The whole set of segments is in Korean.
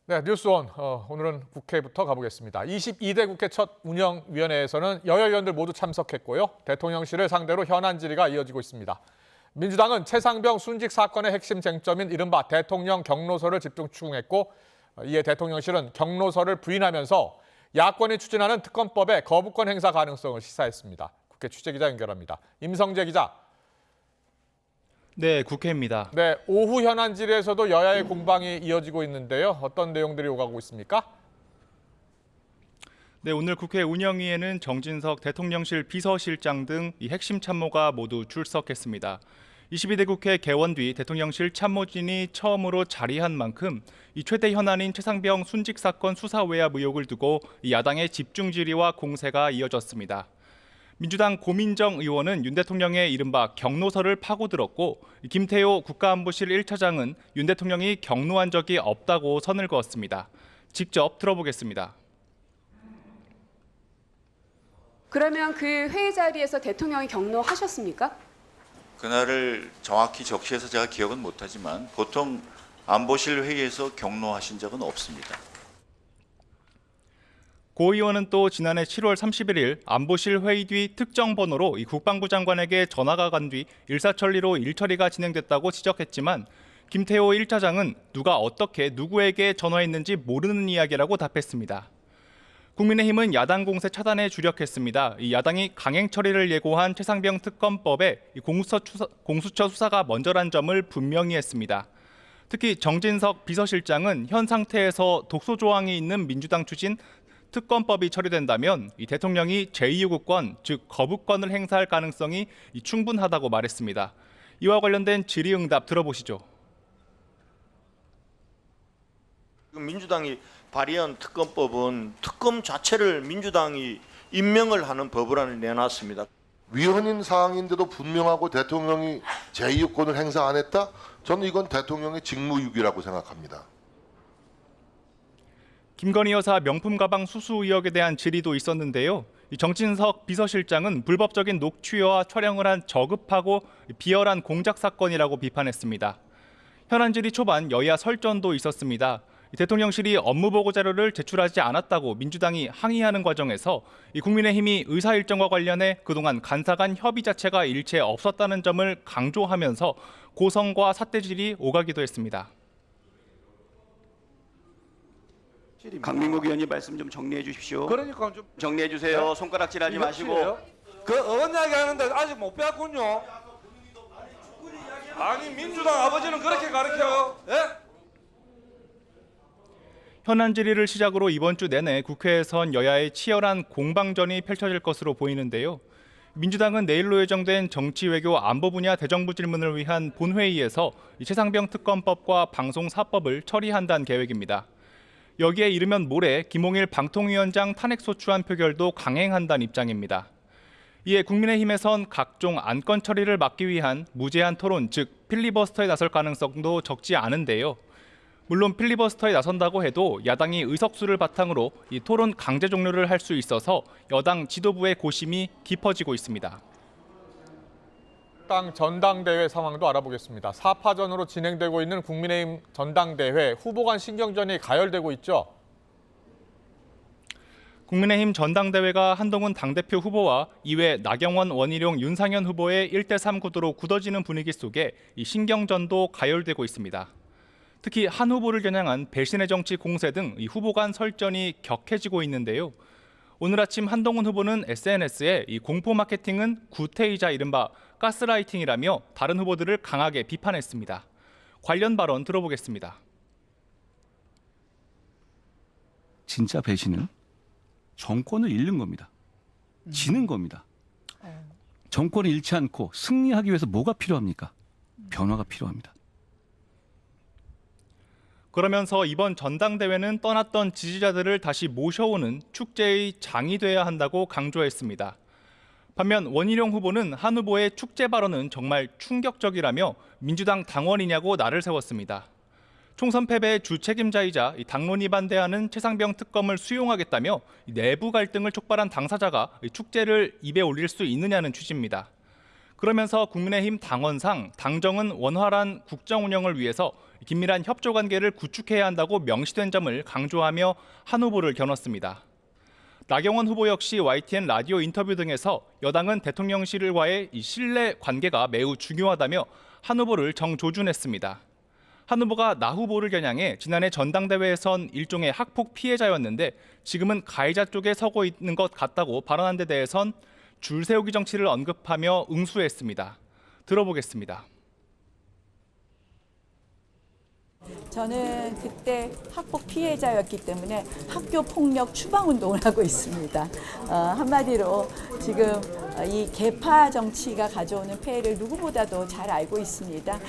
네, 뉴스원 오늘은 국회부터 가보겠습니다. 22대 국회 첫 운영위원회에서는 여야 의원들 모두 참석했고요. 대통령실을 상대로 현안 질의가 이어지고 있습니다. 민주당은 최상병 순직 사건의 핵심 쟁점인 이른바 대통령 경로서를 집중 추궁했고 이에 대통령실은 경로서를 부인하면서 야권이 추진하는 특검법의 거부권 행사 가능성을 시사했습니다. 국회 취재기자 연결합니다. 임성재 기자. 네, 국회입니다. 네, 오후 현안 질의에서도 여야의 공방이 이어지고 있는데요. 어떤 내용들이 오가고 있습니까? 네, 오늘 국회 운영위에는 정진석 대통령실 비서실장 등 이 핵심 참모가 모두 출석했습니다. 22대 국회 개원 뒤 대통령실 참모진이 처음으로 자리한 만큼 이 최대 현안인 최상병 순직 사건 수사 외압 의혹을 두고 이 야당의 집중 질의와 공세가 이어졌습니다. 민주당 고민정 의원은 윤 대통령의 이른바 경로서를 파고들었고 김태호 국가안보실 1차장은 윤 대통령이 경로한 적이 없다고 선을 그었습니다. 직접 들어보겠습니다. 그러면 그 회의 자리에서 대통령이 경로하셨습니까? 그날을 정확히 적시해서 제가 기억은 못하지만 보통 안보실 회의에서 경로하신 적은 없습니다. 고 의원은 또 지난해 7월 31일 안보실 회의 뒤 특정 번호로 이 국방부 장관에게 전화가 간 뒤 일사천리로 일처리가 진행됐다고 지적했지만 김태호 1차장은 누가 어떻게 누구에게 전화했는지 모르는 이야기라고 답했습니다. 국민의힘은 야당 공세 차단에 주력했습니다. 이 야당이 강행 처리를 예고한 최상병 특검법에 공수처 수사가 먼저란 점을 분명히 했습니다. 특히 정진석 비서실장은 현 상태에서 독소 조항이 있는 민주당 추진 특검법이 처리된다면 이 대통령이 제2요구권, 즉 거부권을 행사할 가능성이 충분하다고 말했습니다. 이와 관련된 질의응답 들어보시죠. 민주당이 발의한 특검법은 특검 자체를 민주당이 임명을 하는 법안을 내놨습니다. 위헌인 사항인데도 분명하고 대통령이 제2요건을 행사 안 했다? 저는 이건 대통령의 직무유기라고 생각합니다. 김건희 여사 명품 가방 수수 의혹에 대한 질의도 있었는데요. 정진석 비서실장은 불법적인 녹취와 촬영을 한 저급하고 비열한 공작 사건이라고 비판했습니다. 현안 질의 초반 여야 설전도 있었습니다. 대통령실이 업무보고 자료를 제출하지 않았다고 민주당이 항의하는 과정에서 국민의힘이 의사 일정과 관련해 그동안 간사 간 협의 자체가 일체 없었다는 점을 강조하면서 고성과 삿대질이 오가기도 했습니다. 강민국 의원님 말씀 좀 정리해 주십시오. 그러니까 좀 정리해 주세요. 네? 손가락질하지 마시고. 그 의원 이야기 하는데 아직 못 배웠군요. 아니 민주당 아버지는 그렇게 가르쳐요? 예? 현안 질의를 시작으로 이번 주 내내 국회에선 여야의 치열한 공방전이 펼쳐질 것으로 보이는데요. 민주당은 내일로 예정된 정치, 외교, 안보 분야 대정부 질문을 위한 본회의에서 최상병 특검법과 방송사법을 처리한다는 계획입니다. 여기에 이르면 모레 김홍일 방통위원장 탄핵소추안 표결도 강행한다는 입장입니다. 이에 국민의힘에선 각종 안건 처리를 막기 위한 무제한 토론, 즉 필리버스터에 나설 가능성도 적지 않은데요. 물론 필리버스터에 나선다고 해도 야당이 의석수를 바탕으로 이 토론 강제 종료를 할 수 있어서 여당 지도부의 고심이 깊어지고 있습니다. 당 전당대회 상황도 알아보겠습니다. 4파전으로 진행되고 있는 국민의힘 전당대회 후보 간 신경전이 가열되고 있죠. 국민의힘 전당대회가 한동훈 당대표 후보와 이외 나경원, 원희룡, 윤상현 후보의 1대3 구도로 굳어지는 분위기 속에 이 신경전도 가열되고 있습니다. 특히 한 후보를 겨냥한 배신의 정치 공세 등 이 후보 간 설전이 격해지고 있는데요. 오늘 아침 한동훈 후보는 SNS에 이 공포 마케팅은 구태이자 이른바 가스라이팅이라며 다른 후보들을 강하게 비판했습니다. 관련 발언 들어보겠습니다. 진짜 배신은 정권을 잃는 겁니다. 지는 겁니다. 정권을 잃지 않고 승리하기 위해서 뭐가 필요합니까? 변화가 필요합니다. 그러면서 이번 전당대회는 떠났던 지지자들을 다시 모셔오는 축제의 장이 돼야 한다고 강조했습니다. 반면 원희룡 후보는 한 후보의 축제 발언은 정말 충격적이라며 민주당 당원이냐고 날을 세웠습니다. 총선 패배의 주 책임자이자 당론이 반대하는 최상병 특검을 수용하겠다며 내부 갈등을 촉발한 당사자가 축제를 입에 올릴 수 있느냐는 취지입니다. 그러면서 국민의힘 당원상 당정은 원활한 국정 운영을 위해서 긴밀한 협조 관계를 구축해야 한다고 명시된 점을 강조하며 한 후보를 겨눴습니다. 나경원 후보 역시 YTN 라디오 인터뷰 등에서 여당은 대통령실과의 이 신뢰 관계가 매우 중요하다며 한 후보를 정조준했습니다. 한 후보가 나 후보를 겨냥해 지난해 전당대회에선 일종의 학폭 피해자였는데 지금은 가해자 쪽에 서고 있는 것 같다고 발언한 데 대해선 줄 세우기 정치를 언급하며 응수했습니다. 들어보겠습니다. 저는 그때 학폭 피해자였기 때문에 학교 폭력 추방 운동을 하고 있습니다. 한마디로 지금 이 계파 정치가 가져오는 폐해를 누구보다도 잘 알고 있습니다.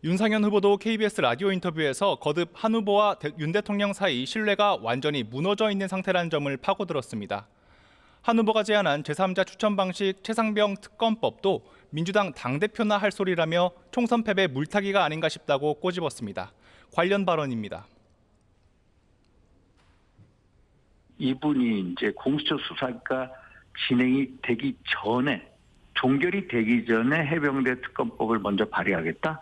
윤상현 후보도 KBS 라디오 인터뷰에서 거듭 한 후보와 윤 대통령 사이 신뢰가 완전히 무너져 있는 상태라는 점을 파고들었습니다. 한 후보가 제안한 제3자 추천 방식 최상병 특검법도 민주당 당대표나 할 소리라며 총선 패배 물타기가 아닌가 싶다고 꼬집었습니다. 관련 발언입니다. 이분이 이제 공수처 수사가 진행이 되기 전에, 종결이 되기 전에 해병대 특검법을 먼저 발의하겠다?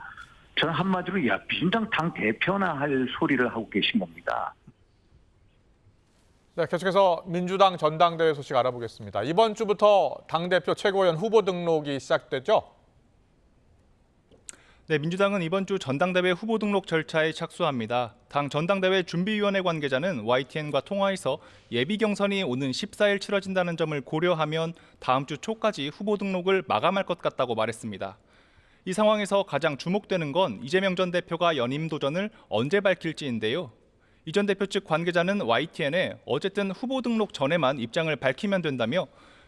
저는 한마디로 민주당 당대표나 할 소리를 하고 계신 겁니다. 네, 계속해서 민주당 전당대회 소식 알아보겠습니다. 이번 주부터 당대표 최고위원 후보 등록이 시작됐죠? 네, 민주당은 이번 주 전당대회 후보 등록 절차에 착수합니다. 당 전당대회 준비위원회 관계자는 YTN과 통화에서 예비 경선이 오는 14일 치러진다는 점을 고려하면 다음 주 초까지 후보 등록을 마감할 것 같다고 말했습니다. 이 상황에서 가장 주목되는 건 이재명 전 대표가 연임 도전을 언제 밝힐지인데요. 이 전 대표 측 관계자는 YTN에 어쨌든 후보 등록 전에만 입장을 밝히면 된다며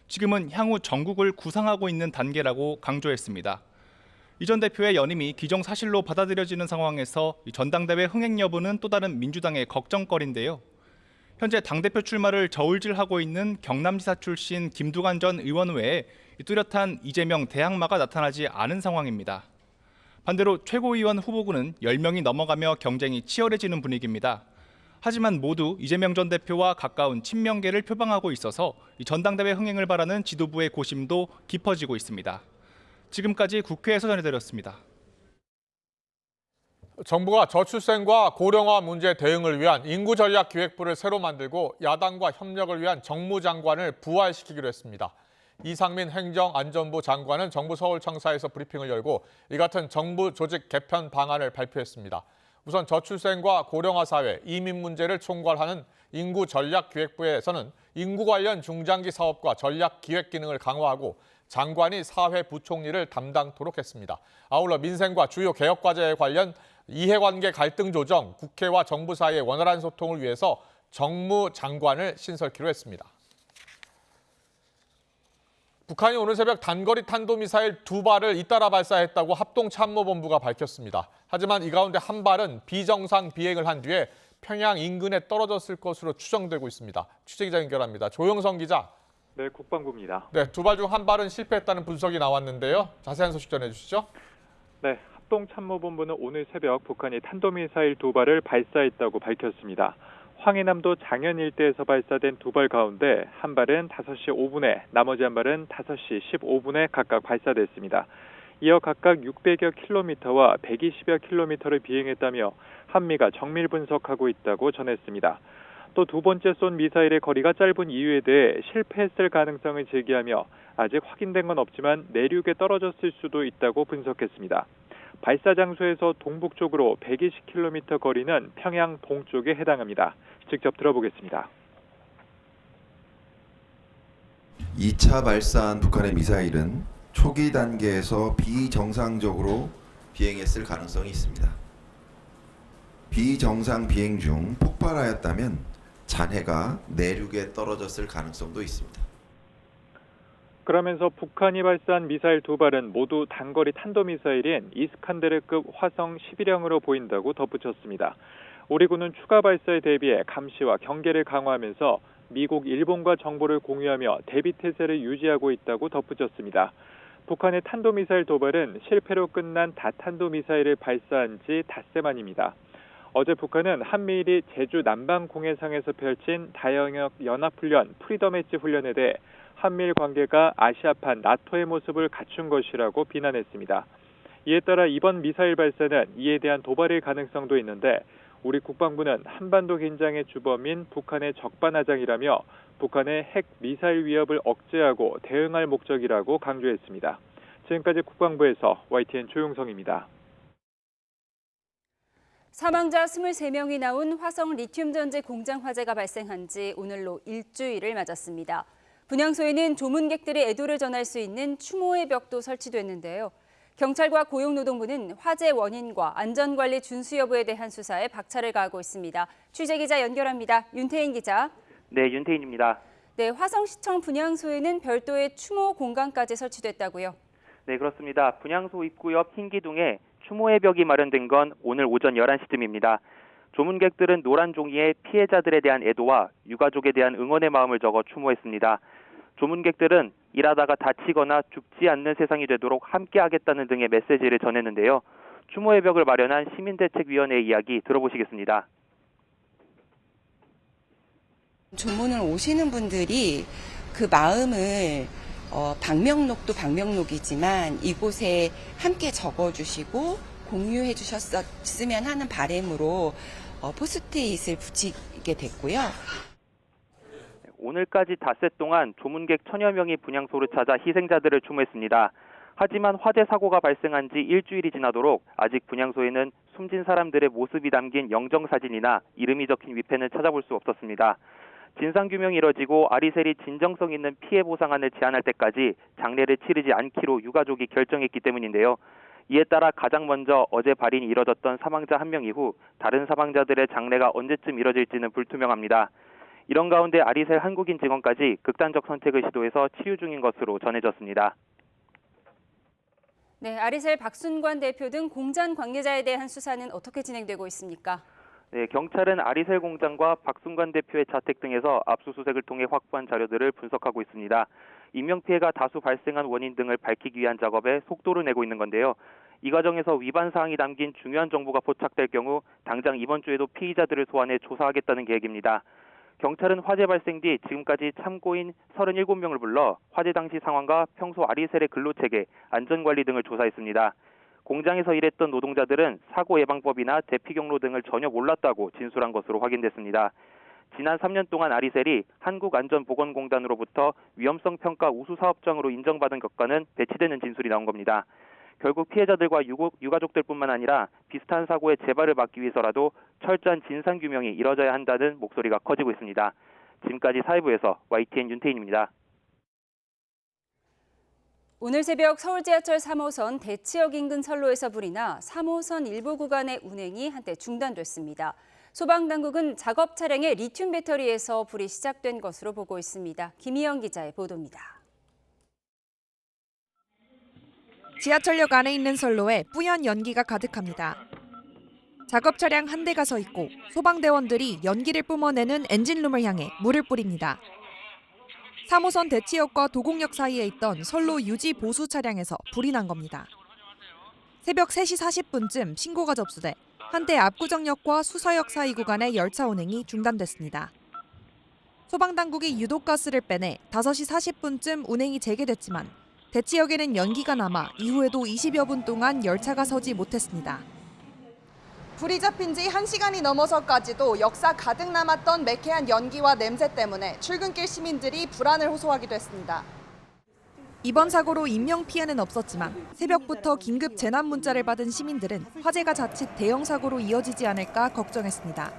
지금은 향후 정국을 구상하고 있는 단계라고 강조했습니다. 이 전 대표의 연임이 기정사실로 받아들여지는 상황에서 전당대회 흥행 여부는 또 다른 민주당의 걱정거리인데요. 현재 당대표 출마를 저울질하고 있는 경남지사 출신 김두관 전 의원 외에 뚜렷한 이재명 대항마가 나타나지 않은 상황입니다. 반대로 최고위원 후보군은 10명이 넘어가며 경쟁이 치열해지는 분위기입니다. 하지만 모두 이재명 전 대표와 가까운 친명계를 표방하고 있어서 전당대회 흥행을 바라는 지도부의 고심도 깊어지고 있습니다. 지금까지 국회에서 전해드렸습니다. 정부가 저출생과 고령화 문제 대응을 위한 인구전략기획부를 새로 만들고 야당과 협력을 위한 정무장관을 부활시키기로 했습니다. 이상민 행정안전부 장관은 정부 서울청사에서 브리핑을 열고 이 같은 정부 조직 개편 방안을 발표했습니다. 우선 저출생과 고령화 사회, 이민 문제를 총괄하는 인구전략기획부에서는 인구 관련 중장기 사업과 전략 기획 기능을 강화하고 장관이 사회 부총리를 담당토록 했습니다. 아울러 민생과 주요 개혁 과제에 관련 이해관계 갈등 조정, 국회와 정부 사이의 원활한 소통을 위해서 정무장관을 신설키로 했습니다. 북한이 오늘 새벽 단거리 탄도미사일 2발을 잇따라 발사했다고 합동참모본부가 밝혔습니다. 하지만 이 가운데 한 발은 비정상 비행을 한 뒤에 평양 인근에 떨어졌을 것으로 추정되고 있습니다. 취재기자 연결합니다. 조영성 기자. 네, 국방부입니다. 네, 2발 중 한 발은 실패했다는 분석이 나왔는데요. 자세한 소식 전해주시죠. 네, 합동참모본부는 오늘 새벽 북한이 탄도미사일 2발을 발사했다고 밝혔습니다. 황해남도 장현 일대에서 발사된 2발 가운데 한 발은 5시 5분에, 나머지 한 발은 5시 15분에 각각 발사됐습니다. 이어 각각 600여 킬로미터와 120여 킬로미터를 비행했다며 한미가 정밀 분석하고 있다고 전했습니다. 또 두 번째 쏜 미사일의 거리가 짧은 이유에 대해 실패했을 가능성을 제기하며 아직 확인된 건 없지만 내륙에 떨어졌을 수도 있다고 분석했습니다. 발사 장소에서 동북쪽으로 120km 거리는 평양 동쪽에 해당합니다. 직접 들어보겠습니다. 2차 발사한 북한의 미사일은 초기 단계에서 비정상적으로 비행했을 가능성이 있습니다. 비정상 비행 중 폭발하였다면 잔해가 내륙에 떨어졌을 가능성도 있습니다. 그러면서 북한이 발사한 미사일 2발은 모두 단거리 탄도미사일인 이스칸데르급 화성 11형으로 보인다고 덧붙였습니다. 우리 군은 추가 발사에 대비해 감시와 경계를 강화하면서 미국, 일본과 정보를 공유하며 대비태세를 유지하고 있다고 덧붙였습니다. 북한의 탄도미사일 2발은 실패로 끝난 다탄도미사일을 발사한 지 닷새 만입니다. 어제 북한은 한미일이 제주 남방공해상에서 펼친 다영역 연합훈련 프리덤 엣지 훈련에 대해 한미일 관계가 아시아판 나토의 모습을 갖춘 것이라고 비난했습니다. 이에 따라 이번 미사일 발사는 이에 대한 도발일 가능성도 있는데 우리 국방부는 한반도 긴장의 주범인 북한의 적반하장이라며 북한의 핵 미사일 위협을 억제하고 대응할 목적이라고 강조했습니다. 지금까지 국방부에서 YTN 조용성입니다. 사망자 23명이 나온 화성 리튬 전지 공장 화재가 발생한 지 오늘로 일주일을 맞았습니다. 분향소에는 조문객들의 애도를 전할 수 있는 추모의 벽도 설치됐는데요. 경찰과 고용노동부는 화재 원인과 안전관리 준수 여부에 대한 수사에 박차를 가하고 있습니다. 취재기자 연결합니다. 윤태인 기자. 네, 윤태인입니다. 네, 화성시청 분향소에는 별도의 추모 공간까지 설치됐다고요? 네, 그렇습니다. 분향소 입구 옆 흰기둥에 추모의 벽이 마련된 건 오늘 오전 11시쯤입니다. 조문객들은 노란 종이에 피해자들에 대한 애도와 유가족에 대한 응원의 마음을 적어 추모했습니다. 조문객들은 일하다가 다치거나 죽지 않는 세상이 되도록 함께하겠다는 등의 메시지를 전했는데요. 추모의 벽을 마련한 시민대책위원회의 이야기 들어보시겠습니다. 조문을 오시는 분들이 그 마음을 방명록도 방명록이지만 이곳에 함께 적어주시고 공유해 주셨으면 하는 바람으로 포스트잇을 붙이게 됐고요. 오늘까지 닷새 동안 조문객 1000여 명이 분향소를 찾아 희생자들을 추모했습니다. 하지만 화재 사고가 발생한 지 일주일이 지나도록 아직 분향소에는 숨진 사람들의 모습이 담긴 영정사진이나 이름이 적힌 위패는 찾아볼 수 없었습니다. 진상규명이 이뤄지고 아리셀이 진정성 있는 피해 보상안을 제안할 때까지 장례를 치르지 않기로 유가족이 결정했기 때문인데요. 이에 따라 가장 먼저 어제 발인이 이뤄졌던 사망자 1명 이후 다른 사망자들의 장례가 언제쯤 이뤄질지는 불투명합니다. 이런 가운데 아리셀 한국인 직원까지 극단적 선택을 시도해서 치유 중인 것으로 전해졌습니다. 네, 아리셀 박순관 대표 등 공장 관계자에 대한 수사는 어떻게 진행되고 있습니까? 네, 경찰은 아리셀 공장과 박순관 대표의 자택 등에서 압수수색을 통해 확보한 자료들을 분석하고 있습니다. 인명피해가 다수 발생한 원인 등을 밝히기 위한 작업에 속도를 내고 있는 건데요. 이 과정에서 위반 사항이 담긴 중요한 정보가 포착될 경우 당장 이번 주에도 피의자들을 소환해 조사하겠다는 계획입니다. 경찰은 화재 발생 뒤 지금까지 참고인 37명을 불러 화재 당시 상황과 평소 아리셀의 근로체계, 안전관리 등을 조사했습니다. 공장에서 일했던 노동자들은 사고 예방법이나 대피 경로 등을 전혀 몰랐다고 진술한 것으로 확인됐습니다. 지난 3년 동안 아리셀이 한국안전보건공단으로부터 위험성 평가 우수 사업장으로 인정받은 것과는 배치되는 진술이 나온 겁니다. 결국 피해자들과 유가족들뿐만 아니라 비슷한 사고의 재발을 막기 위해서라도 철저한 진상규명이 이뤄져야 한다는 목소리가 커지고 있습니다. 지금까지 사회부에서 YTN 윤태인입니다. 오늘 새벽 서울 지하철 3호선 대치역 인근 선로에서 불이 나 3호선 일부 구간의 운행이 한때 중단됐습니다. 소방당국은 작업 차량의 리튬 배터리에서 불이 시작된 것으로 보고 있습니다. 김희영 기자의 보도입니다. 지하철역 안에 있는 선로에 뿌연 연기가 가득합니다. 작업 차량 한 대가 서 있고 소방대원들이 연기를 뿜어내는 엔진룸을 향해 물을 뿌립니다. 3호선 대치역과 도곡역 사이에 있던 선로 유지 보수 차량에서 불이 난 겁니다. 새벽 3시 40분쯤 신고가 접수돼 한때 압구정역과 수서역 사이 구간의 열차 운행이 중단됐습니다. 소방당국이 유독가스를 빼내 5시 40분쯤 운행이 재개됐지만 대치역에는 연기가 남아 이후에도 20여 분 동안 열차가 서지 못했습니다. 불이 잡힌 지 1시간이 넘어서까지도 역사 가득 남았던 매캐한 연기와 냄새 때문에 출근길 시민들이 불안을 호소하기도 했습니다. 이번 사고로 인명피해는 없었지만 새벽부터 긴급 재난 문자를 받은 시민들은 화재가 자칫 대형 사고로 이어지지 않을까 걱정했습니다.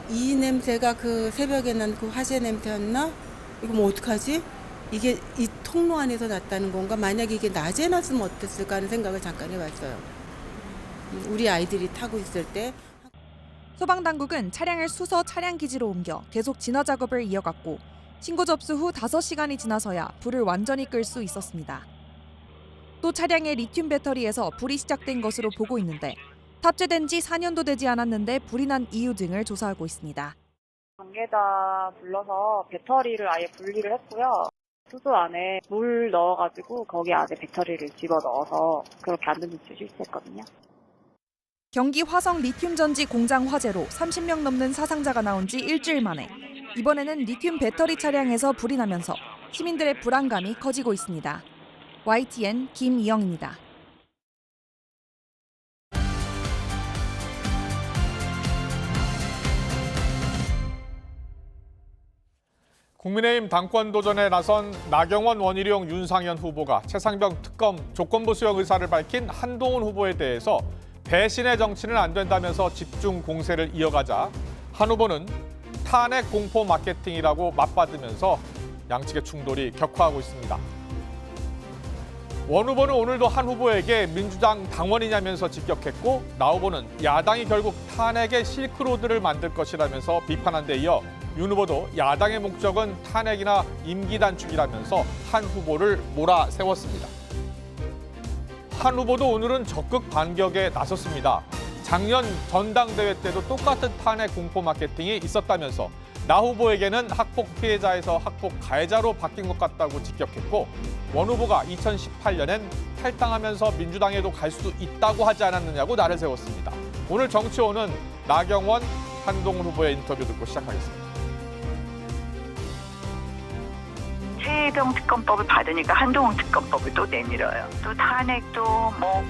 이 냄새가 그 새벽에 난 그 화재 냄새였나? 이거 뭐 어떡하지? 이게 이 통로 안에서 났다는 건가? 만약에 이게 낮에 났으면 어땠을까 하는 생각을 잠깐 해봤어요. 우리 아이들이 타고 있을 때. 소방당국은 차량을 수서 차량기지로 옮겨 계속 진화 작업을 이어갔고 신고 접수 후 5시간이 지나서야 불을 완전히 끌 수 있었습니다. 또 차량의 리튬 배터리에서 불이 시작된 것으로 보고 있는데 탑재된 지 4년도 되지 않았는데 불이 난 이유 등을 조사하고 있습니다. 관계자 불러서 배터리를 아예 분리를 했고요. 수소 안에 물 넣어가지고 거기 안에 배터리를 집어넣어서 그렇게 안전조치를 실시했거든요. 경기 화성 리튬 전지 공장 화재로 30명 넘는 사상자가 나온 지 일주일 만에 이번에는 리튬 배터리 차량에서 불이 나면서 시민들의 불안감이 커지고 있습니다. YTN 김이영입니다. 국민의힘 당권 도전에 나선 나경원, 원희룡, 윤상현 후보가 최상병 특검 조건부 수용 의사를 밝힌 한동훈 후보에 대해서 배신의 정치는 안 된다면서 집중 공세를 이어가자 한 후보는 탄핵 공포 마케팅이라고 맞받으면서 양측의 충돌이 격화하고 있습니다. 원 후보는 오늘도 한 후보에게 민주당 당원이냐면서 직격했고 나 후보는 야당이 결국 탄핵의 실크로드를 만들 것이라면서 비판한 데 이어 윤 후보도 야당의 목적은 탄핵이나 임기 단축이라면서 한 후보를 몰아세웠습니다. 한 후보도 오늘은 적극 반격에 나섰습니다. 작년 전당대회 때도 똑같은 탄핵 공포 마케팅이 있었다면서 나 후보에게는 학폭 피해자에서 학폭 가해자로 바뀐 것 같다고 직격했고 원 후보가 2018년엔 탈당하면서 민주당에도 갈 수도 있다고 하지 않았느냐고 날을 세웠습니다. 오늘 정치원은 나경원, 한동훈 후보의 인터뷰 듣고 시작하겠습니다. 최혜병 특검법을 받으니까 한동훈 특검법을 또 내밀어요. 또 탄핵도 뭐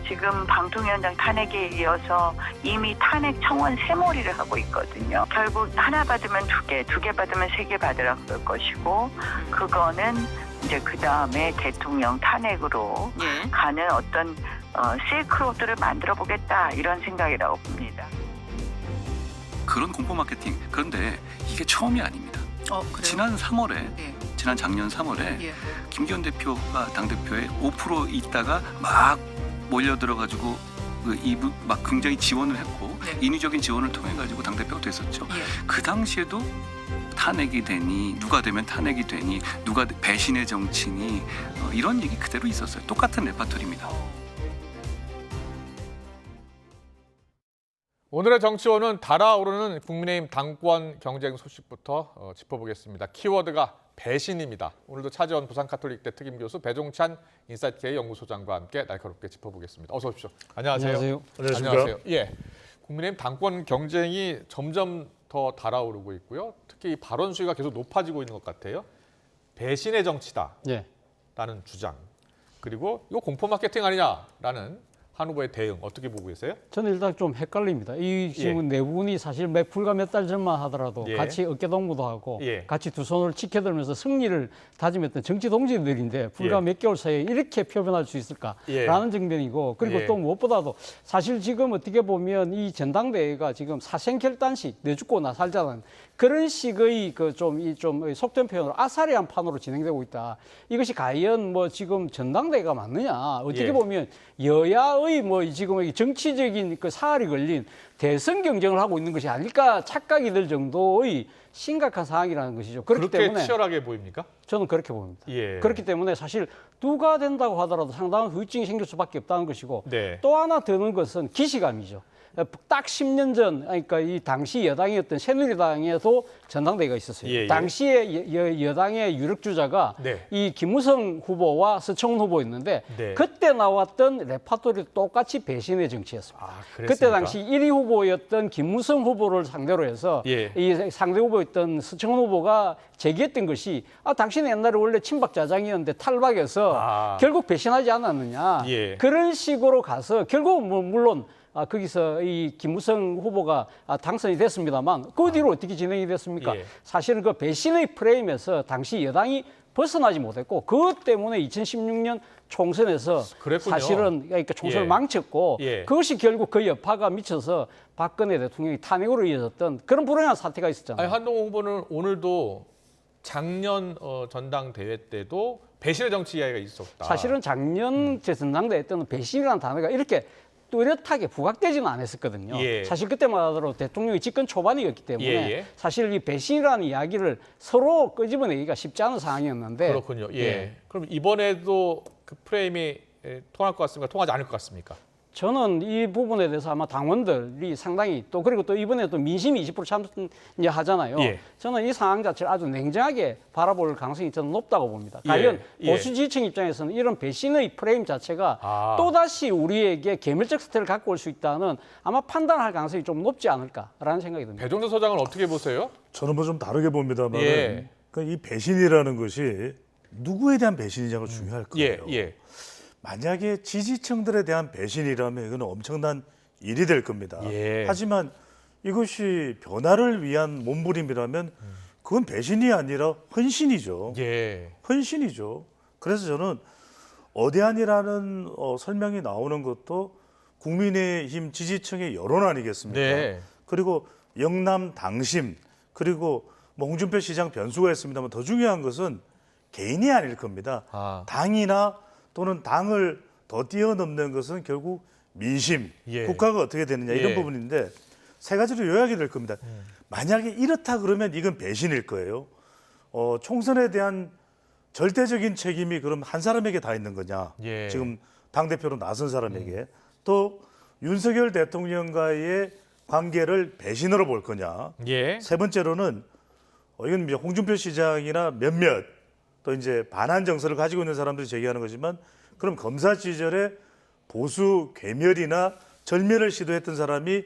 지금 방통위원장 탄핵에 이어서 이미 탄핵 청원 세몰이를 하고 있거든요. 결국 하나 받으면 두 개 받으면 3개 받으라 그럴 것이고 그거는 이제 그 다음에 대통령 탄핵으로 가는 어떤 실크로드를 만들어 보겠다 이런 생각이라고 봅니다. 그런 공포 마케팅. 그런데 이게 처음이 아닙니다. 지난 3월에 지난 작년 3월에 김기현 대표가 당대표에 5% 있다가 막 몰려들어가지고 막 굉장히 지원을 했고 인위적인 지원을 통해 가지고 당대표가 됐었죠. 그 당시에도 탄핵이 되니 누가 되면 탄핵이 되니 누가 배신의 정치니 이런 얘기 그대로 있었어요. 똑같은 레파토리입니다. 오늘의 정치원은 달아오르는 국민의힘 당권 경쟁 소식부터 짚어보겠습니다. 키워드가 배신입니다. 오늘도 차지원 부산카톨릭대 특임교수 배종찬 인사이트K 연구소장과 함께 날카롭게 짚어보겠습니다. 어서 오십시오. 안녕하세요. 안녕하세요. 예, 국민의힘 당권 경쟁이 점점 더 달아오르고 있고요. 특히 이 발언 수위가 계속 높아지고 있는 것 같아요. 배신의 정치다라는 주장. 그리고 이거 공포 마케팅 아니냐라는 한 후보의 대응 어떻게 보고 계세요? 저는 일단 좀 헷갈립니다. 이 지금 네 분이 사실 불과 몇 달 전만 하더라도 같이 어깨동무도 하고 같이 두 손을 치켜들면서 승리를 다짐했던 정치 동지들인데 불과 몇 개월 사이에 이렇게 표현할 수 있을까라는 정변이고 그리고 또 무엇보다도 사실 지금 어떻게 보면 이 전당대회가 지금 사생결단식 내 죽고 나 살자는 그런 식의 좀 속된 표현으로 아사리한 판으로 진행되고 있다. 이것이 과연 뭐 지금 전당대회가 맞느냐? 어떻게 보면 여야의 지금 정치적인 사활이 걸린 대선 경쟁을 하고 있는 것이 아닐까 착각이 들 정도의 심각한 상황이라는 것이죠. 그렇기 그렇게 때문에 치열하게 보입니까? 저는 그렇게 봅니다. 그렇기 때문에 사실 누가 된다고 하더라도 상당한 후유증이 생길 수밖에 없다는 것이고 또 하나 드는 것은 기시감이죠. 딱 10년 전, 그러니까 이 당시 여당이었던 새누리당에도 전당대회가 있었어요. 당시에 여당의 유력 주자가 이 김무성 후보와 서청원 후보였는데 그때 나왔던 레파토리 똑같이 배신의 정치였습니다. 그때 당시 1위 후보였던 김무성 후보를 상대로 해서 이 상대 후보였던 서청원 후보가 제기했던 것이 당신은 옛날에 원래 친박자장이었는데 탈박해서 결국 배신하지 않았느냐. 그런 식으로 가서 결국 물론 거기서 이 김무성 후보가 당선이 됐습니다만 그 뒤로 어떻게 진행이 됐습니까? 사실은 그 배신의 프레임에서 당시 여당이 벗어나지 못했고 그것 때문에 2016년 총선에서 사실은 그러니까 총선을 망쳤고 그것이 결국 그 여파가 미쳐서 박근혜 대통령이 탄핵으로 이어졌던 그런 불행한 사태가 있었잖아요. 한동훈 후보는 오늘도 작년 전당대회 때도 배신의 정치 이야기가 있었다. 사실은 작년 전당대회 때는 배신이라는 단어가 이렇게 뚜렷하게 부각되지는 않았었거든요. 사실 그때만 하더라도 대통령이 집권 초반이었기 때문에 사실 이 배신이라는 이야기를 서로 끄집어내기가 쉽지 않은 상황이었는데 그렇군요. 그럼 이번에도 그 프레임이 통할 것 같습니까? 통하지 않을 것 같습니까? 저는 이 부분에 대해서 아마 당원들이 상당히 또 그리고 또 이번에 또 민심이 20% 참여하잖아요. 저는 이 상황 자체를 아주 냉정하게 바라볼 가능성이 저는 높다고 봅니다. 과연 보수 지지층 입장에서는 이런 배신의 프레임 자체가 또다시 우리에게 계멸적 사태를 갖고 올 수 있다는 아마 판단할 가능성이 좀 높지 않을까라는 생각이 듭니다. 배종찬 소장은 어떻게 보세요? 저는 뭐 좀 다르게 봅니다만 그러니까 이 배신이라는 것이 누구에 대한 배신이냐가 중요할 거예요. 만약에 지지층들에 대한 배신이라면 이건 엄청난 일이 될 겁니다. 하지만 이것이 변화를 위한 몸부림이라면 그건 배신이 아니라 헌신이죠. 예. 헌신이죠. 그래서 저는 어대안이라는 설명이 나오는 것도 국민의힘 지지층의 여론 아니겠습니까? 네. 그리고 영남 당심, 그리고 뭐 홍준표 시장 변수가 있습니다만 더 중요한 것은 개인이 아닐 겁니다. 당이나 또는 당을 더 뛰어넘는 것은 결국 민심, 예. 국가가 어떻게 되느냐 이런 예. 부분인데 세 가지로 요약이 될 겁니다. 만약에 이렇다 그러면 이건 배신일 거예요. 총선에 대한 절대적인 책임이 그럼 한 사람에게 다 있는 거냐? 예. 지금 당대표로 나선 사람에게. 또 윤석열 대통령과의 관계를 배신으로 볼 거냐? 예. 세 번째로는 이건 이제 홍준표 시장이나 몇몇 또 이제 반한 정서를 가지고 있는 사람들이 제기하는 거지만 그럼 검사 시절에 보수 괴멸이나 절멸을 시도했던 사람이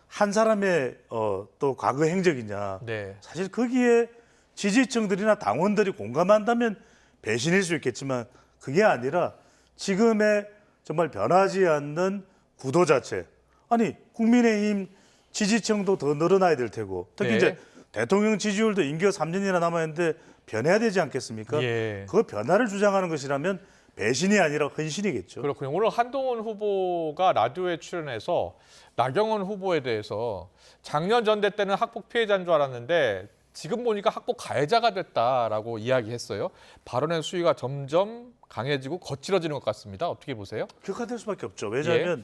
한 사람의 또 과거 행적이냐? 네. 사실 거기에 지지층들이나 당원들이 공감한다면 배신일 수 있겠지만 그게 아니라 지금의 정말 변하지 않는 구도 자체. 아니 국민의힘 지지층도 더 늘어나야 될 테고 특히 네. 이제 대통령 지지율도 임기가 3년이나 남았는데 변해야 되지 않겠습니까? 예. 그 변화를 주장하는 것이라면 배신이 아니라 헌신이겠죠. 그렇군요. 오늘 한동훈 후보가 라디오에 출연해서 나경원 후보에 대해서 작년 전대 때는 학폭 피해자인 줄 알았는데 지금 보니까 학폭 가해자가 됐다라고 이야기했어요. 발언의 수위가 점점 강해지고 거칠어지는 것 같습니다. 어떻게 보세요? 격화될 수밖에 없죠. 왜냐하면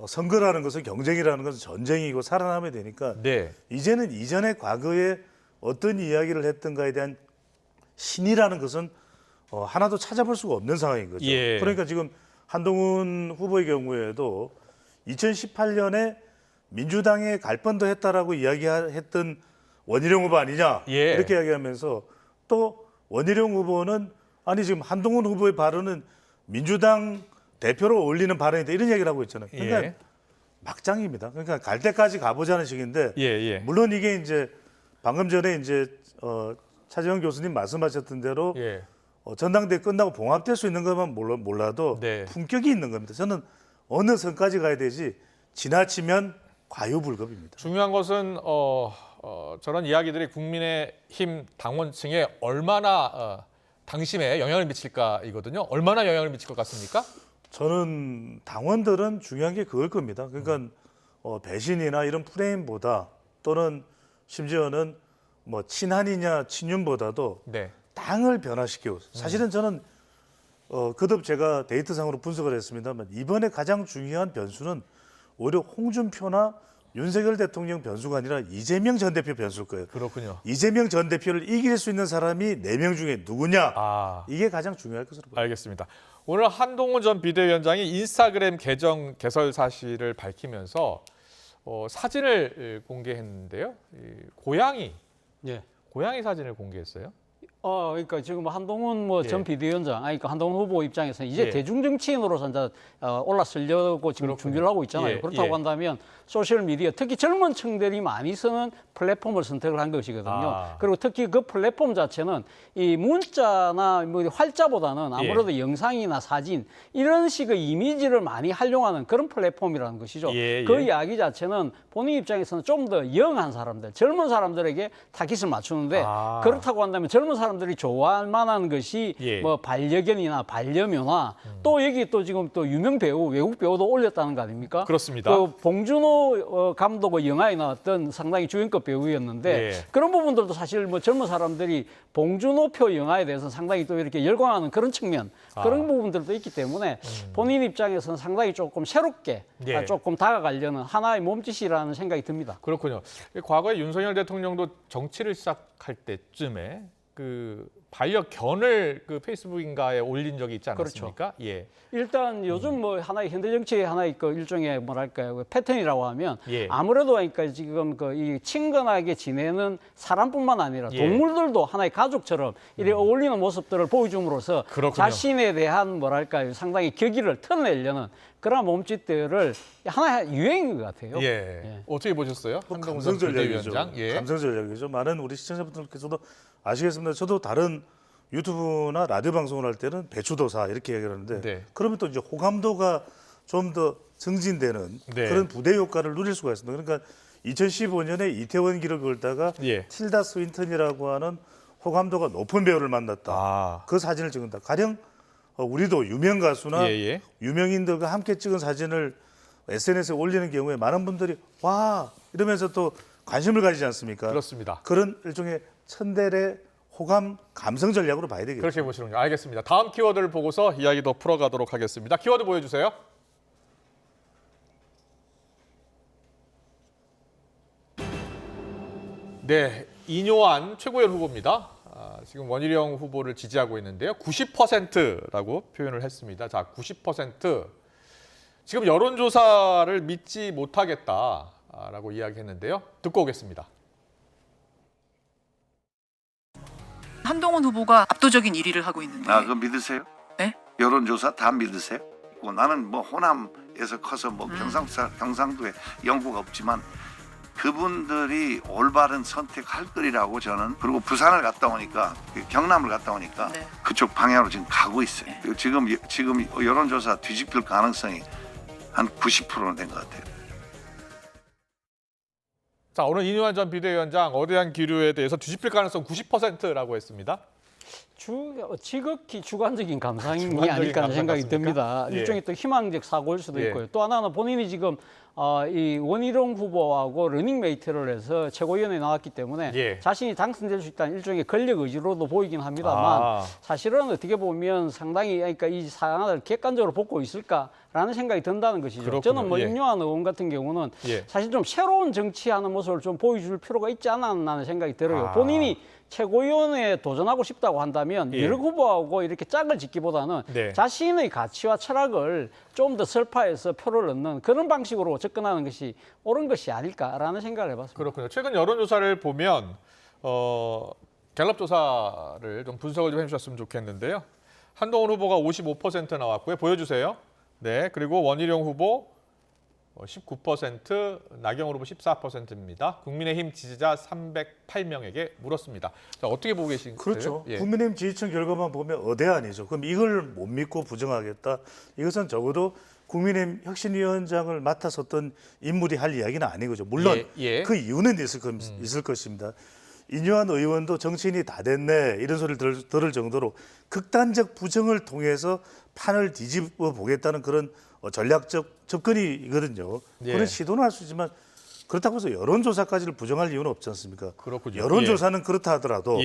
선거라는 것은 경쟁이라는 것은 전쟁이고 살아남아야 되니까 네. 이제는 이전의 과거에 어떤 이야기를 했던가에 대한 신이라는 것은 하나도 찾아볼 수가 없는 상황인 거죠. 예. 그러니까 지금 한동훈 후보의 경우에도 2018년에 민주당에 갈 뻔도 했다라고 이야기했던 원희룡 후보 아니냐 예. 이렇게 이야기하면서 또 원희룡 후보는 아니 지금 한동훈 후보의 발언은 민주당 대표로 올리는 발언이다 이런 얘기를 하고 있잖아요. 그러니까 예. 막장입니다. 그러니까 갈 때까지 가보자는 식인데 예. 물론 이게 이제 방금 전에 이제 차재원 교수님 말씀하셨던 대로 예. 전당대회 끝나고 봉합될 수 있는 것만 몰라도 네. 품격이 있는 겁니다. 저는 어느 선까지 가야 되지 지나치면 과유불급입니다. 중요한 것은 저런 이야기들이 국민의힘 당원층에 얼마나 당심에 영향을 미칠까이거든요. 얼마나 영향을 미칠 것 같습니까? 저는 당원들은 중요한 게 그걸 겁니다. 그러니까 배신이나 이런 프레임보다 또는 심지어는 뭐 친한이냐 친윤보다도 네. 당을 변화시키고 사실은 저는 거듭 제가 데이터상으로 분석을 했습니다만 이번에 가장 중요한 변수는 오히려 홍준표나 윤석열 대통령 변수가 아니라 이재명 전 대표 변수일 거예요. 그렇군요. 이재명 전 대표를 이길 수 있는 사람이 4명 중에 누구냐? 이게 가장 중요할 것으로 보입니다. 알겠습니다. 오늘 한동훈 전 비대위원장이 인스타그램 계정 개설 사실을 밝히면서 사진을 공개했는데요. 고양이 사진을 공개했어요. 그러니까 지금 한동훈 전 비대위원장, 그러니까 한동훈 후보 입장에서는 이제 예. 대중정치인으로서 이제 올라서려고 지금 준비를 하고 있잖아요. 예. 그렇다고 예. 한다면 소셜 미디어, 특히 젊은 층들이 많이 쓰는 플랫폼을 선택을 한 것이거든요. 그리고 특히 그 플랫폼 자체는 이 문자나 뭐 활자보다는 아무래도 영상이나 사진 이런 식의 이미지를 많이 활용하는 그런 플랫폼이라는 것이죠. 그 이야기 자체는 본인 입장에서는 좀 더 영한 사람들, 젊은 사람들에게 타깃을 맞추는데 그렇다고 한다면 젊은 사람들이 좋아할 만한 것이 뭐 반려견이나 반려묘나 또 여기 또 지금 또 유명 배우, 외국 배우도 올렸다는 거 아닙니까? 그렇습니다. 그 봉준호 감독의 영화에 나왔던 상당히 주연급 배우였는데 그런 부분들도 사실 뭐 젊은 사람들이 봉준호표 영화에 대해서 상당히 또 이렇게 열광하는 그런 측면, 그런 부분들도 있기 때문에 본인 입장에서는 상당히 조금 새롭게 조금 다가가려는 하나의 몸짓이라는 생각이 듭니다. 그렇군요. 과거에 윤석열 대통령도 정치를 시작할 때쯤에 그 반려견을 그 페이스북인가에 올린 적이 있지 않았습니까? 그렇죠. 일단 요즘 뭐 하나의 현대 정치의 하나의 그 일종의 뭐랄까요 패턴이라고 하면 아무래도 그러니까 지금 그 이 친근하게 지내는 사람뿐만 아니라 동물들도 하나의 가족처럼 이렇게 어울리는 모습들을 보여줌으로써 자신에 대한 뭐랄까요 상당히 격의를 털어내려는 그런 몸짓들을 하나의 유행인 것 같아요. 어떻게 보셨어요? 감성 전략이죠. 감성 전략이죠. 많은 우리 시청자분들께서도 아시겠습니다. 저도 다른 유튜브나 라디오 방송을 할 때는 배추도사 이렇게 얘기를 하는데 그러면 또 이제 호감도가 좀 더 증진되는 그런 부대 효과를 누릴 수가 있습니다. 그러니까 2015년에 이태원 기록을 걸다가 틸다 스윈턴이라고 하는 호감도가 높은 배우를 만났다. 그 사진을 찍은다. 가령 우리도 유명 가수나 유명인들과 함께 찍은 사진을 SNS에 올리는 경우에 많은 분들이 와 이러면서 또 관심을 가지지 않습니까? 그렇습니다. 그런 일종의 천대의 호감 감성 전략으로 봐야 되겠죠. 그렇게 보시는군요. 알겠습니다. 다음 키워드를 보고서 이야기 더 풀어가도록 하겠습니다. 키워드 보여주세요. 네, 이뇨한 최고위원 후보입니다. 지금 원희룡 후보를 지지하고 있는데요. 90%라고 표현을 했습니다. 자, 90%. 지금 여론조사를 믿지 못하겠다라고 이야기했는데요. 듣고 오겠습니다. 한동훈 후보가 압도적인 1위를 하고 있는데. 그거 믿으세요? 네? 여론조사 다 믿으세요? 나는 뭐 호남에서 커서 뭐 경상도에 연구가 없지만 그분들이 올바른 선택할 거리라고 저는. 그리고 부산을 갔다 오니까 경남을 갔다 오니까 그쪽 방향으로 지금 가고 있어요. 지금 여론조사 뒤집힐 가능성이 한 90%는 된 것 같아요. 자, 오늘 이뇨한 전 비대위원장 어대한 기류에 대해서 뒤집힐 가능성 90%라고 했습니다. 지극히 주관적인 감상이 아닐까 하는 생각이 듭니다. 일종의 또 희망적 사고일 수도 있고요. 또 하나는 본인이 지금 이 원희룡 후보하고 러닝메이트를 해서 최고위원회에 나왔기 때문에 자신이 당선될 수 있다는 일종의 권력 의지로도 보이긴 합니다만 사실은 어떻게 보면 상당히 그러니까 이 사안을 객관적으로 보고 있을까라는 생각이 든다는 것이죠. 그렇군요. 저는 뭐 임요한 의원 같은 경우는 사실 좀 새로운 정치하는 모습을 좀 보여줄 필요가 있지 않았나 하는 생각이 들어요. 본인이 최고위원회에 도전하고 싶다고 한다면 여러 후보하고 이렇게 짝을 짓기보다는 자신의 가치와 철학을 좀 더 설파해서 표를 얻는 그런 방식으로 접근하는 것이 옳은 것이 아닐까라는 생각을 해봤습니다. 그렇군요. 최근 여론조사를 보면 갤럽 조사를 좀 분석을 좀 해주셨으면 좋겠는데요. 한동훈 후보가 55% 나왔고요. 보여주세요. 네, 그리고 원희룡 후보 19%, 나경원 후보 14%입니다. 국민의힘 지지자 308명에게 물었습니다. 자, 어떻게 보고 계신가요? 그렇죠. 국민의힘 지지층 결과만 보면 어대안이죠. 그럼 이걸 못 믿고 부정하겠다. 이것은 적어도 국민의힘 혁신위원장을 맡았었던 인물이 할 이야기는 아니거죠. 물론 그 이유는 있을 것입니다. 이뇨한 의원도 정치인이 다 됐네 이런 소리를 들을 정도로 극단적 부정을 통해서 판을 뒤집어 보겠다는 그런 전략적 접근이거든요. 그런 시도는 할 수 있지만 그렇다고 해서 여론조사까지를 부정할 이유는 없지 않습니까? 그렇군요. 여론조사는 그렇다 하더라도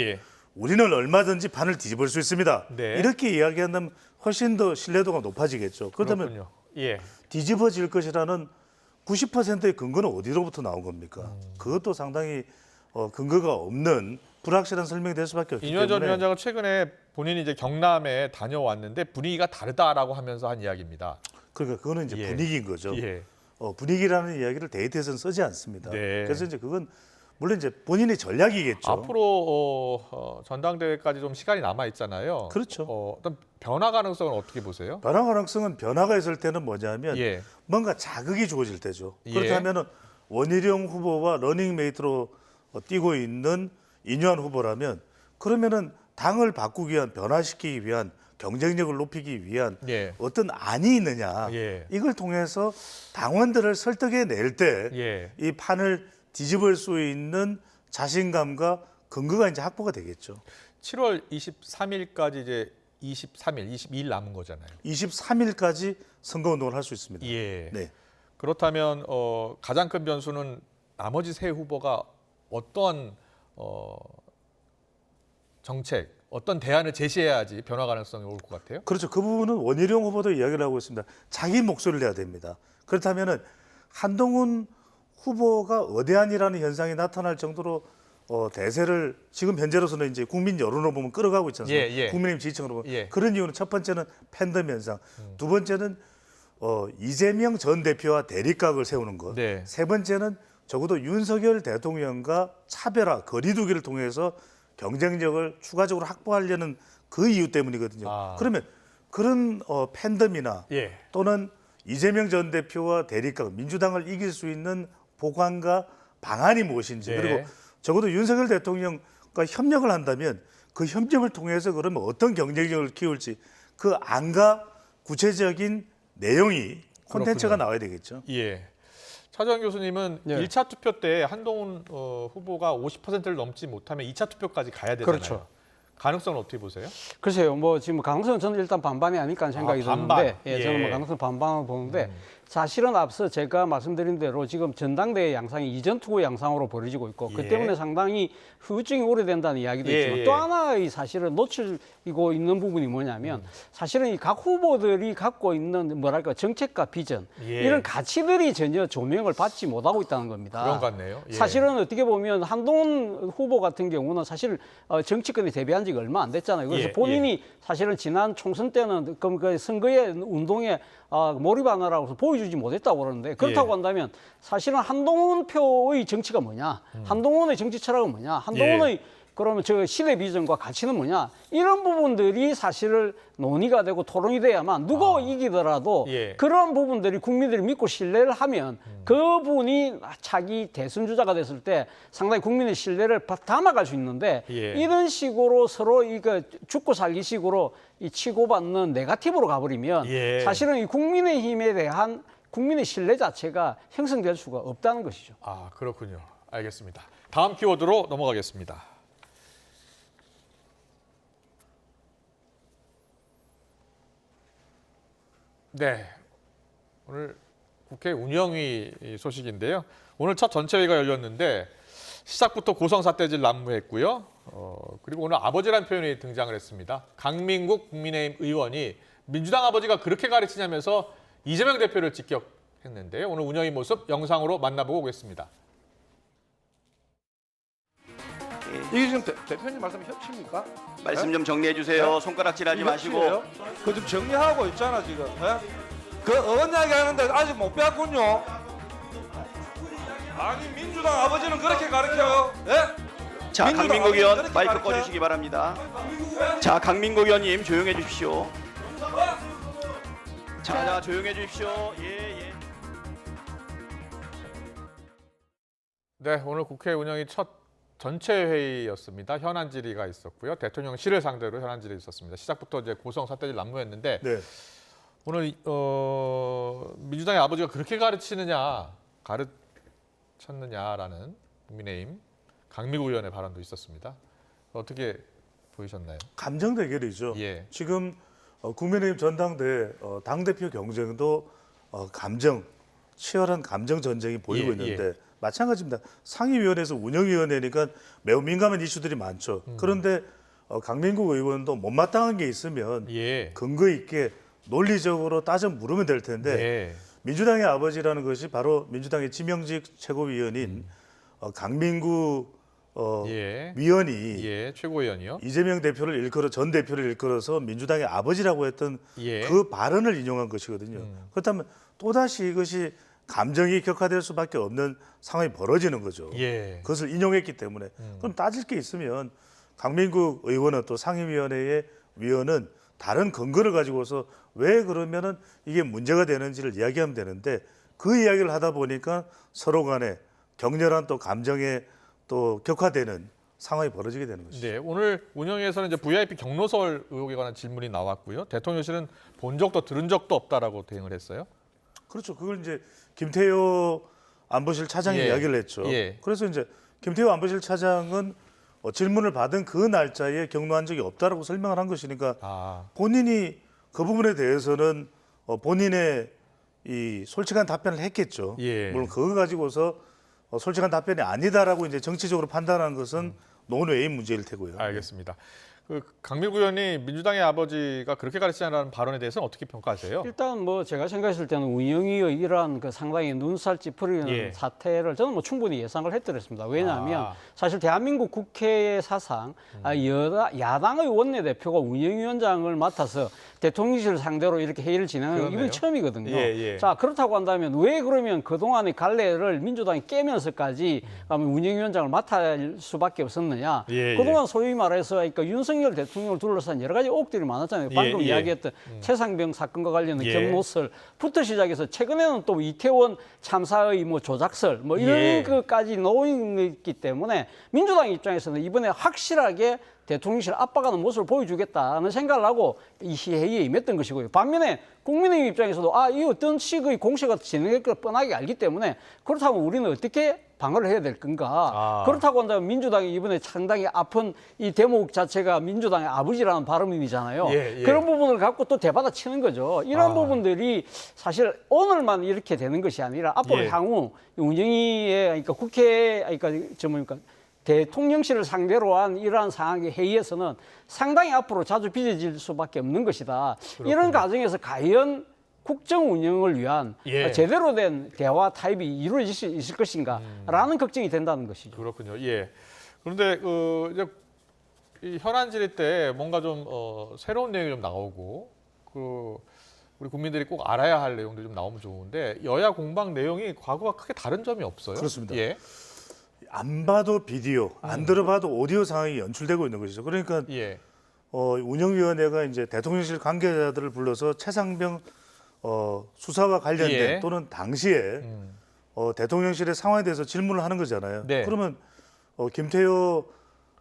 우리는 얼마든지 판을 뒤집을 수 있습니다. 이렇게 이야기한다면 훨씬 더 신뢰도가 높아지겠죠. 그렇다면 뒤집어질 것이라는 90%의 근거는 어디로부터 나온 겁니까? 그것도 상당히 근거가 없는 불확실한 설명이 될 수밖에 없기 때문에. 이뇨한 전 위원장은 최근에 본인이 이제 경남에 다녀왔는데 분위기가 다르다라고 하면서 한 이야기입니다. 그러니까 그거는 이제 분위기인 거죠. 분위기라는 이야기를 데이트에서는 쓰지 않습니다. 그래서 이제 그건 물론 이제 본인의 전략이겠죠. 앞으로 전당대회까지 좀 시간이 남아 있잖아요. 그렇죠. 어떤 변화 가능성은 어떻게 보세요? 변화 가능성은 변화가 있을 때는 뭐냐면 뭔가 자극이 주어질 때죠. 그렇다면은 원희룡 후보와 러닝메이트로 뛰고 있는 이뇨한 후보라면 그러면은 당을 바꾸기 위한 변화시키기 위한 경쟁력을 높이기 위한 어떤 안이 있느냐 이걸 통해서 당원들을 설득해 낼 때 이 판을 뒤집을 수 있는 자신감과 근거가 이제 확보가 되겠죠. 7월 23일까지 이제 22일 남은 거잖아요. 23일까지 선거운동을 할 수 있습니다. 그렇다면 가장 큰 변수는 나머지 세 후보가 어떤 정책, 어떤 대안을 제시해야지 변화 가능성이 올 것 같아요? 그렇죠. 그 부분은 원희룡 후보도 이야기를 하고 있습니다. 자기 목소리를 내야 됩니다. 그렇다면은 한동훈 후보가 어대안이라는 현상이 나타날 정도로 대세를 지금 현재로서는 이제 국민 여론으로 보면 끌어가고 있지 않습니까? 국민의힘 지지층으로 보면. 그런 이유는 첫 번째는 팬덤 현상, 두 번째는 이재명 전 대표와 대립각을 세우는 것, 세 번째는 적어도 윤석열 대통령과 차별화, 거리두기를 통해서 경쟁력을 추가적으로 확보하려는 그 이유 때문이거든요. 그러면 그런 팬덤이나 또는 이재명 전 대표와 대립각, 민주당을 이길 수 있는 보관과 방안이 무엇인지 그리고 적어도 윤석열 대통령과 협력을 한다면 그 협력을 통해서 그러면 어떤 경쟁력을 키울지 그 안과 구체적인 내용이 콘텐츠가 나와야 되겠죠. 차주환 교수님은 예. 1차 투표 때 한동훈 후보가 50%를 넘지 못하면 2차 투표까지 가야 되잖아요. 그렇죠. 가능성은 어떻게 보세요? 글쎄요, 뭐 지금 가능성은 저는 일단 반반이 아닐까 하는 생각이 드는데, 예, 저는 뭐 가능성 반반을 보는데, 사실은 앞서 제가 말씀드린 대로 지금 전당대회 양상이 이전 투구 양상으로 벌어지고 있고, 그 때문에 상당히 후유증이 오래된다는 이야기도 있지만, 또 하나의 사실은 놓치고 있는 부분이 뭐냐면, 사실은 이 각 후보들이 갖고 있는 뭐랄까 정책과 비전, 이런 가치들이 전혀 조명을 받지 못하고 있다는 겁니다. 그런 것 같네요. 사실은 어떻게 보면 한동훈 후보 같은 경우는 사실 정치권에 데뷔한 지가 얼마 안 됐잖아요. 그래서 본인이 사실은 지난 총선 때는 그 선거에 운동에 몰입하느라고 해서 보여주지 못했다고 그러는데, 그렇다고 한다면 사실은 한동훈 표의 정치가 뭐냐, 한동훈의 정치 철학은 뭐냐, 한동훈의 그러면 저 시대 비전과 가치는 뭐냐, 이런 부분들이 사실 논의가 되고 토론이 돼야만 누가 이기더라도 그런 부분들이 국민들이 믿고 신뢰를 하면 그분이 차기 대선 주자가 됐을 때 상당히 국민의 신뢰를 담아갈 수 있는데, 이런 식으로 서로 이거 죽고 살기 식으로 이 치고받는 네거티브로 가버리면 사실은 이 국민의힘에 대한 국민의 신뢰 자체가 형성될 수가 없다는 것이죠. 아, 그렇군요. 알겠습니다. 다음 키워드로 넘어가겠습니다. 네, 오늘 국회 운영위 소식인데요. 오늘 첫 전체회의가 열렸는데 시작부터 고성삿대질 난무했고요. 그리고 오늘 아버지라는 표현이 등장을 했습니다. 강민국 국민의힘 의원이 민주당 아버지가 그렇게 가르치냐면서 이재명 대표를 직격했는데요. 오늘 운영위 모습 영상으로 만나보고 오겠습니다. 이게 지금 대표님 말씀 협치입니까? 말씀 좀 정리해 주세요. 손가락질하지 마시고. 그 좀 정리하고 있잖아 지금. 그 어원 이야기 하는데 아직 못 배웠군요. 아니 민주당 아버지는 그렇게 가르쳐요. 예? 자, 강민국 의원 마이크 꺼주시기 바랍니다. 자, 강민국 의원님 조용해 주십시오. 자, 조용해 주십시오. 예. 네, 오늘 국회 운영이 첫 전체 회의였습니다. 현안 질의가 있었고요. 대통령실을 상대로 현안 질의 있었습니다. 시작부터 이제 고성 삿대질 난무했는데 오늘 민주당의 아버지가 그렇게 가르쳤느냐라는 국민의힘 강민국 의원의 발언도 있었습니다. 어떻게 보이셨나요? 감정 대결이죠. 지금 국민의힘 전당대 당대표 경쟁도 치열한 감정 전쟁이 보이고 있는데 마찬가지입니다. 상임위원회에서 운영위원회니까 매우 민감한 이슈들이 많죠. 그런데 강민국 의원도 못마땅한 게 있으면 근거 있게 논리적으로 따져 물으면 될 텐데 민주당의 아버지라는 것이 바로 민주당의 지명직 최고위원인 강민국 위원이 최고위원이요. 이재명 대표를 전 대표를 일컬어서 민주당의 아버지라고 했던 그 발언을 인용한 것이거든요. 그렇다면 또다시 이것이 감정이 격화될 수밖에 없는 상황이 벌어지는 거죠. 그것을 인용했기 때문에. 그럼 따질 게 있으면 강민국 의원은 또 상임위원회의 위원은 다른 근거를 가지고서 왜 그러면은 이게 문제가 되는지를 이야기하면 되는데, 그 이야기를 하다 보니까 서로 간에 격렬한 또 감정에 또 격화되는 상황이 벌어지게 되는 것이죠. 네, 오늘 운영위에서는 이제 VIP 경로설 의혹에 관한 질문이 나왔고요. 대통령실은 본 적도 들은 적도 없다라고 대응을 했어요. 그렇죠. 그걸 이제 김태효 안보실 차장이 이야기를 했죠. 그래서 이제 김태효 안보실 차장은 질문을 받은 그 날짜에 경로한 적이 없다라고 설명을 한 것이니까 본인이 그 부분에 대해서는 본인의 이 솔직한 답변을 했겠죠. 물론 그거 가지고서 솔직한 답변이 아니다라고 이제 정치적으로 판단하는 것은 논외의 문제일 테고요. 알겠습니다. 그 강민국 의원이 민주당의 아버지가 그렇게 가르치냐는 발언에 대해서는 어떻게 평가하세요? 일단 뭐 제가 생각했을 때는 운영위의 이러한 그 상당히 눈살 찌푸리는 사태를 저는 뭐 충분히 예상을 했더랬습니다. 왜냐하면 사실 대한민국 국회의 사상 야당의 원내대표가 운영위원장을 맡아서 대통령실을 상대로 이렇게 회의를 진행하는 건 이번 처음이거든요. 자, 그렇다고 한다면 왜 그러면 그동안의 갈래를 민주당이 깨면서까지 운영위원장을 맡을 수밖에 없었느냐. 그동안 소위 말해서 그러니까 윤석열 윤석열 대통령을 둘러싼 여러 가지 의혹들이 많았잖아요. 방금 이야기했던 최상병 사건과 관련된 경로설부터 시작해서 최근에는 또 이태원 참사의 뭐 조작설 뭐 이런 것까지 놓였기 때문에 민주당 입장에서는 이번에 확실하게 대통령실 압박하는 모습을 보여주겠다는 생각을 하고 이 회의에 임했던 것이고요. 반면에 국민의힘 입장에서도 이 어떤 식의 공세가 진행될 걸 뻔하게 알기 때문에 그렇다면 우리는 어떻게 방어를 해야 될 건가. 그렇다고 한다면 민주당이 이번에 상당히 아픈 이 대목 자체가 민주당의 아버지라는 발음이잖아요. 그런 부분을 갖고 또 대받아치는 거죠. 이런 부분들이 사실 오늘만 이렇게 되는 것이 아니라 앞으로 향후 운영위의 그러니까 국회 그러니까 대통령실을 상대로 한 이러한 상황의 회의에서는 상당히 앞으로 자주 빚어질 수밖에 없는 것이다. 그렇군요. 이런 과정에서 과연 국정 운영을 위한 제대로 된 대화 타입이 이루어질 수 있을 것인가라는 걱정이 된다는 것이죠. 그렇군요. 그런데 이제 이 현안 질의 때 뭔가 좀 새로운 내용이 좀 나오고 우리 국민들이 꼭 알아야 할 내용들이 좀 나오면 좋은데 여야 공방 내용이 과거와 크게 다른 점이 없어요. 그렇습니다. 안 봐도 비디오, 안 들어봐도 오디오 상황이 연출되고 있는 것이죠. 그러니까 운영위원회가 이제 대통령실 관계자들을 불러서 최상병 수사와 관련된 또는 당시에 대통령실의 상황에 대해서 질문을 하는 거잖아요. 그러면 김태효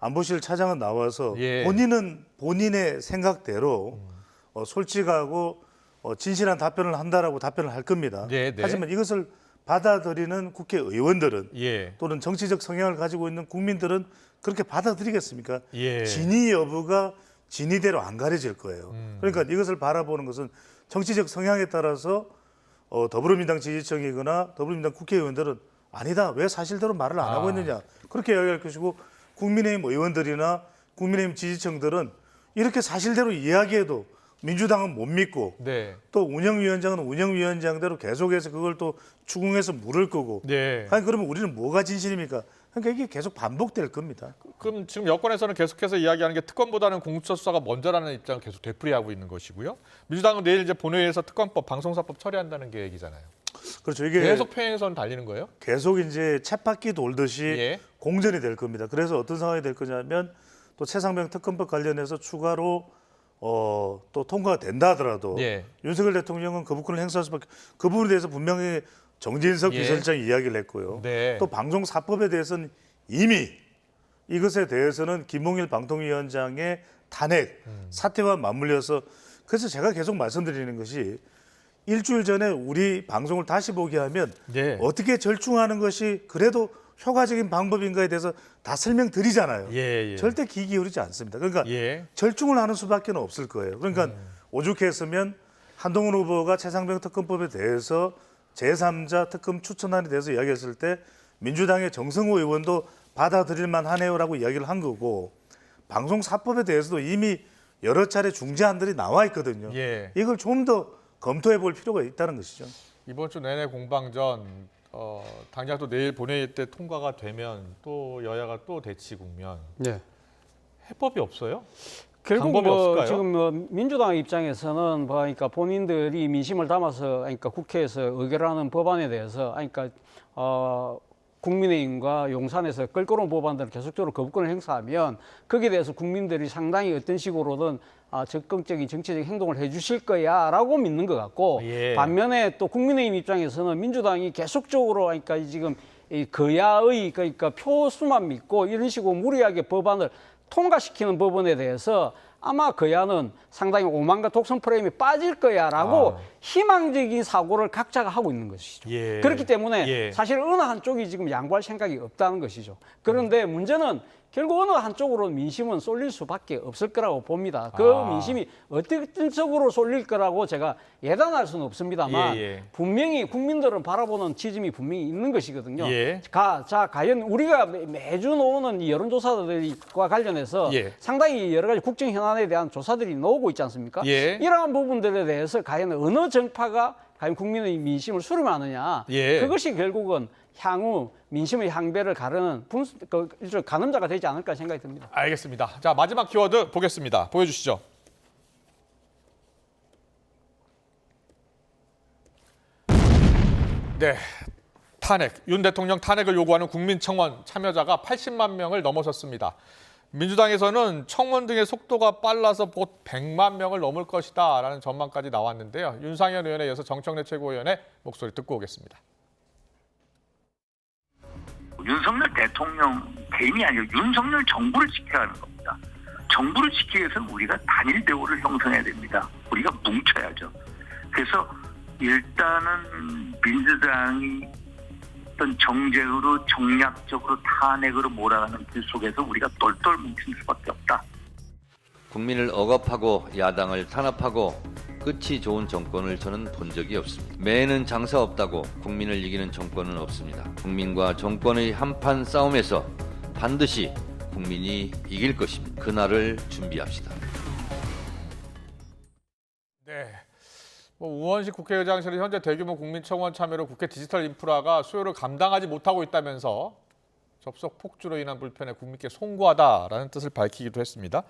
안보실 차장은 나와서 본인은 본인의 생각대로 솔직하고 진실한 답변을 한다라고 답변을 할 겁니다. 하지만 이것을 받아들이는 국회의원들은 또는 정치적 성향을 가지고 있는 국민들은 그렇게 받아들이겠습니까? 진위 여부가 진위대로 안 가려질 거예요. 그러니까 이것을 바라보는 것은 정치적 성향에 따라서 더불어민주당 지지층이거나 더불어민주당 국회의원들은 아니다. 왜 사실대로 말을 안 하고 있느냐. 그렇게 이야기할 것이고 국민의힘 의원들이나 국민의힘 지지층들은 이렇게 사실대로 이야기해도 민주당은 못 믿고 또 운영위원장은 운영위원장대로 계속해서 그걸 또 추궁해서 물을 거고 아니 그러면 우리는 뭐가 진실입니까? 그러니까 이게 계속 반복될 겁니다. 그럼 지금 여권에서는 계속해서 이야기하는 게 특검보다는 공수처 수사가 먼저라는 입장을 계속 되풀이하고 있는 것이고요. 민주당은 내일 이제 본회의에서 특검법, 방송사법 처리한다는 계획이잖아요. 그렇죠. 이게 계속 평행선 달리는 거예요? 계속 이제 쳇바퀴 돌듯이 공전이 될 겁니다. 그래서 어떤 상황이 될 거냐면 또 최상병 특검법 관련해서 추가로 또 통과가 된다 하더라도 윤석열 대통령은 거부권을 행사할 수밖에 그 부분에 대해서 분명히 정진석 비서실장이 이야기를 했고요. 또 방송사법에 대해서는 이미 이것에 대해서는 김홍일 방통위원장의 탄핵 사태와 맞물려서 그래서 제가 계속 말씀드리는 것이 일주일 전에 우리 방송을 다시 보게 하면 어떻게 절충하는 것이 그래도 효과적인 방법인가에 대해서 다 설명드리잖아요. 절대 귀 기울이지 않습니다. 그러니까 절충을 하는 수밖에 없을 거예요. 그러니까 오죽했으면 한동훈 후보가 최상병 특검법에 대해서 제3자 특검 추천안에 대해서 이야기했을 때 민주당의 정성호 의원도 받아들일 만하네요라고 이야기를 한 거고 방송사법에 대해서도 이미 여러 차례 중재안들이 나와 있거든요. 이걸 좀 더 검토해 볼 필요가 있다는 것이죠. 이번 주 내내 공방전 당장 또 내일 본회의 때 통과가 되면 또 여야가 또 대치 국면. 해법이 없어요? 결국 지금 민주당 입장에서는 그러니까 본인들이 민심을 담아서 그러니까 국회에서 의결하는 법안에 대해서 그러니까 국민의힘과 용산에서 끌고 온 법안들을 계속적으로 거부권을 행사하면 거기에 대해서 국민들이 상당히 어떤 식으로든 적극적인 정치적 행동을 해주실 거야라고 믿는 것 같고 반면에 또 국민의힘 입장에서는 민주당이 계속적으로 그러니까 지금 이 거야의 그러니까 표수만 믿고 이런 식으로 무리하게 법안을 통과시키는 부분에 대해서 아마 거야는 상당히 오만과 독선 프레임에 빠질 거야라고 희망적인 사고를 각자가 하고 있는 것이죠. 그렇기 때문에 사실 어느 한쪽이 지금 양보할 생각이 없다는 것이죠. 그런데 문제는 결국 어느 한쪽으로 민심은 쏠릴 수밖에 없을 거라고 봅니다. 그 민심이 어떤 쪽으로 쏠릴 거라고 제가 예단할 수는 없습니다만 분명히 국민들은 바라보는 지점이 분명히 있는 것이거든요. 자, 과연 우리가 매주 나오는 이 여론조사들과 관련해서 상당히 여러 가지 국정 현안에 대한 조사들이 나오고 있지 않습니까? 이러한 부분들에 대해서 과연 어느 정파가 과연 국민의 민심을 수렴하느냐 그것이 결국은 향후 민심의 향배를 가르는 일종의 가늠자가 되지 않을까 생각이 듭니다. 알겠습니다. 자, 마지막 키워드 보겠습니다. 보여주시죠. 탄핵. 윤 대통령 탄핵을 요구하는 국민청원 참여자가 80만 명을 넘어섰습니다. 민주당에서는 청원 등의 속도가 빨라서 곧 100만 명을 넘을 것이다라는 전망까지 나왔는데요. 윤상현 의원에 이어서 정청래 최고위원의 목소리 듣고 오겠습니다. 윤석열 대통령 개인이 아니고 윤석열 정부를 지켜야 하는 겁니다. 정부를 지키기 위해서는 우리가 단일 대우를 형성해야 됩니다. 우리가 뭉쳐야죠. 그래서 일단은 민주당이 어떤 정쟁으로 정략적으로 탄핵으로 몰아가는 길 속에서 우리가 똘똘 뭉칠 수밖에 없다. 국민을 억압하고 야당을 탄압하고 끝이 좋은 정권을 저는 본 적이 없습니다. 매는 장사 없다고 국민을 이기는 정권은 없습니다. 국민과 정권의 한판 싸움에서 반드시 국민이 이길 것입니다. 그날을 준비합시다. 네. 우원식 국회의장실은 현재 대규모 국민청원 참여로 국회 디지털 인프라가 수요를 감당하지 못하고 있다면서 접속 폭주로 인한 불편에 국민께 송구하다라는 뜻을 밝히기도 했습니다.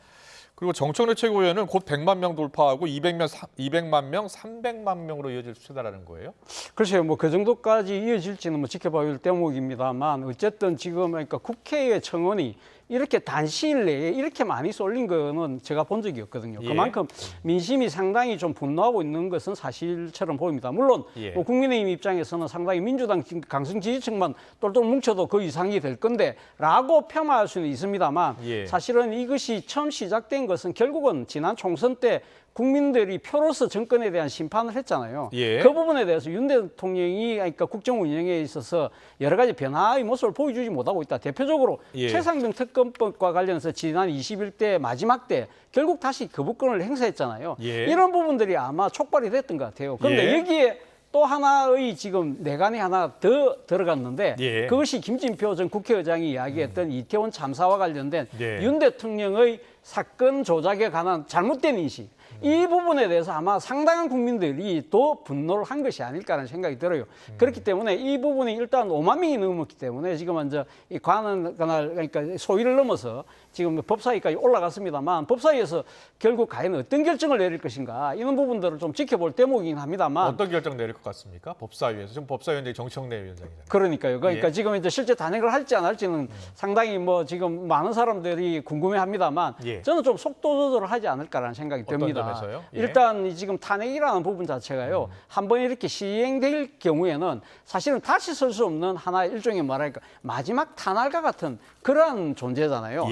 그리고 정청래 최고위원은 곧 100만 명 돌파하고 200만 명, 300만 명으로 이어질 추세다라는 거예요? 글쎄요, 뭐 그 정도까지 이어질지는 뭐 지켜봐야 할 대목입니다만 어쨌든 지금 그러니까 국회의 청원이 이렇게 단시일 내에 이렇게 많이 쏠린 거는 제가 본 적이 없거든요. 예. 그만큼 민심이 상당히 좀 분노하고 있는 것은 사실처럼 보입니다. 물론 뭐 국민의힘 입장에서는 상당히 민주당 강성 지지층만 똘똘 뭉쳐도 그 이상이 될 건데 라고 폄하할 수는 있습니다만 사실은 이것이 처음 시작된 것은 결국은 지난 총선 때 국민들이 표로서 정권에 대한 심판을 했잖아요. 그 부분에 대해서 윤 대통령이 그러니까 국정 운영에 있어서 여러 가지 변화의 모습을 보여주지 못하고 있다. 대표적으로 최상병 특검법과 관련해서 지난 21대 마지막 때 결국 다시 거부권을 행사했잖아요. 이런 부분들이 아마 촉발이 됐던 것 같아요. 그런데 여기에 또 하나의 지금 내관이 하나 더 들어갔는데 그것이 김진표 전 국회의장이 이야기했던 이태원 참사와 관련된 윤 대통령의 사건 조작에 관한 잘못된 인식 이 부분에 대해서 아마 상당한 국민들이 더 분노를 한 것이 아닐까라는 생각이 들어요. 그렇기 때문에 이 부분이 일단 5만 명이 넘었기 때문에 지금 먼저 이 관할 그러니까 소위를 넘어서 지금 법사위까지 올라갔습니다만 법사위에서 결국 과연 어떤 결정을 내릴 것인가 이런 부분들을 좀 지켜볼 대목이긴 합니다만 어떤 결정 내릴 것 같습니까? 법사위에서 지금 법사위원장이 정청래 위원장이잖아요. 그러니까요. 그러니까 지금 이제 실제 단행을 할지 안 할지는 상당히 뭐 지금 많은 사람들이 궁금해합니다만 저는 좀 속도 조절을 하지 않을까라는 생각이 듭니다. 일단 지금 탄핵이라는 부분 자체가요. 한번 이렇게 시행될 경우에는 사실은 다시 설 수 없는 하나의 일종의 뭐랄까 마지막 탄핵과 같은 그러한 존재잖아요.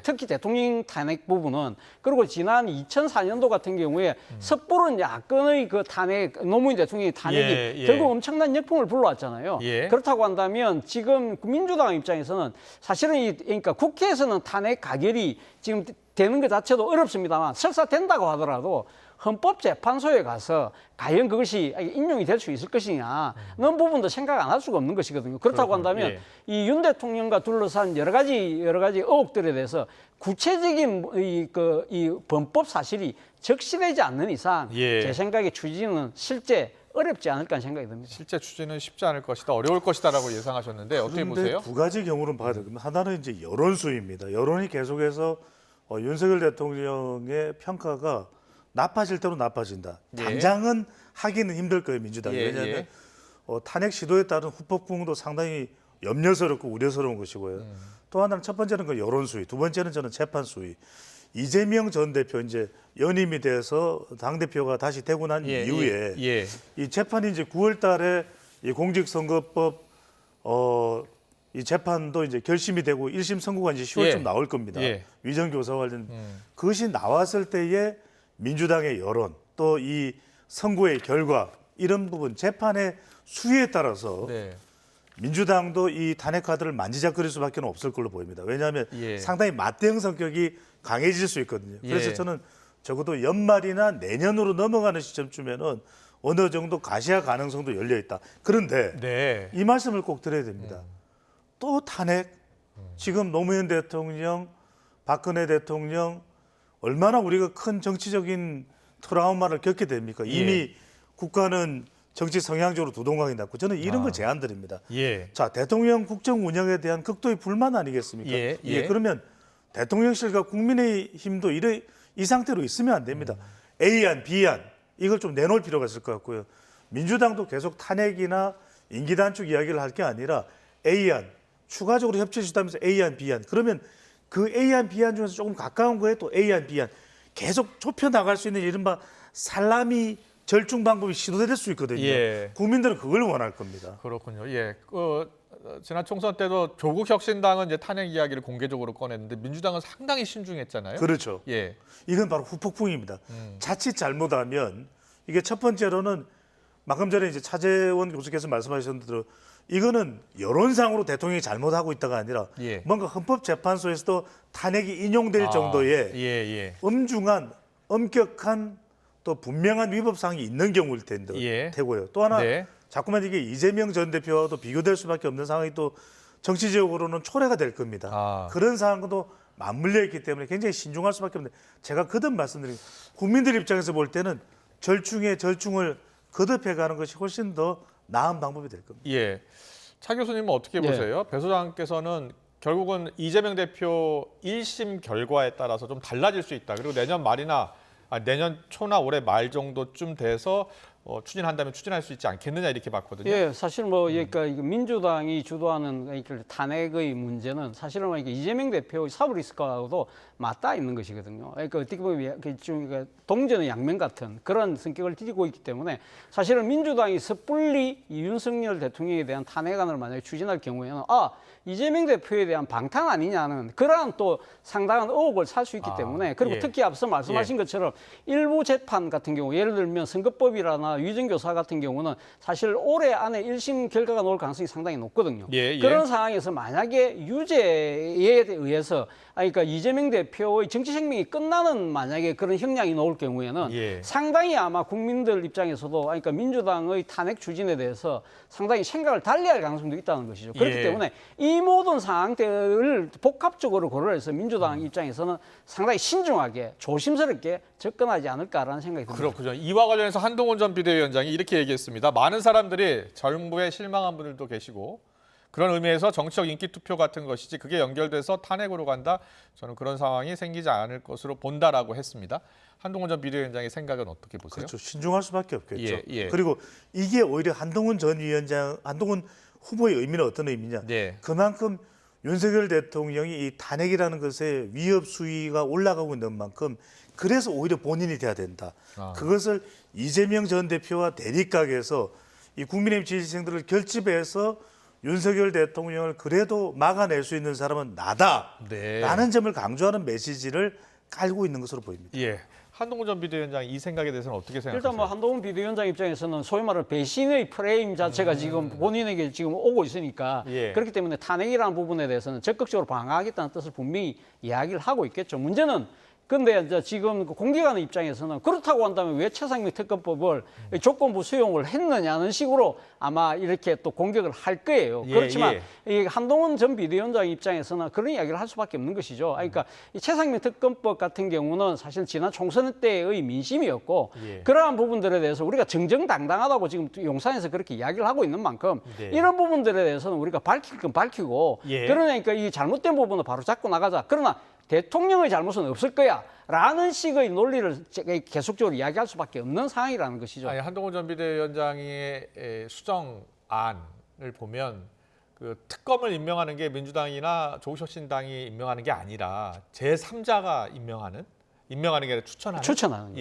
특히 대통령 탄핵 부분은 그리고 지난 2004년도 같은 경우에 섣부른 야권의 그 탄핵 노무현 대통령의 탄핵이 결국 엄청난 역풍을 불러왔잖아요. 그렇다고 한다면 지금 민주당 입장에서는 사실은 그러니까 국회에서는 탄핵 가결이 지금 되는 것 자체도 어렵습니다만 설사 된다고 하더라도 헌법재판소에 가서 과연 그것이 인용이 될 수 있을 것이냐 그런 부분도 생각 안 할 수가 없는 것이거든요. 그렇다고 한다면 이 윤 대통령과 둘러싼 여러 가지 의혹들에 대해서 구체적인 이 범법 사실이 적시되지 않는 이상 제 생각에 추진은 실제 어렵지 않을까 생각이 듭니다. 실제 추진은 쉽지 않을 것이다, 어려울 것이다라고 예상하셨는데 어떻게 보세요? 두 가지 경우는 봐야 되거든요. 하나는 이제 여론수입니다. 여론이 계속해서 윤석열 대통령의 평가가 나빠질 대로 나빠진다. 당장은 하기는 힘들 거예요, 민주당이. 왜냐하면 탄핵 시도에 따른 후폭풍도 상당히 염려스럽고 우려스러운 것이고요. 또 하나는 첫 번째는 그 여론 수위, 두 번째는 저는 재판 수위. 이재명 전 대표 이제 연임이 돼서 당 대표가 다시 되고 난 이후에 이 재판이 이제 9월달에 이 공직선거법 이 재판도 이제 결심이 되고 1심 선고가 이제 10월쯤 나올 겁니다. 위정교사 관련 그것이 나왔을 때에 민주당의 여론 또 이 선고의 결과 이런 부분 재판의 수위에 따라서 민주당도 이 탄핵 카드를 만지작거릴 수밖에 없을 걸로 보입니다. 왜냐하면 상당히 맞대응 성격이 강해질 수 있거든요. 그래서 저는 적어도 연말이나 내년으로 넘어가는 시점쯤에는 어느 정도 가시화 가능성도 열려 있다. 그런데 이 말씀을 꼭 드려야 됩니다. 또 탄핵, 지금 노무현 대통령, 박근혜 대통령 얼마나 우리가 큰 정치적인 트라우마를 겪게 됩니까? 이미 국가는 정치 성향적으로 두동강이 났고 저는 이런 걸 제안드립니다. 자, 대통령 국정 운영에 대한 극도의 불만 아니겠습니까? 그러면 대통령실과 국민의힘도 이 상태로 있으면 안 됩니다. A안, B안 이걸 좀 내놓을 필요가 있을 것 같고요. 민주당도 계속 탄핵이나 임기 단축 이야기를 할 게 아니라 A안, 추가적으로 협치해 주다면서 A안, B안 그러면 그 A안, B안 중에서 조금 가까운 거에 또 A안, B안 계속 좁혀 나갈 수 있는 이른바 살라미 절충 방법이 시도될 수 있거든요. 예. 국민들은 그걸 원할 겁니다. 그렇군요. 예. 지난 총선 때도 조국 혁신당은 이제 탄핵 이야기를 공개적으로 꺼냈는데 민주당은 상당히 신중했잖아요. 그렇죠. 예. 이건 바로 후폭풍입니다. 자칫 잘못하면 이게 첫 번째로는 방금 전에 이제 차재원 교수께서 말씀하셨던 대로 이거는 여론상으로 대통령이 잘못하고 있다가 아니라 예. 뭔가 헌법재판소에서도 탄핵이 인용될 정도의 엄중한 엄격한 또 분명한 위법 사항이 있는 경우일 텐데 되고요. 또 하나 자꾸만 이게 이재명 전 대표와도 비교될 수밖에 없는 상황이 또 정치적으로는 초래가 될 겁니다. 그런 상황도 맞물려 있기 때문에 굉장히 신중할 수밖에 없는데 제가 거듭 말씀드린 국민들 입장에서 볼 때는 절충의 절충을 거듭해가는 것이 훨씬 더 나은 방법이 될 겁니다. 예. 차 교수님은 어떻게 보세요? 배 소장께서는 결국은 이재명 대표 1심 결과에 따라서 좀 달라질 수 있다. 그리고 내년 말이나 내년 초나 올해 말 정도쯤 돼서 추진한다면 추진할 수 있지 않겠느냐 이렇게 봤거든요. 예, 사실 뭐 그러니까 민주당이 주도하는 탄핵의 문제는 사실은 이재명 대표의 사법 리스크하고도 맞닿아 있는 것이거든요. 그러니까 어떻게 보면 좀 동전의 양면 같은 그런 성격을 띠고 있기 때문에 사실은 민주당이 섣불리 윤석열 대통령에 대한 탄핵안을 만약에 추진할 경우에는 이재명 대표에 대한 방탄 아니냐는 그러한 또 상당한 의혹을 살 수 있기 때문에 그리고 특히 앞서 말씀하신 것처럼 일부 재판 같은 경우 예를 들면 선거법이라나 위정교사 같은 경우는 사실 올해 안에 1심 결과가 나올 가능성이 상당히 높거든요. 그런 상황에서 만약에 유죄에 의해서 그러니까 이재명 대표의 정치 생명이 끝나는 만약에 그런 형량이 나올 경우에는 상당히 아마 국민들 입장에서도 그러니까 민주당의 탄핵 추진에 대해서 상당히 생각을 달리할 가능성도 있다는 것이죠. 그렇기 때문에 이 모든 상황들을 복합적으로 고려해서 민주당 입장에서는 상당히 신중하게 조심스럽게 접근하지 않을까라는 생각이 듭니다. 그렇군요. 이와 관련해서 한동훈 전 비대위원장이 이렇게 얘기했습니다. 많은 사람들이 정부에 실망한 분들도 계시고 그런 의미에서 정치적 인기 투표 같은 것이지 그게 연결돼서 탄핵으로 간다. 저는 그런 상황이 생기지 않을 것으로 본다라고 했습니다. 한동훈 전 비대위원장의 생각은 어떻게 보세요? 그렇죠. 신중할 수밖에 없겠죠. 그리고 이게 오히려 한동훈 후보의 의미는 어떤 의미냐. 그만큼 윤석열 대통령이 이 탄핵이라는 것에 위협 수위가 올라가고 있는 만큼 그래서 오히려 본인이 돼야 된다. 그것을 이재명 전 대표와 대립각에서 이 국민의힘 지지층들을 결집해서 윤석열 대통령을 그래도 막아낼 수 있는 사람은 나다라는 점을 강조하는 메시지를 깔고 있는 것으로 보입니다. 한동훈 전 비대위원장 이 생각에 대해서는 어떻게 생각하세요? 일단 뭐 한동훈 비대위원장 입장에서는 소위 말하는 배신의 프레임 자체가 지금 본인에게 지금 오고 있으니까 그렇기 때문에 탄핵이라는 부분에 대해서는 적극적으로 방어하겠다는 뜻을 분명히 이야기를 하고 있겠죠. 문제는 근데 이제 지금 공개하는 입장에서는 그렇다고 한다면 왜 최상병 특검법을 조건부 수용을 했느냐는 식으로 아마 이렇게 또 공격을 할 거예요. 그렇지만 이 한동훈 전 비대위원장 입장에서는 그런 이야기를 할 수밖에 없는 것이죠. 그러니까 이 최상병 특검법 같은 경우는 사실 지난 총선 때의 민심이었고 그러한 부분들에 대해서 우리가 정정당당하다고 지금 용산에서 그렇게 이야기를 하고 있는 만큼 이런 부분들에 대해서는 우리가 밝힐 건 밝히고 그러니까 이 잘못된 부분을 바로 잡고 나가자. 그러나 대통령의 잘못은 없을 거야 라는 식의 논리를 계속적으로 이야기할 수밖에 없는 상황이라는 것이죠. 한동훈 전 비대위원장의 수정안을 보면 그 특검을 임명하는 게 민주당이나 조국혁신당이 임명하는 게 아니라 제3자가 임명하는 게 아니라 추천하는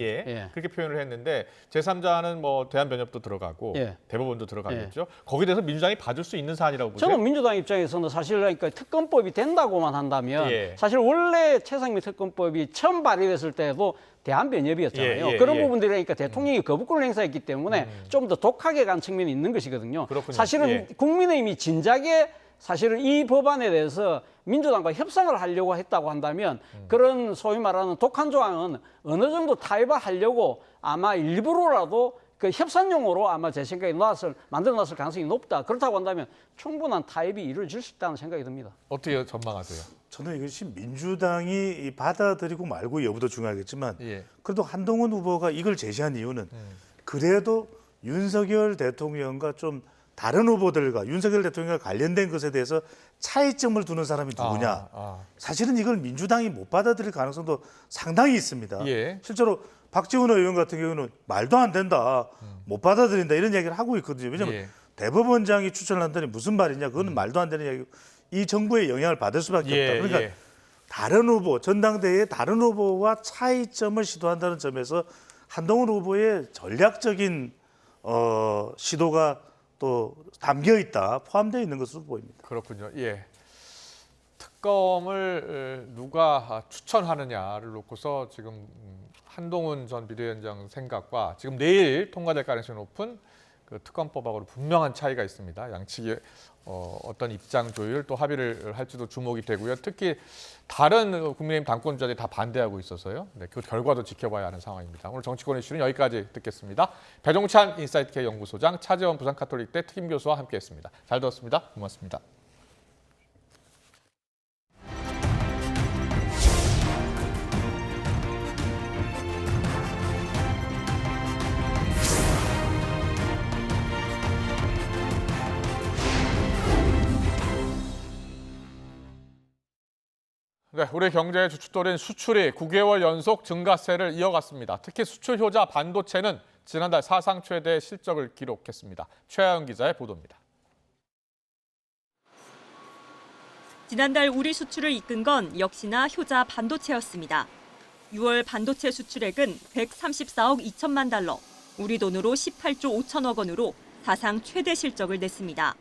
그렇게 표현을 했는데 제3자는 뭐 대한변협도 들어가고 대법원도 들어가겠죠. 거기에 대해서 민주당이 받을 수 있는 사안이라고 보세요? 저는 민주당 입장에서는 사실 그러니까 특검법이 된다고만 한다면 사실 원래 최상병 특검법이 처음 발의됐을 때도 대한변협이었잖아요. 그런 부분들이 그러니까 대통령이 거부권을 행사했기 때문에 좀 더 독하게 간 측면이 있는 것이거든요. 사실은 국민의힘이 진작에 사실은 이 법안에 대해서 민주당과 협상을 하려고 했다고 한다면 그런 소위 말하는 독한 조항은 어느 정도 타협하려고 아마 일부러라도 그 협상용으로 아마 제 생각에 만들어놨을 가능성이 높다. 그렇다고 한다면 충분한 타협이 이루어질 수 있다는 생각이 듭니다. 어떻게 전망하세요? 저는 이것이 민주당이 받아들이고 말고 여부도 중요하겠지만 그래도 한동훈 후보가 이걸 제시한 이유는 그래도 윤석열 대통령과 좀 다른 후보들과 윤석열 대통령과 관련된 것에 대해서 차이점을 두는 사람이 누구냐. 사실은 이걸 민주당이 못 받아들일 가능성도 상당히 있습니다. 실제로 박지원 의원 같은 경우는 말도 안 된다, 못 받아들인다 이런 이야기를 하고 있거든요. 왜냐하면 대법원장이 추천을 한다니 무슨 말이냐. 그거는 말도 안 되는 이야기고 이 정부의 영향을 받을 수밖에 없다. 그러니까 다른 후보, 전당대회의 다른 후보와 차이점을 시도한다는 점에서 한동훈 후보의 전략적인 시도가 또 담겨 있다, 포함되어 있는 것으로 보입니다. 그렇군요. 예. 특검을 누가 추천하느냐를 놓고서 지금 한동훈 전 비대위원장 생각과 지금 내일 통과될 가능성이 높은 그 특검법하고는 분명한 차이가 있습니다. 양측이 어떤 입장 조율 또 합의를 할지도 주목이 되고요. 특히 다른 국민의힘 당권자들이 다 반대하고 있어서요. 네, 그 결과도 지켜봐야 하는 상황입니다. 오늘 정치권 이슈는 여기까지 듣겠습니다. 배종찬 인사이트K 연구소장, 차재원 부산카톨릭대 특임교수와 함께했습니다. 잘 들었습니다. 고맙습니다. 네, 우리 경제의 주춧돌인 수출이 9개월 연속 증가세를 이어갔습니다. 특히 수출 효자 반도체는 지난달 사상 최대 실적을 기록했습니다. 최하영 기자의 보도입니다. 지난달 우리 수출을 이끈 건 역시나 효자 반도체였습니다. 6월 반도체 수출액은 134억 2천만 달러, 우리 돈으로 18조 5천억 원으로 사상 최대 실적을 냈습니다.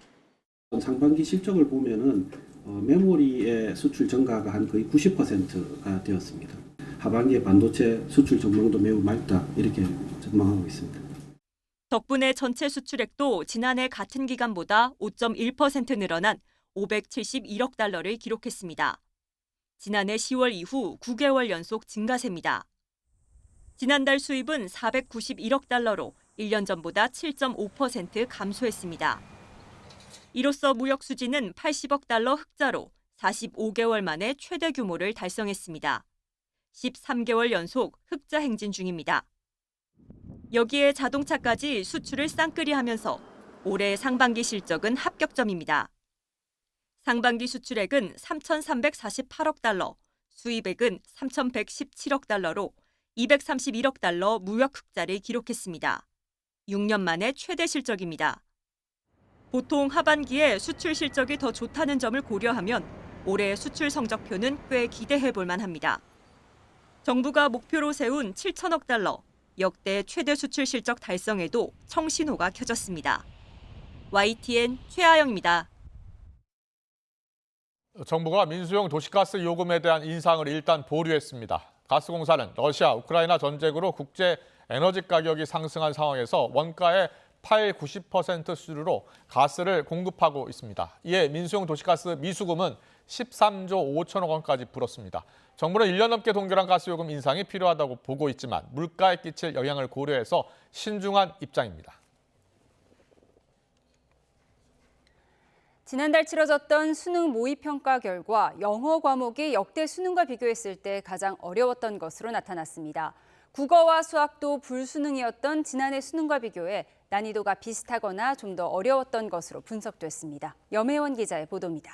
상반기 실적을 보면은 메모리의 수출 증가가 한 거의 90%가 되었습니다. 하반기에 반도체 수출 전망도 매우 맑다 이렇게 전망하고 있습니다. 덕분에 전체 수출액도 지난해 같은 기간보다 5.1% 늘어난 571억 달러를 기록했습니다. 지난해 10월 이후 9개월 연속 증가세입니다. 지난달 수입은 491억 달러로 1년 전보다 7.5% 감소했습니다. 이로써 무역 수지는 80억 달러 흑자로 45개월 만에 최대 규모를 달성했습니다. 13개월 연속 흑자 행진 중입니다. 여기에 자동차까지 수출을 쌍끌이하면서 올해 상반기 실적은 합격점입니다. 상반기 수출액은 3,348억 달러, 수입액은 3,117억 달러로 231억 달러 무역 흑자를 기록했습니다. 6년 만에 최대 실적입니다. 보통 하반기에 수출 실적이 더 좋다는 점을 고려하면 올해 수출 성적표는 꽤 기대해 볼 만합니다. 정부가 목표로 세운 7천억 달러, 역대 최대 수출 실적 달성에도 청신호가 켜졌습니다. YTN 최하영입니다. 정부가 민수용 도시가스 요금에 대한 인상을 일단 보류했습니다. 가스공사는 러시아, 우크라이나 전쟁으로 국제 에너지 가격이 상승한 상황에서 원가의 80~90% 수준으로 가스를 공급하고 있습니다. 이에 민수용 도시가스 미수금은 13조 5천억 원까지 불었습니다. 정부는 1년 넘게 동결한 가스요금 인상이 필요하다고 보고 있지만 물가에 끼칠 영향을 고려해서 신중한 입장입니다. 지난달 치러졌던 수능 모의평가 결과 영어 과목이 역대 수능과 비교했을 때 가장 어려웠던 것으로 나타났습니다. 국어와 수학도 불수능이었던 지난해 수능과 비교해 난이도가 비슷하거나 좀 더 어려웠던 것으로 분석됐습니다. 염혜원 기자의 보도입니다.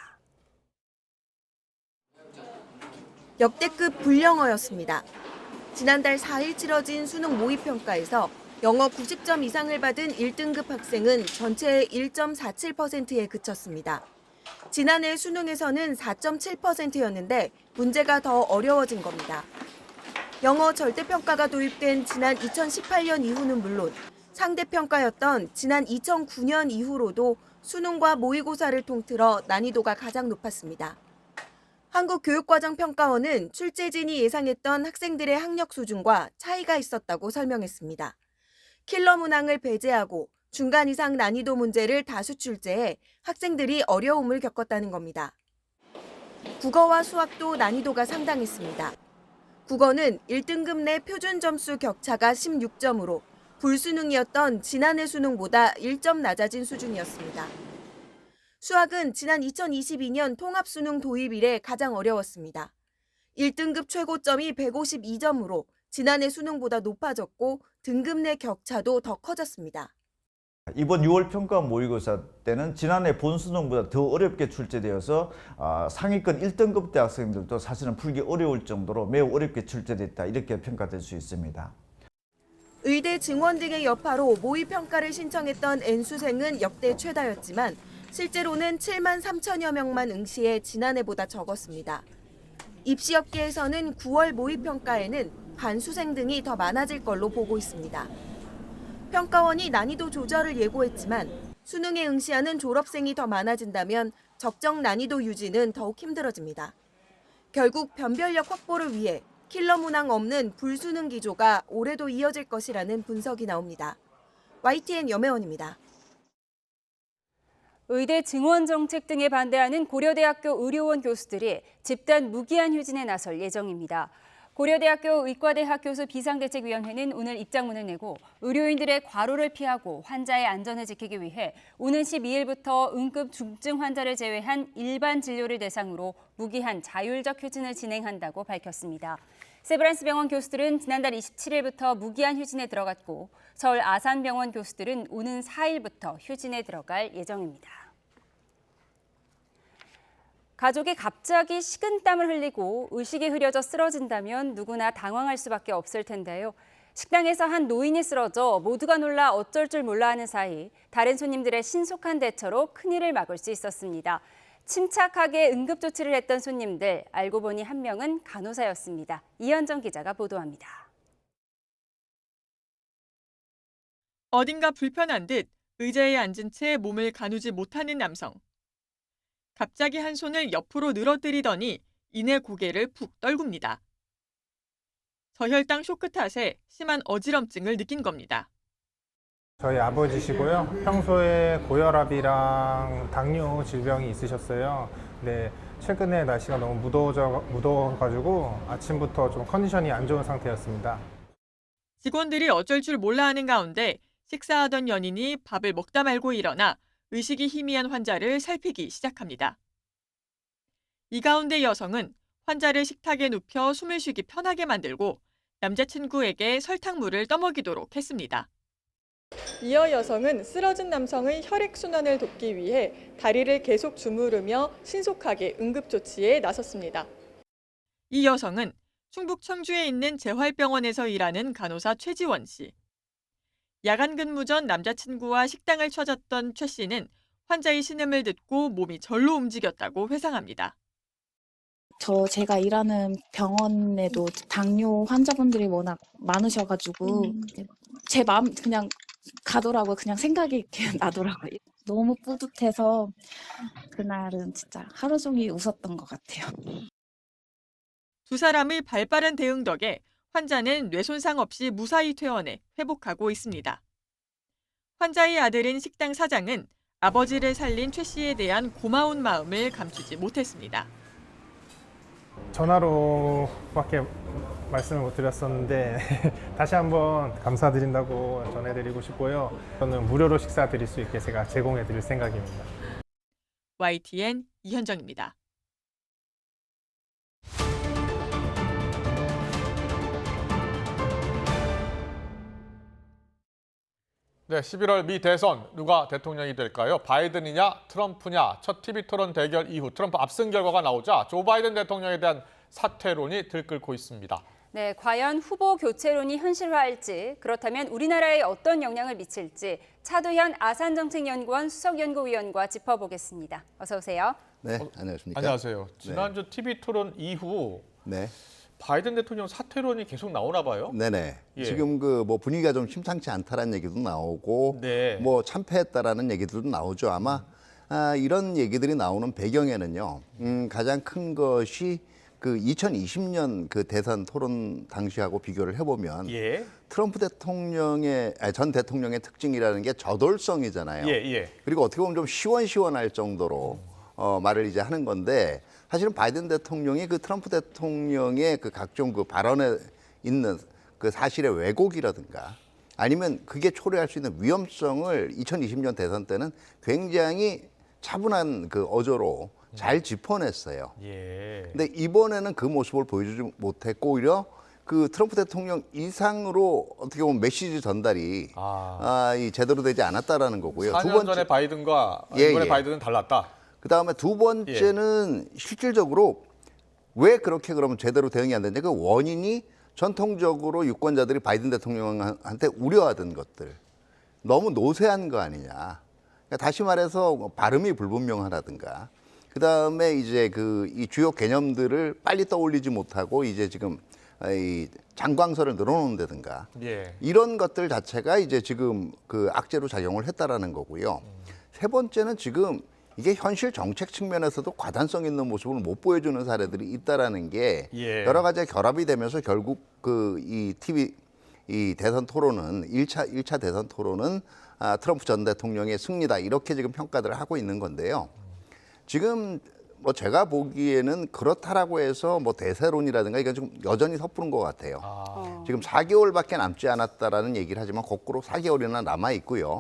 역대급 불영어였습니다. 지난달 4일 치러진 수능 모의평가에서 영어 90점 이상을 받은 1등급 학생은 전체의 1.47%에 그쳤습니다. 지난해 수능에서는 4.7%였는데 문제가 더 어려워진 겁니다. 영어 절대평가가 도입된 지난 2018년 이후는 물론 상대평가였던 지난 2009년 이후로도 수능과 모의고사를 통틀어 난이도가 가장 높았습니다. 한국교육과정평가원은 출제진이 예상했던 학생들의 학력 수준과 차이가 있었다고 설명했습니다. 킬러 문항을 배제하고 중간 이상 난이도 문제를 다수 출제해 학생들이 어려움을 겪었다는 겁니다. 국어와 수학도 난이도가 상당했습니다. 국어는 1등급 내 표준 점수 격차가 16점으로 불수능이었던 지난해 수능보다 1점 낮아진 수준이었습니다. 수학은 지난 2022년 통합수능 도입 이래 가장 어려웠습니다. 1등급 최고점이 152점으로 지난해 수능보다 높아졌고 등급 내 격차도 더 커졌습니다. 이번 6월 평가 모의고사 때는 지난해 본수능보다 더 어렵게 출제되어서 상위권 1등급 대 학생들도 사실은 풀기 어려울 정도로 매우 어렵게 출제됐다 이렇게 평가될 수 있습니다. 의대 증원 등의 여파로 모의평가를 신청했던 N수생은 역대 최다였지만 실제로는 7만 3천여 명만 응시해 지난해보다 적었습니다. 입시업계에서는 9월 모의평가에는 반수생 등이 더 많아질 걸로 보고 있습니다. 평가원이 난이도 조절을 예고했지만 수능에 응시하는 졸업생이 더 많아진다면 적정 난이도 유지는 더욱 힘들어집니다. 결국 변별력 확보를 위해 킬러 문항 없는 불수능 기조가 올해도 이어질 것이라는 분석이 나옵니다. YTN 염혜원입니다. 의대 증원 정책 등에 반대하는 고려대학교 의료원 교수들이 집단 무기한 휴진에 나설 예정입니다. 고려대학교 의과대학 교수 비상대책위원회는 오늘 입장문을 내고 의료인들의 과로를 피하고 환자의 안전을 지키기 위해 오는 12일부터 응급 중증 환자를 제외한 일반 진료를 대상으로 무기한 자율적 휴진을 진행한다고 밝혔습니다. 세브란스병원 교수들은 지난달 27일부터 무기한 휴진에 들어갔고 서울 아산병원 교수들은 오는 4일부터 휴진에 들어갈 예정입니다. 가족이 갑자기 식은땀을 흘리고 의식이 흐려져 쓰러진다면 누구나 당황할 수밖에 없을 텐데요. 식당에서 한 노인이 쓰러져 모두가 놀라 어쩔 줄 몰라 하는 사이 다른 손님들의 신속한 대처로 큰일을 막을 수 있었습니다. 침착하게 응급 조치를 했던 손님들, 알고 보니 한 명은 간호사였습니다. 이현정 기자가 보도합니다. 어딘가 불편한 듯 의자에 앉은 채 몸을 가누지 못하는 남성. 갑자기 한 손을 옆으로 늘어뜨리더니 이내 고개를 푹 떨굽니다. 저혈당 쇼크 탓에 심한 어지럼증을 느낀 겁니다. 저희 아버지시고요. 평소에 고혈압이랑 당뇨 질병이 있으셨어요. 근데 최근에 날씨가 너무 무더워가지고 아침부터 좀 컨디션이 안 좋은 상태였습니다. 직원들이 어쩔 줄 몰라 하는 가운데 식사하던 연인이 밥을 먹다 말고 일어나 의식이 희미한 환자를 살피기 시작합니다. 이 가운데 여성은 환자를 식탁에 눕혀 숨을 쉬기 편하게 만들고 남자친구에게 설탕물을 떠먹이도록 했습니다. 이어 여성은 쓰러진 남성의 혈액순환을 돕기 위해 다리를 계속 주무르며 신속하게 응급조치에 나섰습니다. 이 여성은 충북 청주에 있는 재활병원에서 일하는 간호사 최지원 씨. 야간 근무 전 남자친구와 식당을 찾았던 최 씨는 환자의 신음을 듣고 몸이 절로 움직였다고 회상합니다. 제가 일하는 병원에도 당뇨 환자분들이 워낙 많으셔가지고 제 마음 그냥 가더라고요. 그냥 생각이 이렇게 나더라고요. 너무 뿌듯해서 그날은 진짜 하루 종일 웃었던 것 같아요. 두 사람의 발빠른 대응 덕에 환자는 뇌 손상 없이 무사히 퇴원해 회복하고 있습니다. 환자의 아들인 식당 사장은 아버지를 살린 최 씨에 대한 고마운 마음을 감추지 못했습니다. 전화로밖에 말씀을 못 드렸었는데 다시 한번 감사드린다고 전해드리고 싶고요. 저는 무료로 식사 드릴 수 있게 제가 제공해 드릴 생각입니다. YTN 이현정입니다. 네, 11월 미 대선 누가 대통령이 될까요? 바이든이냐 트럼프냐? 첫 TV 토론 대결 이후 트럼프 압승 결과가 나오자 조 바이든 대통령에 대한 사퇴론이 들끓고 있습니다. 네, 과연 후보 교체론이 현실화할지, 그렇다면 우리나라에 어떤 영향을 미칠지 차두현 아산정책연구원 수석연구위원과 짚어보겠습니다. 어서 오세요. 네, 안녕하십니까? 안녕하세요. 지난주 TV 토론 이후 네. 바이든 대통령 사퇴론이 계속 나오나 봐요. 네네. 예. 지금 뭐 분위기가 좀 심상치 않다라는 얘기도 나오고, 네. 뭐 참패했다라는 얘기들도 나오죠. 아마 이런 얘기들이 나오는 배경에는요, 가장 큰 것이 그 2020년 그 대선 토론 당시하고 비교를 해보면 트럼프 대통령의 전 대통령의 특징이라는 게 저돌성이잖아요. 그리고 어떻게 보면 좀 시원시원할 정도로 말을 이제 하는 건데. 사실은 바이든 대통령이 그 트럼프 대통령의 그 각종 그 발언에 있는 그 사실의 왜곡이라든가 아니면 그게 초래할 수 있는 위험성을 2020년 대선 때는 굉장히 차분한 그 어조로 잘 짚어냈어요. 근데 이번에는 그 모습을 보여주지 못했고 오히려 그 트럼프 대통령 이상으로 어떻게 보면 메시지 전달이 이 제대로 되지 않았다라는 거고요. 4년 전에 바이든과 이번에 바이든은 달랐다. 그다음에 두 번째는 실질적으로 왜 그렇게 그러면 제대로 대응이 안 되냐. 그 원인이 전통적으로 유권자들이 바이든 대통령한테 우려하던 것들. 너무 노쇠한 거 아니냐. 그러니까 다시 말해서 발음이 불분명하다든가. 그다음에 이제 이 주요 개념들을 빨리 떠올리지 못하고 이제 지금 이 장광설을 늘어놓는다든가 이런 것들 자체가 이제 지금 그 악재로 작용을 했다라는 거고요. 세 번째는 지금 이게 현실 정책 측면에서도 과단성 있는 모습을 못 보여주는 사례들이 있다라는 게 여러 가지 결합이 되면서 결국 이 대선 토론은 1차 대선 토론은 트럼프 전 대통령의 승리다 이렇게 지금 평가들을 하고 있는 건데요. 지금 뭐 제가 보기에는 그렇다라고 해서 뭐 대세론이라든가 이건 지금 여전히 섣부른 것 같아요. 지금 4개월밖에 남지 않았다라는 얘기를 하지만 거꾸로 4개월이나 남아 있고요.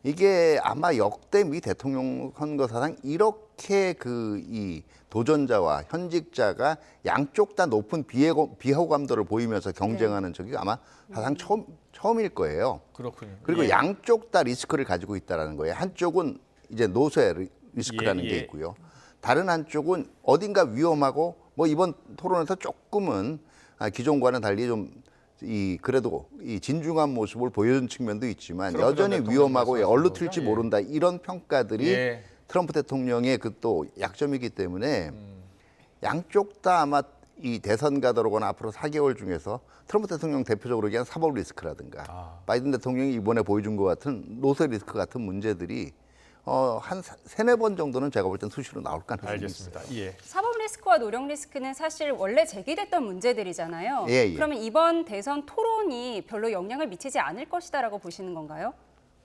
이게 아마 역대 미 대통령 선거사상 이렇게 이 도전자와 현직자가 양쪽 다 높은 비호감도를 보이면서 경쟁하는 적이 아마 사상 처음일 거예요. 그렇군요. 그리고 양쪽 다 리스크를 가지고 있다는 거예요. 한쪽은 이제 노쇠 리스크라는 게 있고요. 다른 한쪽은 어딘가 위험하고 뭐 이번 토론에서 조금은 기존과는 달리 좀 그래도 이 진중한 모습을 보여준 측면도 있지만 여전히 위험하고 얼루틀지 모른다 이런 평가들이 트럼프 대통령의 또 약점이기 때문에 양쪽 다 아마 이 대선 가더라거나 앞으로 4개월 중에서 트럼프 대통령 대표적으로 얘기한 사법 리스크라든가 바이든 대통령이 이번에 보여준 것 같은 노쇠 리스크 같은 문제들이 한 3-4번 정도는 제가 볼 땐 수시로 나올 가능성이 있습니다. 사법 리스크와 노령 리스크는 사실 원래 제기됐던 문제들이잖아요. 그러면 이번 대선 토론이 별로 영향을 미치지 않을 것이다라고 보시는 건가요?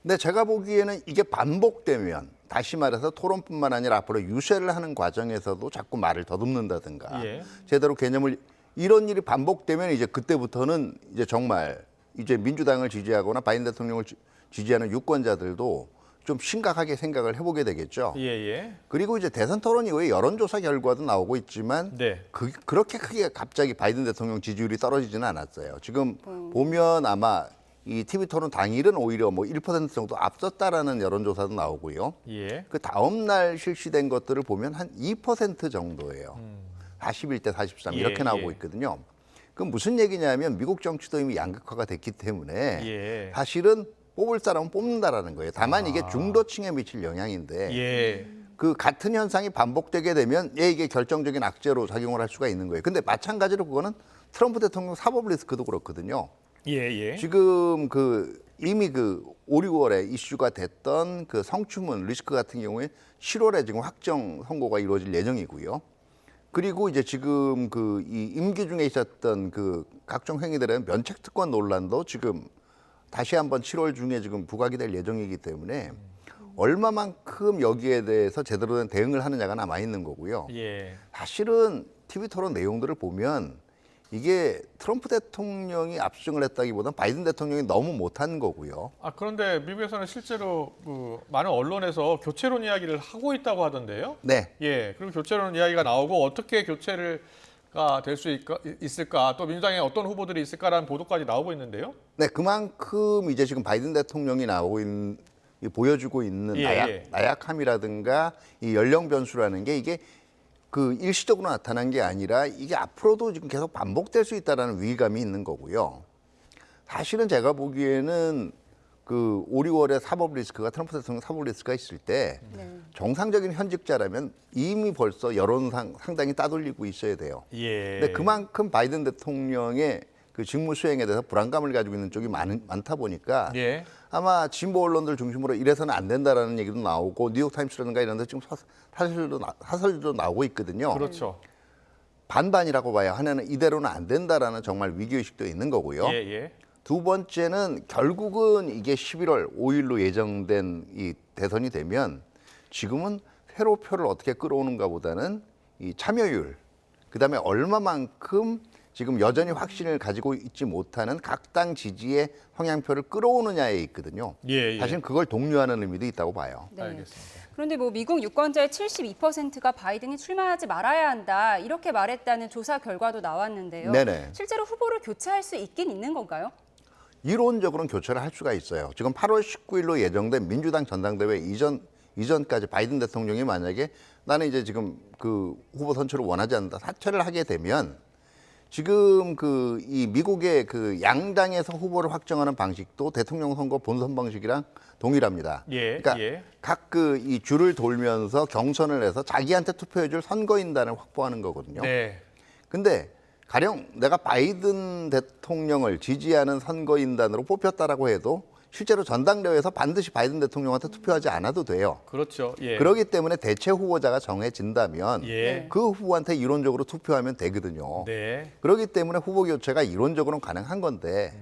네, 제가 보기에는 이게 반복되면 다시 말해서 토론뿐만 아니라 앞으로 유세를 하는 과정에서도 자꾸 말을 더듬는다든가 제대로 개념을 이런 일이 반복되면 이제 그때부터는 이제 정말 이제 민주당을 지지하거나 바이든 대통령을 지지하는 유권자들도 좀 심각하게 생각을 해보게 되겠죠. 그리고 이제 대선 토론 이후에 여론조사 결과도 나오고 있지만 그렇게 크게 갑자기 바이든 대통령 지지율이 떨어지지는 않았어요. 지금 보면 아마 이 TV 토론 당일은 오히려 뭐 1% 정도 앞섰다라는 여론조사도 나오고요. 그 다음 날 실시된 것들을 보면 한 2% 정도예요. 41대 43 이렇게 나오고 있거든요. 그럼 무슨 얘기냐면 미국 정치도 이미 양극화가 됐기 때문에 사실은 뽑을 사람은 뽑는다라는 거예요. 다만 이게 중도층에 미칠 영향인데 그 같은 현상이 반복되게 되면 이게 결정적인 악재로 작용을 할 수가 있는 거예요. 근데 마찬가지로 그거는 트럼프 대통령 사법 리스크도 그렇거든요. 지금 이미 5, 6월에 이슈가 됐던 그 성추문 리스크 같은 경우에 7월에 지금 확정 선고가 이루어질 예정이고요. 그리고 이제 지금 이 임기 중에 있었던 각종 행위들의 면책 특권 논란도 지금 다시 한번 7월 중에 지금 부각이 될 예정이기 때문에 얼마만큼 여기에 대해서 제대로 된 대응을 하느냐가 남아 있는 거고요. 사실은 TV 토론 내용들을 보면 이게 트럼프 대통령이 압승을 했다기보다는 바이든 대통령이 너무 못한 거고요. 그런데 미국에서는 실제로 많은 언론에서 교체론 이야기를 하고 있다고 하던데요. 그리고 교체론 이야기가 나오고 어떻게 교체가 될 수 있을까, 또 민주당에 어떤 후보들이 있을까라는 보도까지 나오고 있는데요. 네, 그만큼 이제 지금 바이든 대통령이 보여주고 있는 나약함이라든가 이 연령 변수라는 게 이게 일시적으로 나타난 게 아니라 이게 앞으로도 지금 계속 반복될 수 있다는 위기감이 있는 거고요. 사실은 제가 보기에는 5, 6월에 사법 리스크가 트럼프 대통령 사법 리스크가 있을 때 정상적인 현직자라면 이미 벌써 여론상 상당히 따돌리고 있어야 돼요. 근데 그만큼 바이든 대통령의 직무 수행에 대해서 불안감을 가지고 있는 쪽이 많다 보니까 아마 진보 언론들 중심으로 이래서는 안 된다라는 얘기도 나오고 뉴욕타임스라든가 이런 데 지금 사설도 나오고 있거든요. 그렇죠. 반반이라고 봐요. 하나는 이대로는 안 된다라는 정말 위기의식도 있는 거고요. 두 번째는 결국은 이게 11월 5일로 예정된 이 대선이 되면 지금은 새로 표를 어떻게 끌어오는가 보다는 이 참여율, 그다음에 얼마만큼 지금 여전히 확신을 가지고 있지 못하는 각 당 지지의 성향표를 끌어오느냐에 있거든요. 사실 그걸 독려하는 의미도 있다고 봐요. 알겠습니다. 그런데 미국 유권자의 72%가 바이든이 출마하지 말아야 한다 이렇게 말했다는 조사 결과도 나왔는데요. 실제로 후보를 교체할 수 있긴 있는 건가요? 이론적으로는 교체를 할 수가 있어요. 지금 8월 19일로 예정된 민주당 전당대회 이전까지 바이든 대통령이 만약에 나는 이제 지금 후보 선출을 원하지 않는다 사퇴를 하게 되면 지금 이 미국의 양당에서 후보를 확정하는 방식도 대통령 선거 본선 방식이랑 동일합니다. 그러니까 각 이 줄을 돌면서 경선을 해서 자기한테 투표해줄 선거인단을 확보하는 거거든요. 근데 가령 내가 바이든 대통령을 지지하는 선거인단으로 뽑혔다라고 해도 실제로 전당대회에서 반드시 바이든 대통령한테 투표하지 않아도 돼요. 그렇죠. 그렇기 때문에 대체 후보자가 정해진다면 그 후보한테 이론적으로 투표하면 되거든요. 그렇기 때문에 후보 교체가 이론적으로는 가능한 건데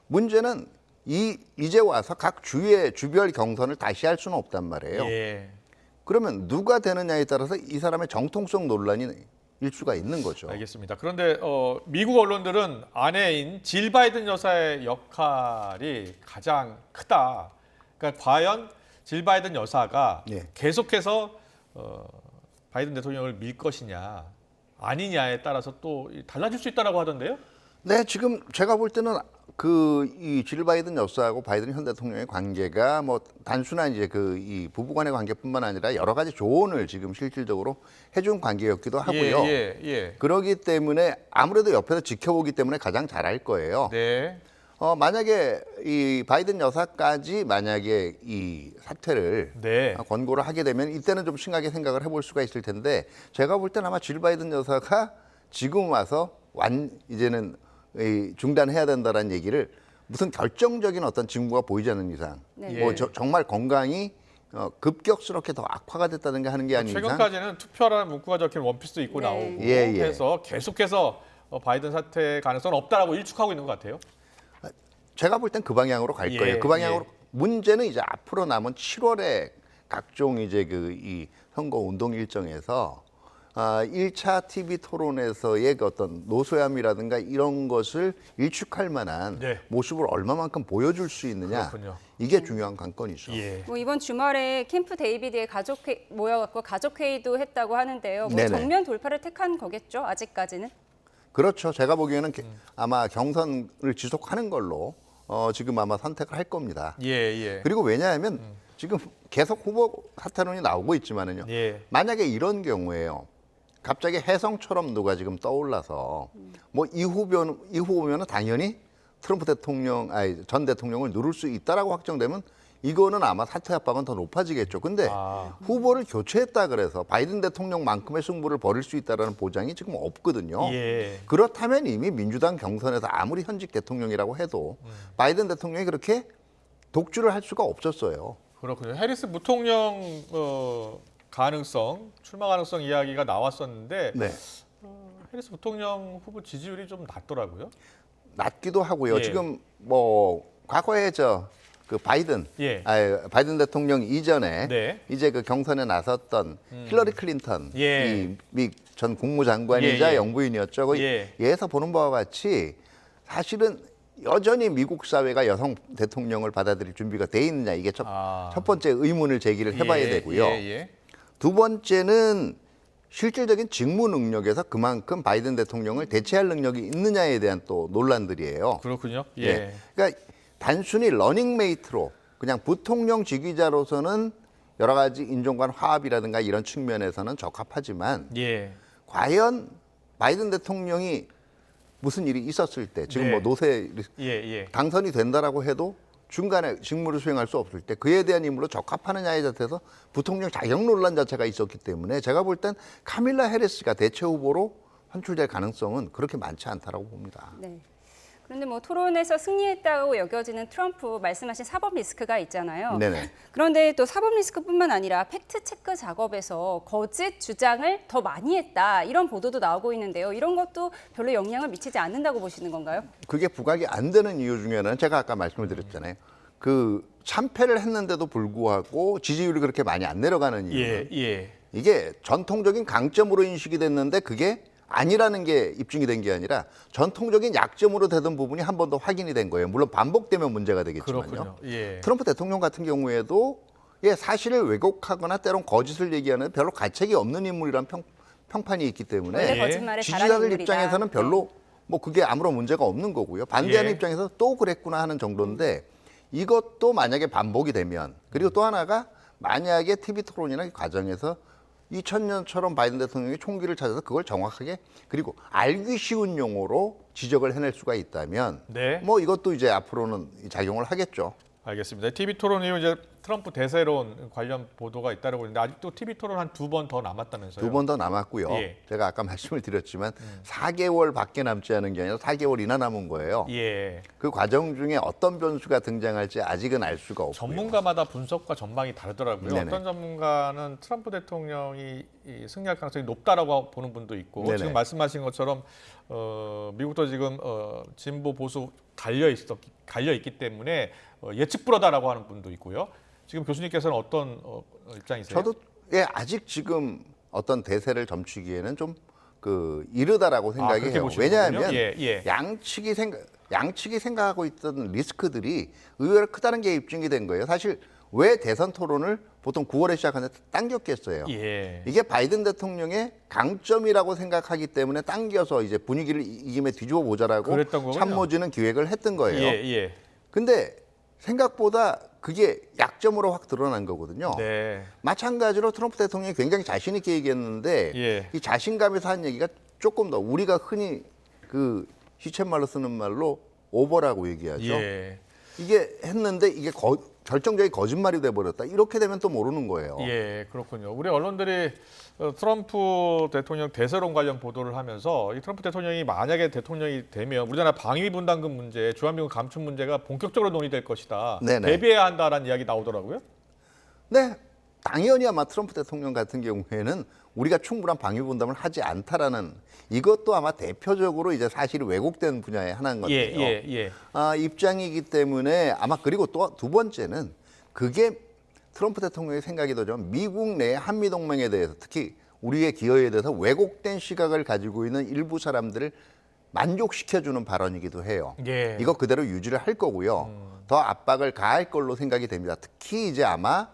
문제는 이제 와서 각 주의 주별 경선을 다시 할 수는 없단 말이에요. 그러면 누가 되느냐에 따라서 이 사람의 정통성 논란이 일 수가 있는 거죠. 알겠습니다. 그런데 미국 언론들은 아내인 질 바이든 여사의 역할이 가장 크다. 그러니까 과연 질 바이든 여사가 계속해서 바이든 대통령을 밀 것이냐 아니냐에 따라서 또 달라질 수 있다라고 하던데요. 네, 지금 제가 볼 때는 이 질 바이든 여사하고 바이든 현 대통령의 관계가 뭐 단순한 이제 이 부부간의 관계뿐만 아니라 여러 가지 조언을 지금 실질적으로 해준 관계였기도 하고요. 그러기 때문에 아무래도 옆에서 지켜보기 때문에 가장 잘할 거예요. 만약에 이 바이든 여사까지 만약에 이 사퇴를 권고를 하게 되면 이때는 좀 심하게 생각을 해볼 수가 있을 텐데 제가 볼 때는 아마 질 바이든 여사가 지금 와서 이제는 중단해야 된다라는 얘기를 무슨 결정적인 어떤 징후가 보이지 않는 이상 뭐 정말 건강이 급격스럽게 더 악화가 됐다든가 하는 게 아닌 이상 최근까지는 투표라는 문구가 적힌 원피스도 입고 나오고 해서 계속해서 바이든 사퇴 가능성은 없다라고 일축하고 있는 것 같아요. 제가 볼 땐 그 방향으로 갈 거예요. 그 방향으로 문제는 이제 앞으로 남은 7월에 각종 이제 이 선거 운동 일정에서 1차 TV 토론에서의 어떤 노소함이라든가 이런 것을 일축할 만한 모습을 얼마만큼 보여줄 수 있느냐. 이게 중요한 관건이죠. 뭐 이번 주말에 캠프 데이비드의 모여갖고 가족회의도 했다고 하는데요. 뭐 정면 돌파를 택한 거겠죠, 아직까지는? 그렇죠. 제가 보기에는 아마 경선을 지속하는 걸로 지금 아마 선택을 할 겁니다. 그리고 왜냐하면 지금 계속 후보 사퇴론이 나오고 있지만은요. 만약에 이런 경우에요. 갑자기 혜성처럼 누가 지금 떠올라서 뭐 이 후보면은 당연히 트럼프 전 대통령을 누를 수 있다라고 확정되면 이거는 아마 사퇴 압박은 더 높아지겠죠. 근데 후보를 교체했다 그래서 바이든 대통령만큼의 승부를 벌일 수 있다는 보장이 지금 없거든요. 그렇다면 이미 민주당 경선에서 아무리 현직 대통령이라고 해도 바이든 대통령이 그렇게 독주를 할 수가 없었어요. 그렇군요. 해리스 부통령 출마 가능성 이야기가 나왔었는데 해리스 부통령 후보 지지율이 좀 낮더라고요. 낮기도 하고요. 지금 뭐 과거에 바이든 대통령 이전에 이제 경선에 나섰던 힐러리 클린턴 미 전 국무장관이자 영부인이었죠. 예에서 보는 바와 같이 사실은 여전히 미국 사회가 여성 대통령을 받아들일 준비가 돼 있느냐 이게 첫 번째 의문을 제기를 해봐야 되고요. 두 번째는 실질적인 직무 능력에서 그만큼 바이든 대통령을 대체할 능력이 있느냐에 대한 또 논란들이에요. 그렇군요. 그러니까 단순히 러닝메이트로 그냥 부통령 지휘자로서는 여러 가지 인종 간 화합이라든가 이런 측면에서는 적합하지만 과연 바이든 대통령이 무슨 일이 있었을 때 지금 뭐 노세 당선이 된다라고 해도 중간에 직무를 수행할 수 없을 때 그에 대한 인물로 적합하느냐에 대해서 부통령 자격 논란 자체가 있었기 때문에 제가 볼 땐 카밀라 해리스가 대체 후보로 선출될 가능성은 그렇게 많지 않다라고 봅니다. 그런데 뭐 토론에서 승리했다고 여겨지는 트럼프 말씀하신 사법 리스크가 있잖아요. 그런데 또 사법 리스크뿐만 아니라 팩트 체크 작업에서 거짓 주장을 더 많이 했다 이런 보도도 나오고 있는데요. 이런 것도 별로 영향을 미치지 않는다고 보시는 건가요? 그게 부각이 안 되는 이유 중에 하나는 제가 아까 말씀을 드렸잖아요. 참패를 했는데도 불구하고 지지율이 그렇게 많이 안 내려가는 이유는 이게 전통적인 강점으로 인식이 됐는데 그게 아니라는 게 입증이 된 게 아니라 전통적인 약점으로 되던 부분이 한 번 더 확인이 된 거예요. 물론 반복되면 문제가 되겠지만요. 트럼프 대통령 같은 경우에도 사실을 왜곡하거나 때론 거짓을 얘기하는 별로 가책이 없는 인물이란 평판이 있기 때문에 지지자들 입장에서는 별로 뭐 그게 아무런 문제가 없는 거고요. 반대하는 입장에서 또 그랬구나 하는 정도인데 이것도 만약에 반복이 되면 그리고 또 하나가 만약에 TV 토론이나 과정에서 2000년처럼 바이든 대통령이 총기를 찾아서 그걸 정확하게 그리고 알기 쉬운 용어로 지적을 해낼 수가 있다면 네. 뭐 이것도 이제 앞으로는 작용을 하겠죠. 알겠습니다. TV토론이 이제 트럼프 대세론 관련 보도가 있다고 했는데 아직도 TV토론 한 2번 더 남았다면서요? 2번 더 남았고요. 예. 제가 아까 말씀을 드렸지만 4개월밖에 남지 않은 게 아니라 4개월이나 남은 거예요. 예. 그 과정 중에 어떤 변수가 등장할지 아직은 알 수가 없고요. 전문가마다 분석과 전망이 다르더라고요. 네네. 어떤 전문가는 트럼프 대통령이 승리할 가능성이 높다라고 보는 분도 있고 네네. 지금 말씀하신 것처럼 미국도 지금 진보 보수 갈려 있기 때문에 예측 불허다라고 하는 분도 있고요. 지금 교수님께서는 어떤 입장이세요? 저도 아직 지금 어떤 대세를 점치기에는 좀 이르다라고 생각이 그렇게 해요. 보시는군요. 왜냐하면 예. 양측이 생각하고 있던 리스크들이 의외로 크다는 게 입증이 된 거예요. 사실 왜 대선 토론을 보통 9월에 시작하는데 당겼겠어요. 예. 이게 바이든 대통령의 강점이라고 생각하기 때문에 당겨서 이제 분위기를 이 김에 뒤집어 보자라고 그랬던 거군요. 참모진은 기획을 했던 거예요. 예. 근데 생각보다 그게 약점으로 확 드러난 거거든요. 네. 마찬가지로 트럼프 대통령이 굉장히 자신 있게 얘기했는데 예. 이 자신감에서 한 얘기가 조금 더 우리가 흔히 시쳇말로 쓰는 말로 오버라고 얘기하죠. 예. 이게 했는데 이게 결정적인 거짓말이 돼버렸다. 이렇게 되면 또 모르는 거예요. 예, 그렇군요. 우리 언론들이 트럼프 대통령 대세론 관련 보도를 하면서 이 트럼프 대통령이 만약에 대통령이 되면 우리나라 방위 분담금 문제, 주한미군 감축 문제가 본격적으로 논의될 것이다. 네네. 대비해야 한다라는 이야기 나오더라고요. 네, 당연히 아마 트럼프 대통령 같은 경우에는 우리가 충분한 방위 분담을 하지 않다라는 이것도 아마 대표적으로 이제 사실 왜곡된 분야의 하나인 것 같아요. 예. 입장이기 때문에 아마 그리고 또 두 번째는 그게 트럼프 대통령의 생각이 좀 미국 내 한미 동맹에 대해서 특히 우리의 기여에 대해서 왜곡된 시각을 가지고 있는 일부 사람들을 만족시켜주는 발언이기도 해요. 예. 이거 그대로 유지를 할 거고요. 더 압박을 가할 걸로 생각이 됩니다. 특히 이제 아마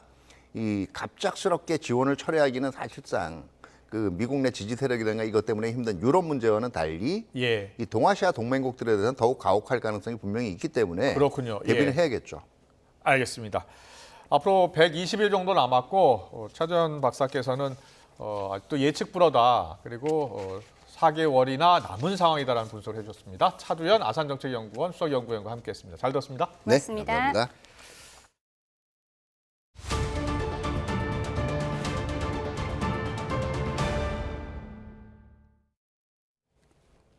이 갑작스럽게 지원을 철회하기는 사실상 미국 내 지지 세력이라든가 이것 때문에 힘든 유럽 문제와는 달리 이 동아시아 동맹국들에 대해서는 더욱 가혹할 가능성이 분명히 있기 때문에 그렇군요. 대비는 해야겠죠. 알겠습니다. 앞으로 120일 정도 남았고 차전 박사께서는 아직도 예측 불허다. 그리고 4개월이나 남은 상황이다라는 분석을 해주셨습니다. 차두현 아산정책연구원 수석연구위원과 함께했습니다. 잘 들었습니다. 네, 감사합니다.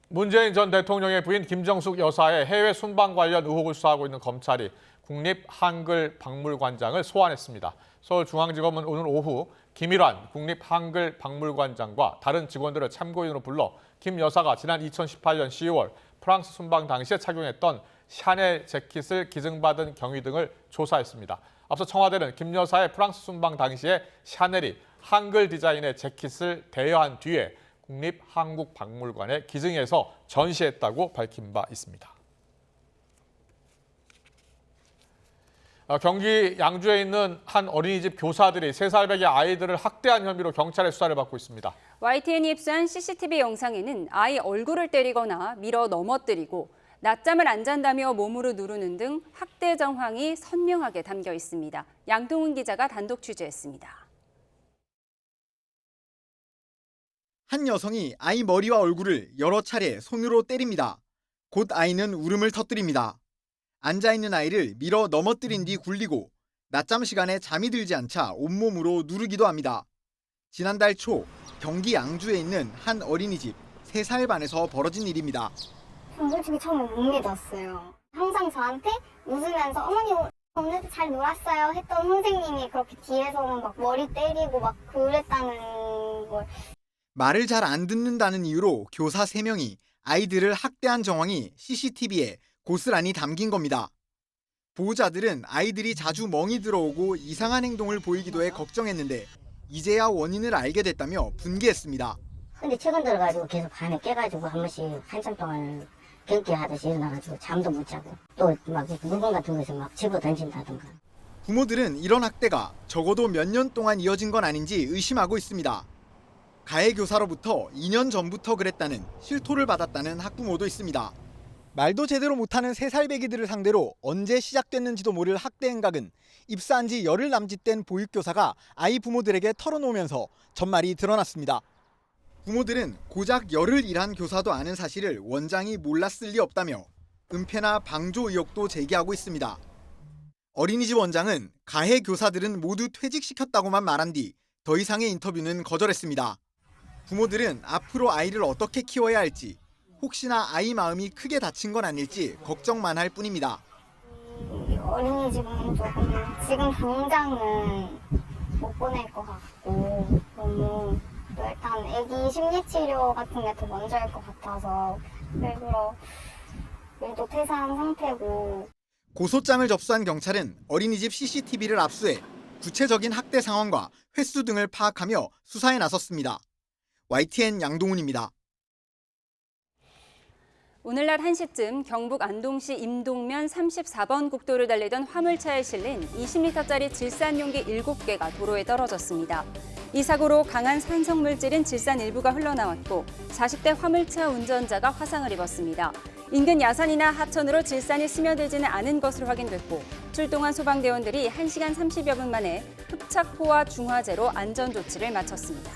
문재인 전 대통령의 부인 김정숙 여사의 해외 순방 관련 의혹을 수사하고 있는 검찰이 국립한글박물관장을 소환했습니다. 서울중앙지검은 오늘 오후 김일환 국립한글박물관장과 다른 직원들을 참고인으로 불러 김 여사가 지난 2018년 10월 프랑스 순방 당시에 착용했던 샤넬 재킷을 기증받은 경위 등을 조사했습니다. 앞서 청와대는 김 여사의 프랑스 순방 당시에 샤넬이 한글 디자인의 재킷을 대여한 뒤에 국립한국박물관에 기증해서 전시했다고 밝힌 바 있습니다. 경기 양주에 있는 한 어린이집 교사들이 3살배기 아이들을 학대한 혐의로 경찰의 수사를 받고 있습니다. YTN이 입수한 CCTV 영상에는 아이 얼굴을 때리거나 밀어 넘어뜨리고 낮잠을 안 잔다며 몸으로 누르는 등 학대 정황이 선명하게 담겨 있습니다. 양동훈 기자가 단독 취재했습니다. 한 여성이 아이 머리와 얼굴을 여러 차례 손으로 때립니다. 곧 아이는 울음을 터뜨립니다. 앉아있는 아이를 밀어 넘어뜨린 뒤 굴리고 낮잠 시간에 잠이 들지 않자 온몸으로 누르기도 합니다. 지난달 초 경기 양주에 있는 한 어린이집 3살 반에서 벌어진 일입니다. 솔직히 처음에 못 믿었어요. 항상 저한테 웃으면서 어머니 오늘도 잘 놀았어요 했던 선생님이 그렇게 뒤에서는 막 머리 때리고 막 그랬다는 걸. 말을 잘 안 듣는다는 이유로 교사 3명이 아이들을 학대한 정황이 CCTV에 고스란히 담긴 겁니다. 보호자들은 아이들이 자주 멍이 들어오고 이상한 행동을 보이기도 해 걱정했는데 이제야 원인을 알게 됐다며 분개했습니다. 근데 최근 들어가지고 계속 밤에 깨가지고 한 번씩 한참 동안 경기하듯이 일어나가지고 잠도 못 자고 또 막 물건 같은 것을 막 집어 던진다든가. 부모들은 이런 학대가 적어도 몇 년 동안 이어진 건 아닌지 의심하고 있습니다. 가해 교사로부터 2년 전부터 그랬다는 실토를 받았다는 학부모도 있습니다. 말도 제대로 못하는 3살배기들을 상대로 언제 시작됐는지도 모를 학대 행각은 입사한 지 열흘 남짓된 보육교사가 아이 부모들에게 털어놓으면서 전말이 드러났습니다. 부모들은 고작 열흘 일한 교사도 아는 사실을 원장이 몰랐을 리 없다며 은폐나 방조 의혹도 제기하고 있습니다. 어린이집 원장은 가해 교사들은 모두 퇴직시켰다고만 말한 뒤 더 이상의 인터뷰는 거절했습니다. 부모들은 앞으로 아이를 어떻게 키워야 할지, 혹시나 아이 마음이 크게 다친 건 아닐지 걱정만 할 뿐입니다. 어린이집은 조금 지금 당장은 못 보낼 것 같고 너무 또 일단 애기 심리치료 같은 게 더 먼저일 것 같아서 일부러 일도 퇴사한 상태고. 고소장을 접수한 경찰은 어린이집 CCTV를 압수해 구체적인 학대 상황과 횟수 등을 파악하며 수사에 나섰습니다. YTN 양동훈입니다. 오늘 낮 1시쯤 경북 안동시 임동면 34번 국도를 달리던 화물차에 실린 20리터짜리 질산용기 7개가 도로에 떨어졌습니다. 이 사고로 강한 산성물질인 질산 일부가 흘러나왔고 40대 화물차 운전자가 화상을 입었습니다. 인근 야산이나 하천으로 질산이 스며들지는 않은 것으로 확인됐고 출동한 소방대원들이 1시간 30여 분 만에 흡착포와 중화제로 안전조치를 마쳤습니다.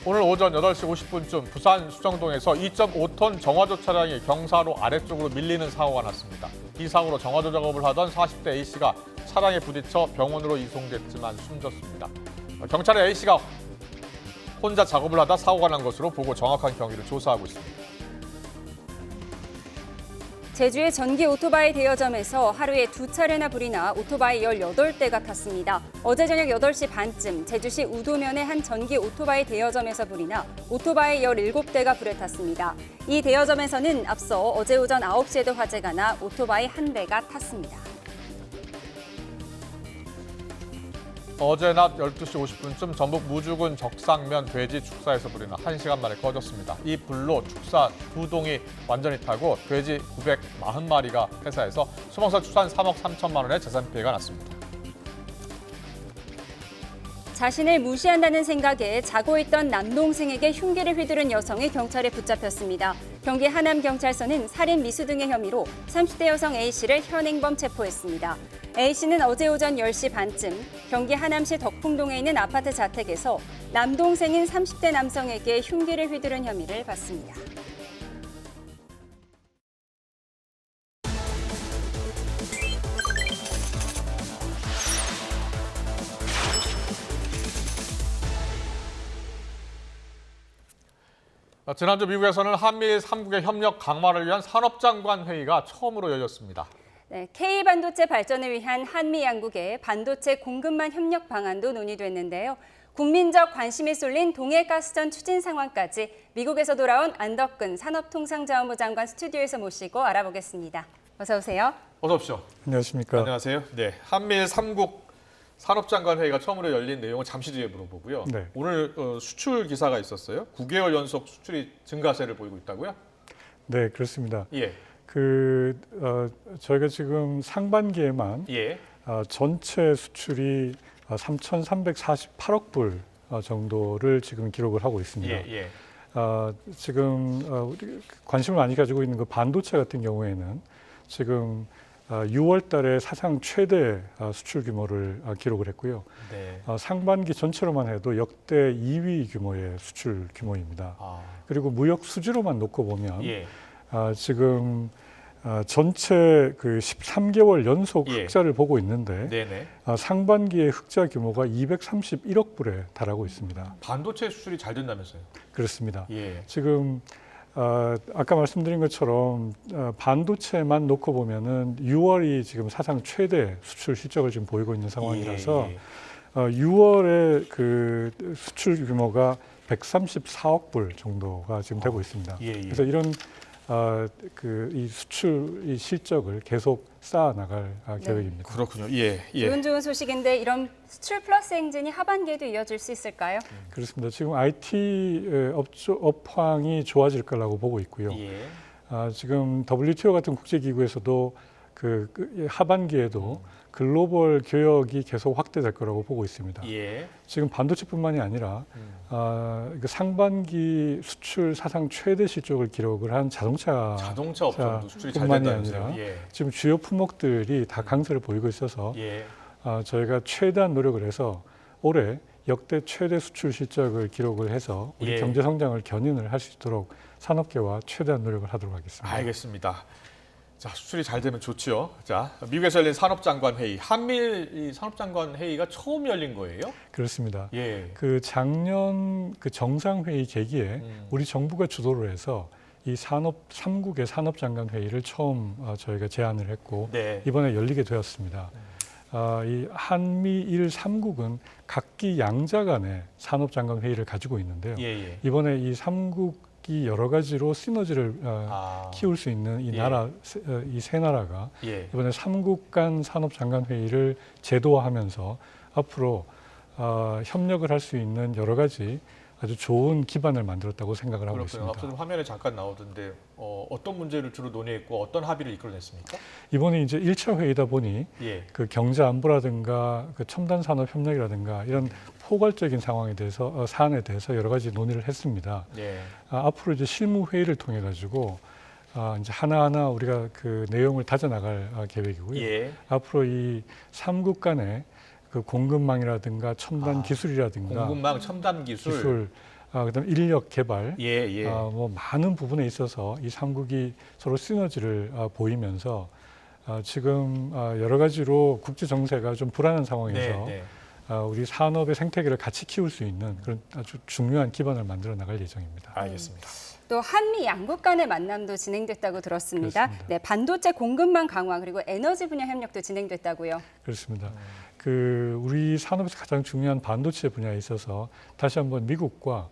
오늘 오전 8시 50분쯤 부산 수정동에서 2.5톤 정화조 차량이 경사로 아래쪽으로 밀리는 사고가 났습니다. 이 사고로 정화조 작업을 하던 40대 A씨가 차량에 부딪혀 병원으로 이송됐지만 숨졌습니다. 경찰은 A씨가 혼자 작업을 하다 사고가 난 것으로 보고 정확한 경위를 조사하고 있습니다. 제주의 전기 오토바이 대여점에서 하루에 2차례나 불이 나 오토바이 18대가 탔습니다. 어제 저녁 8시 반쯤 제주시 우도면의 한 전기 오토바이 대여점에서 불이 나 오토바이 17대가 불에 탔습니다. 이 대여점에서는 앞서 어제 오전 9시에도 화재가 나 오토바이 1대가 탔습니다. 어제 낮 12시 50분쯤 전북 무주군 적상면 돼지 축사에서 불이 나 1시간 만에 꺼졌습니다. 이 불로 축사 2동이 완전히 타고 돼지 940마리가 폐사해서 수목사 추산 3억 3천만 원의 재산 피해가 났습니다. 자신을 무시한다는 생각에 자고 있던 남동생에게 흉기를 휘두른 여성이 경찰에 붙잡혔습니다. 경기 하남경찰서는 살인 미수 등의 혐의로 30대 여성 A씨를 현행범 체포했습니다. A씨는 어제 오전 10시 반쯤 경기 하남시 덕풍동에 있는 아파트 자택에서 남동생인 30대 남성에게 흉기를 휘두른 혐의를 받습니다. 지난주 미국에서는 한미일 3국의 협력 강화를 위한 산업장관 회의가 처음으로 열렸습니다. 네, K반도체 발전을 위한 한미 양국의 반도체 공급망 협력 방안도 논의됐는데요. 국민적 관심이 쏠린 동해가스전 추진 상황까지 미국에서 돌아온 안덕근 산업통상자원부 장관 스튜디오에서 모시고 알아보겠습니다. 어서 오세요. 어서 오십시오. 안녕하십니까. 안녕하세요. 네, 한미일 3국 산업장관 회의가 처음으로 열린 내용을 잠시 뒤에 물어보고요. 네. 오늘 수출 기사가 있었어요. 9개월 연속 수출이 증가세를 보이고 있다고요? 네, 그렇습니다. 예. 저희가 지금 상반기에만 예. 전체 수출이 3,348억 불 정도를 지금 기록을 하고 있습니다. 예. 지금 우리 관심을 많이 가지고 있는 그 반도체 같은 경우에는 지금 6월 달에 사상 최대 수출 규모를 기록을 했고요. 네. 상반기 전체로만 해도 역대 2위 규모의 수출 규모입니다. 그리고 무역 수지로만 놓고 보면 예. 지금 전체 그 13개월 연속 흑자를 보고 있는데 네네. 상반기의 흑자 규모가 231억 불에 달하고 있습니다. 반도체 수출이 잘 된다면서요? 그렇습니다. 예. 지금 아까 말씀드린 것처럼 반도체만 놓고 보면은 6월이 지금 사상 최대 수출 실적을 지금 보이고 있는 상황이라서 6월에 그 수출 규모가 134억 불 정도가 지금 되고 있습니다. 그래서 이런 이 수출 이 실적을 계속 쌓아 나갈 계획입니다. 그렇군요. 좋은 소식인데 이런 수출 플러스 행진이 하반기에도 이어질 수 있을까요? 그렇습니다. 지금 IT 업황이 좋아질 거라고 보고 있고요. 지금 WTO 같은 국제기구에서도 그 하반기에도 글로벌 교역이 계속 확대될 거라고 보고 있습니다. 예. 지금 반도체뿐만이 아니라 그 상반기 수출 사상 최대 실적을 기록을 한 자동차 업종도 수출이 잘 뿐만이 된다면서요. 아니라 예. 지금 주요 품목들이 다 강세를 보이고 있어서 예. 저희가 최대한 노력을 해서 올해 역대 최대 수출 실적을 기록을 해서 우리 예. 경제 성장을 견인을 할 수 있도록 산업계와 최대한 노력을 하도록 하겠습니다. 알겠습니다. 자, 수출이 잘 되면 좋지요. 자, 미국에서 열린 산업장관 회의, 한미일 산업장관 회의가 처음 열린 거예요? 그렇습니다. 예. 그 작년 그 정상회의 계기에 우리 정부가 주도를 해서 이 3국의 산업장관 회의를 처음 저희가 제안을 했고 네. 이번에 열리게 되었습니다. 이 한미일 3국은 각기 양자 간의 산업장관 회의를 가지고 있는데요. 예. 이번에 이 3국이 여러 가지로 시너지를 키울 수 있는 이 나라, 이 세 나라가 예. 이번에 3국 간 산업장관 회의를 제도화하면서 앞으로 협력을 할 수 있는 여러 가지 아주 좋은 기반을 만들었다고 생각을 하고 그렇군요. 있습니다. 앞서 화면에 잠깐 나오던데 어떤 문제를 주로 논의했고 어떤 합의를 이끌어냈습니까? 이번에 이제 1차 회의다 보니 예. 그 경제 안보라든가 그 첨단 산업 협력이라든가 이런 포괄적인 상황에 대해서 사안에 대해서 여러 가지 논의를 했습니다. 예. 앞으로 이제 실무 회의를 통해 가지고 이제 하나하나 우리가 그 내용을 다져 나갈 계획이고요. 예. 앞으로 이 3국 간의 그 공급망이라든가 첨단 기술이라든가 공급망 첨단 기술, 그다음 인력 개발, 예. 뭐 많은 부분에 있어서 이 3국이 서로 시너지를 보이면서 지금 여러 가지로 국제 정세가 좀 불안한 상황에서 네. 우리 산업의 생태계를 같이 키울 수 있는 그런 아주 중요한 기반을 만들어 나갈 예정입니다. 알겠습니다. 또 한미 양국 간의 만남도 진행됐다고 들었습니다. 그렇습니다. 네, 반도체 공급망 강화 그리고 에너지 분야 협력도 진행됐다고요. 그렇습니다. 그 우리 산업에서 가장 중요한 반도체 분야에 있어서 다시 한번 미국과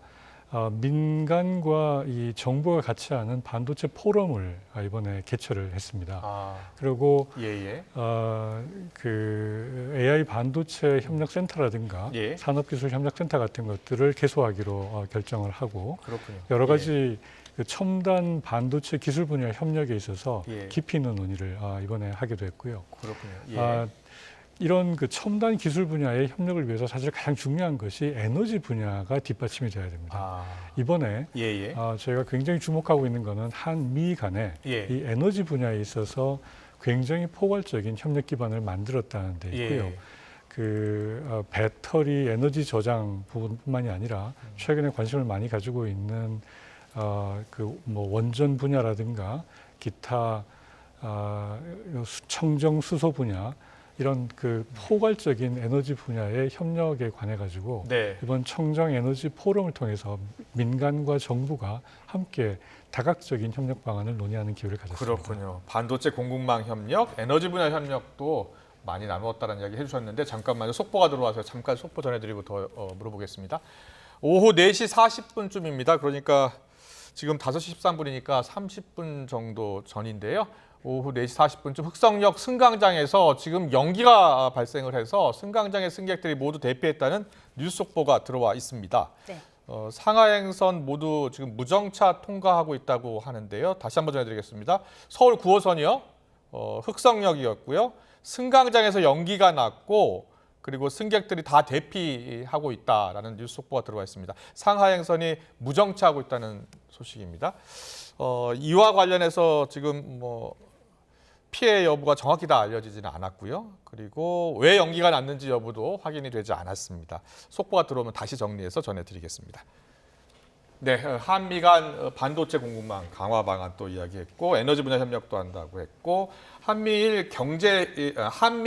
민간과 이 정부가 같이 하는 반도체 포럼을 이번에 개최를 했습니다. 그리고 그 AI 반도체 협력센터라든가 산업기술 협력센터 같은 것들을 개소하기로 결정을 하고 그렇군요. 여러 가지 그 첨단 반도체 기술 분야 협력에 있어서 깊이 있는 논의를 이번에 하기도 했고요. 그렇군요. 이런 그 첨단 기술 분야의 협력을 위해서 사실 가장 중요한 것이 에너지 분야가 뒷받침이 돼야 됩니다. 이번에 저희가 굉장히 주목하고 있는 것은 한미 간의 이 에너지 분야에 있어서 굉장히 포괄적인 협력 기반을 만들었다는 데 있고요. 그 배터리 에너지 저장 부분뿐만이 아니라 최근에 관심을 많이 가지고 있는 그 뭐 원전 분야라든가 기타 청정 수소 분야 이런 그 포괄적인 에너지 분야의 협력에 관해 가지고 이번 청정 에너지 포럼을 통해서 민간과 정부가 함께 다각적인 협력 방안을 논의하는 기회를 가졌습니다. 그렇군요. 반도체 공급망 협력, 에너지 분야 협력도 많이 나누었다는 이야기 해주셨는데 잠깐만요. 속보가 들어와서 잠깐 속보 전해드리고 더 물어보겠습니다. 오후 4시 40분쯤입니다. 그러니까 지금 5시 13분이니까 30분 정도 전인데요. 오후 4시 40분쯤 흑성역 승강장에서 지금 연기가 발생을 해서 승강장의 승객들이 모두 대피했다는 뉴스 속보가 들어와 있습니다. 네. 상하행선 모두 지금 무정차 통과하고 있다고 하는데요. 다시 한번 전해드리겠습니다. 서울 9호선이요. 흑성역이었고요. 승강장에서 연기가 났고 그리고 승객들이 다 대피하고 있다라는 뉴스 속보가 들어와 있습니다. 상하행선이 무정차하고 있다는 소식입니다. 이와 관련해서 지금 뭐 피해 여부가 정확히 다 알려지지는 않았고요. 그리고 왜 연기가 났는지 여부도 확인이 되지 않았습니다. 속보가 들어오면 다시 정리해서 전해드리겠습니다. 네, 한미 간 반도체 공급망 강화 방안 또 이야기했고 에너지 분야 협력도 한다고 했고 한미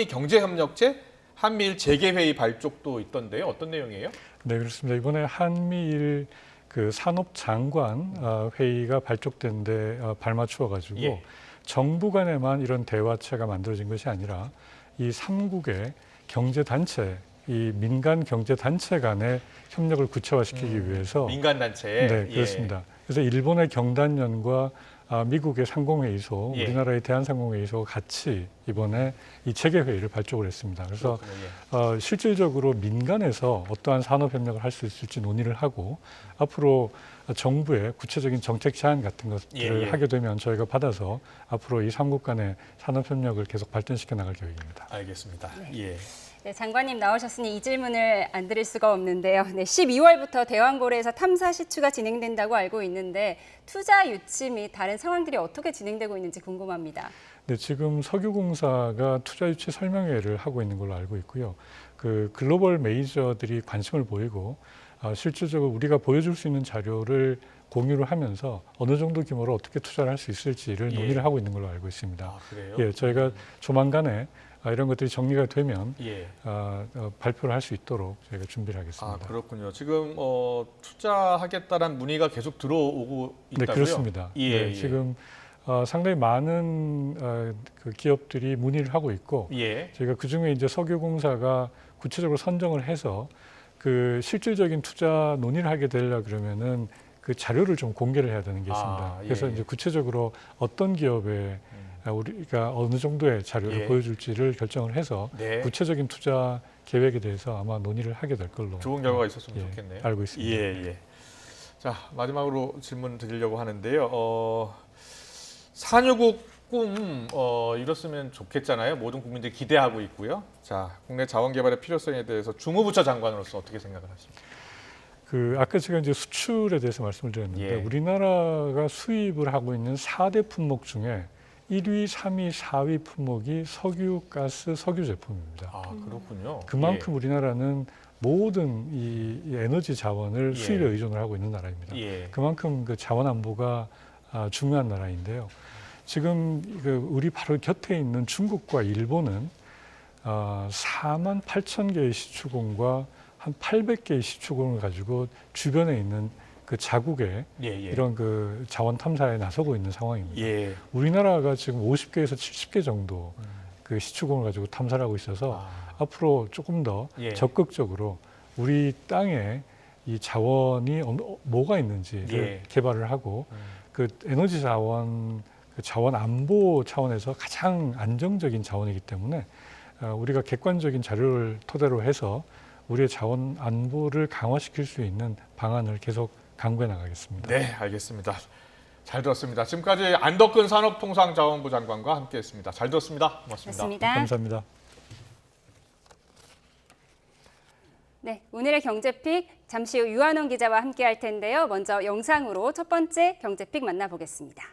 경제협력체, 한미일 재개회의 발족도 있던데요. 어떤 내용이에요? 네, 그렇습니다. 이번에 한미일 그 산업장관 회의가 발족된 데 발맞추어 가지고 정부 간에만 이런 대화체가 만들어진 것이 아니라 이 3국의 경제단체, 이 민간 경제단체 간의 협력을 구체화시키기 위해서 민간단체? 네, 그렇습니다. 그래서 일본의 경단련과 미국의 상공회의소, 우리나라의 대한상공회의소가 같이 이번에 이 체계회의를 발족을 했습니다. 그래서 실질적으로 민간에서 어떠한 산업협력을 할 수 있을지 논의를 하고 앞으로 정부의 구체적인 정책 제안 같은 것들을 예, 예. 하게 되면 저희가 받아서 앞으로 이 3국 간의 산업협력을 계속 발전시켜 나갈 계획입니다. 알겠습니다. 예. 네, 장관님 나오셨으니 이 질문을 안 드릴 수가 없는데요. 네, 12월부터 대왕고래에서 탐사 시추가 진행된다고 알고 있는데 투자 유치 및 다른 상황들이 어떻게 진행되고 있는지 궁금합니다. 네, 지금 석유공사가 투자 유치 설명회를 하고 있는 걸로 알고 있고요. 그 글로벌 메이저들이 관심을 보이고 실질적으로 우리가 보여줄 수 있는 자료를 공유를 하면서 어느 정도 규모로 어떻게 투자를 할 수 있을지를 예. 논의를 하고 있는 걸로 알고 있습니다. 아, 그래요? 예, 저희가 조만간에 이런 것들이 정리가 되면 예. 발표를 할 수 있도록 저희가 준비를 하겠습니다. 아, 그렇군요. 지금 투자하겠다는 문의가 계속 들어오고 네, 있다고요? 그렇습니다. 예, 네, 예. 지금 상당히 많은 그 기업들이 문의를 하고 있고 예. 저희가 그중에 이제 석유공사가 구체적으로 선정을 해서 그 실질적인 투자 논의를 하게 되려 그러면은 그 자료를 좀 공개를 해야 되는 게 있습니다. 그래서 예. 이제 구체적으로 어떤 기업에 우리가 어느 정도의 자료를 예. 보여줄지를 결정을 해서 네. 구체적인 투자 계획에 대해서 아마 논의를 하게 될 걸로 좋은 결과가 있었으면 좋겠네요. 알고 있습니다. 예, 예. 자, 마지막으로 질문 드리려고 하는데요. 산유국 꿈 이뤘으면 좋겠잖아요. 모든 국민들이 기대하고 있고요. 자, 국내 자원 개발의 필요성에 대해서 주무부처 장관으로서 어떻게 생각을 하십니까? 아까 제가 이제 수출에 대해서 말씀을 드렸는데 예. 우리나라가 수입을 하고 있는 4대 품목 중에 1위, 3위, 4위 품목이 석유, 가스, 석유 제품입니다. 아, 그렇군요. 그만큼 우리나라는 모든 이 에너지 자원을 예. 수입에 의존을 하고 있는 나라입니다. 예. 그만큼 그 자원 안보가 중요한 나라인데요. 지금 우리 바로 곁에 있는 중국과 일본은 4만 8천 개의 시추공과 한 800개의 시추공을 가지고 주변에 있는 그 자국의 이런 그 자원 탐사에 나서고 있는 상황입니다. 예. 우리나라가 지금 50개에서 70개 정도 그 시추공을 가지고 탐사를 하고 있어서 앞으로 조금 더 예. 적극적으로 우리 땅에 이 자원이 뭐가 있는지를 예. 개발을 하고 그 에너지 자원, 그 자원 안보 차원에서 가장 안정적인 자원이기 때문에 우리가 객관적인 자료를 토대로 해서 우리의 자원 안보를 강화시킬 수 있는 방안을 계속 강구해 나가겠습니다. 네, 알겠습니다. 잘 들었습니다. 지금까지 안덕근 산업통상자원부 장관과 함께했습니다. 잘 들었습니다. 고맙습니다. 고맙습니다. 감사합니다. 네, 오늘의 경제픽 잠시 후 유한원 기자와 함께할 텐데요. 먼저 영상으로 첫 번째 경제픽 만나보겠습니다.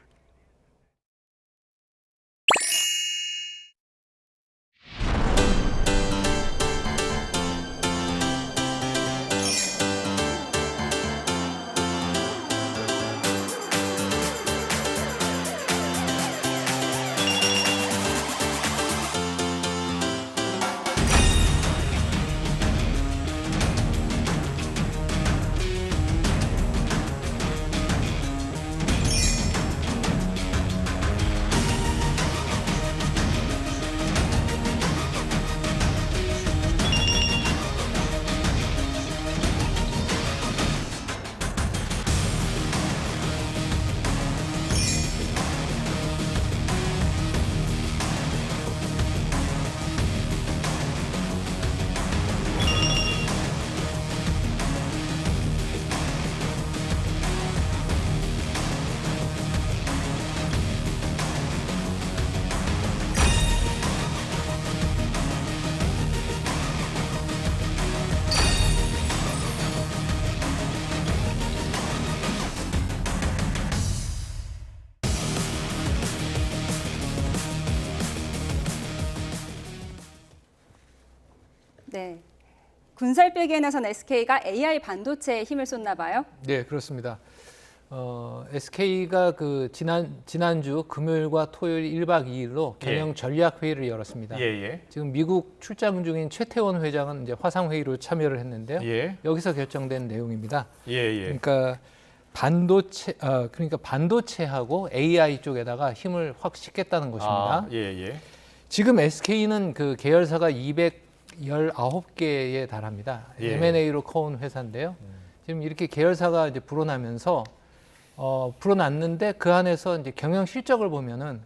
네, 군살 빼기에 나선 SK가 AI 반도체에 힘을 쏟나 봐요. 네, 그렇습니다. SK가 그 지난주 금요일과 토요일 1박 2일로 경영 전략 회의를 열었습니다. 지금 미국 출장 중인 최태원 회장은 이제 화상 회의로 참여를 했는데요. 여기서 결정된 내용입니다. 그러니까 반도체하고 AI 쪽에다가 힘을 확 싣겠다는 것입니다. 지금 SK는 그 계열사가 219개에 달합니다. M&A로 커온 회사인데요. 지금 이렇게 계열사가 이제 불어나면서 불어났는데 그 안에서 이제 경영 실적을 보면은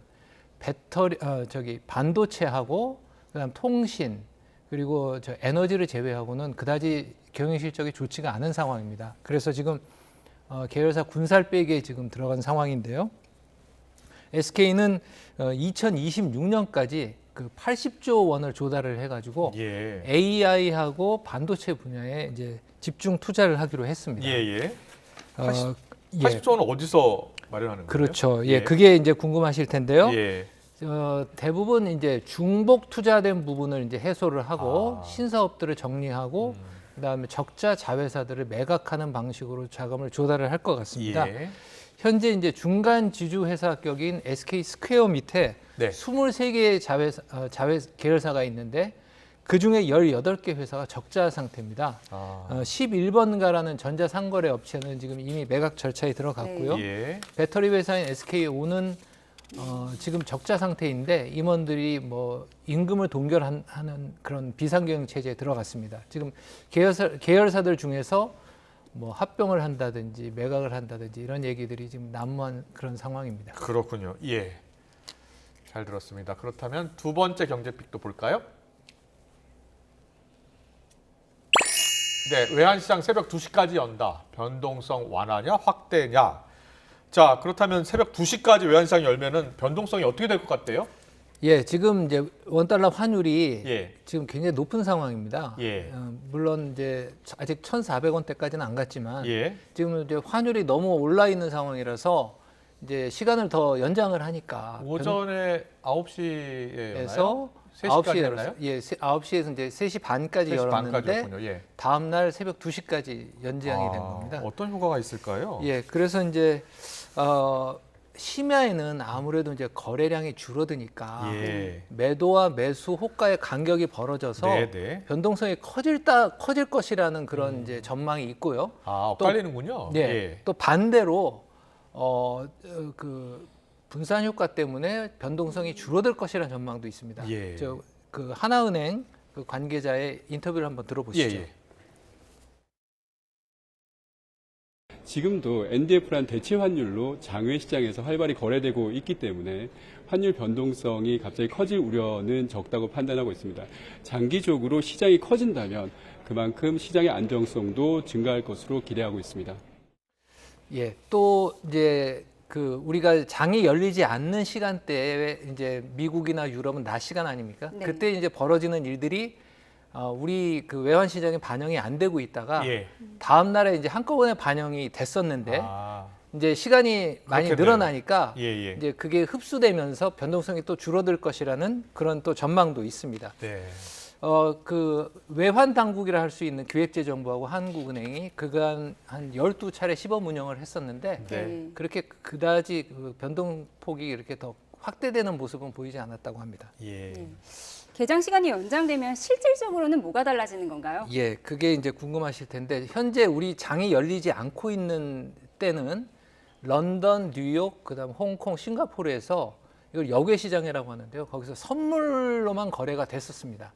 반도체하고 그다음 통신 그리고 에너지를 제외하고는 그다지 경영 실적이 좋지가 않은 상황입니다. 그래서 지금 계열사 군살빼기에 지금 들어간 상황인데요. SK는 2026년까지 그 80조 원을 조달을 해가지고 AI하고 반도체 분야에 이제 집중 투자를 하기로 했습니다. 80조 원은 어디서 마련하는 거예요? 그렇죠. 그게 이제 궁금하실 텐데요. 대부분 이제 중복 투자된 부분을 이제 해소를 하고 신사업들을 정리하고 그다음에 적자 자회사들을 매각하는 방식으로 자금을 조달을 할 것 같습니다. 현재 이제 중간 지주 회사격인 SK 스퀘어 밑에 23개의 계열사가 있는데 그 중에 18개 회사가 적자 상태입니다. 11번가라는 전자상거래 업체는 지금 이미 매각 절차에 들어갔고요. 배터리 회사인 SKO는 지금 적자 상태인데 임원들이 뭐 임금을 동결하는 그런 비상경영 체제에 들어갔습니다. 지금 계열사들 중에서 뭐 합병을 한다든지 매각을 한다든지 이런 얘기들이 지금 난무한 그런 상황입니다. 그렇군요. 잘 들었습니다. 그렇다면 두 번째 경제픽도 볼까요? 네, 외환시장 새벽 2시까지 연다. 변동성 완화냐 확대냐. 자, 그렇다면 새벽 2시까지 외환시장이 열면은 변동성이 어떻게 될 것 같대요? 지금 이제 원달러 환율이 지금 굉장히 높은 상황입니다. 물론 이제 아직 1,400원대까지는 안 갔지만 지금 이제 환율이 너무 올라 있는 상황이라서 이제 시간을 더 연장을 하니까 오전에 9시에 열어서 9시에 열었나요? 9시에서 이제 3시 반까지 열었는데 다음 날 새벽 2시까지 연장이 된 겁니다. 어떤 효과가 있을까요? 그래서 이제 심야에는 아무래도 이제 거래량이 줄어드니까 매도와 매수 호가의 간격이 벌어져서 변동성이 커질 것이라는 그런 이제 전망이 있고요. 엇갈리는군요. 또 반대로 그 분산 효과 때문에 변동성이 줄어들 것이라는 전망도 있습니다. 그 하나은행 그 관계자의 인터뷰를 한번 들어보시죠. 지금도 NDF란 대체 환율로 장외 시장에서 활발히 거래되고 있기 때문에 환율 변동성이 갑자기 커질 우려는 적다고 판단하고 있습니다. 장기적으로 시장이 커진다면 그만큼 시장의 안정성도 증가할 것으로 기대하고 있습니다. 또 이제 그 우리가 장이 열리지 않는 시간대에 이제 미국이나 유럽은 낮 시간 아닙니까? 그때 이제 벌어지는 일들이 우리 그 외환 시장에 반영이 안 되고 있다가 다음 날에 이제 한꺼번에 반영이 됐었는데 이제 시간이 많이 늘어나니까 이제 그게 흡수되면서 변동성이 또 줄어들 것이라는 그런 또 전망도 있습니다. 그 외환 당국이라 할 수 있는 기획재정부하고 한국은행이 그간 한 12차례 시범 운영을 했었는데 그렇게 그다지 그 변동폭이 이렇게 더 확대되는 모습은 보이지 않았다고 합니다. 개장 시간이 연장되면 실질적으로는 뭐가 달라지는 건가요? 그게 이제 궁금하실 텐데 현재 우리 장이 열리지 않고 있는 때는 런던, 뉴욕, 그다음 홍콩, 싱가포르에서 이걸 역외 시장이라고 하는데요. 거기서 선물로만 거래가 됐었습니다.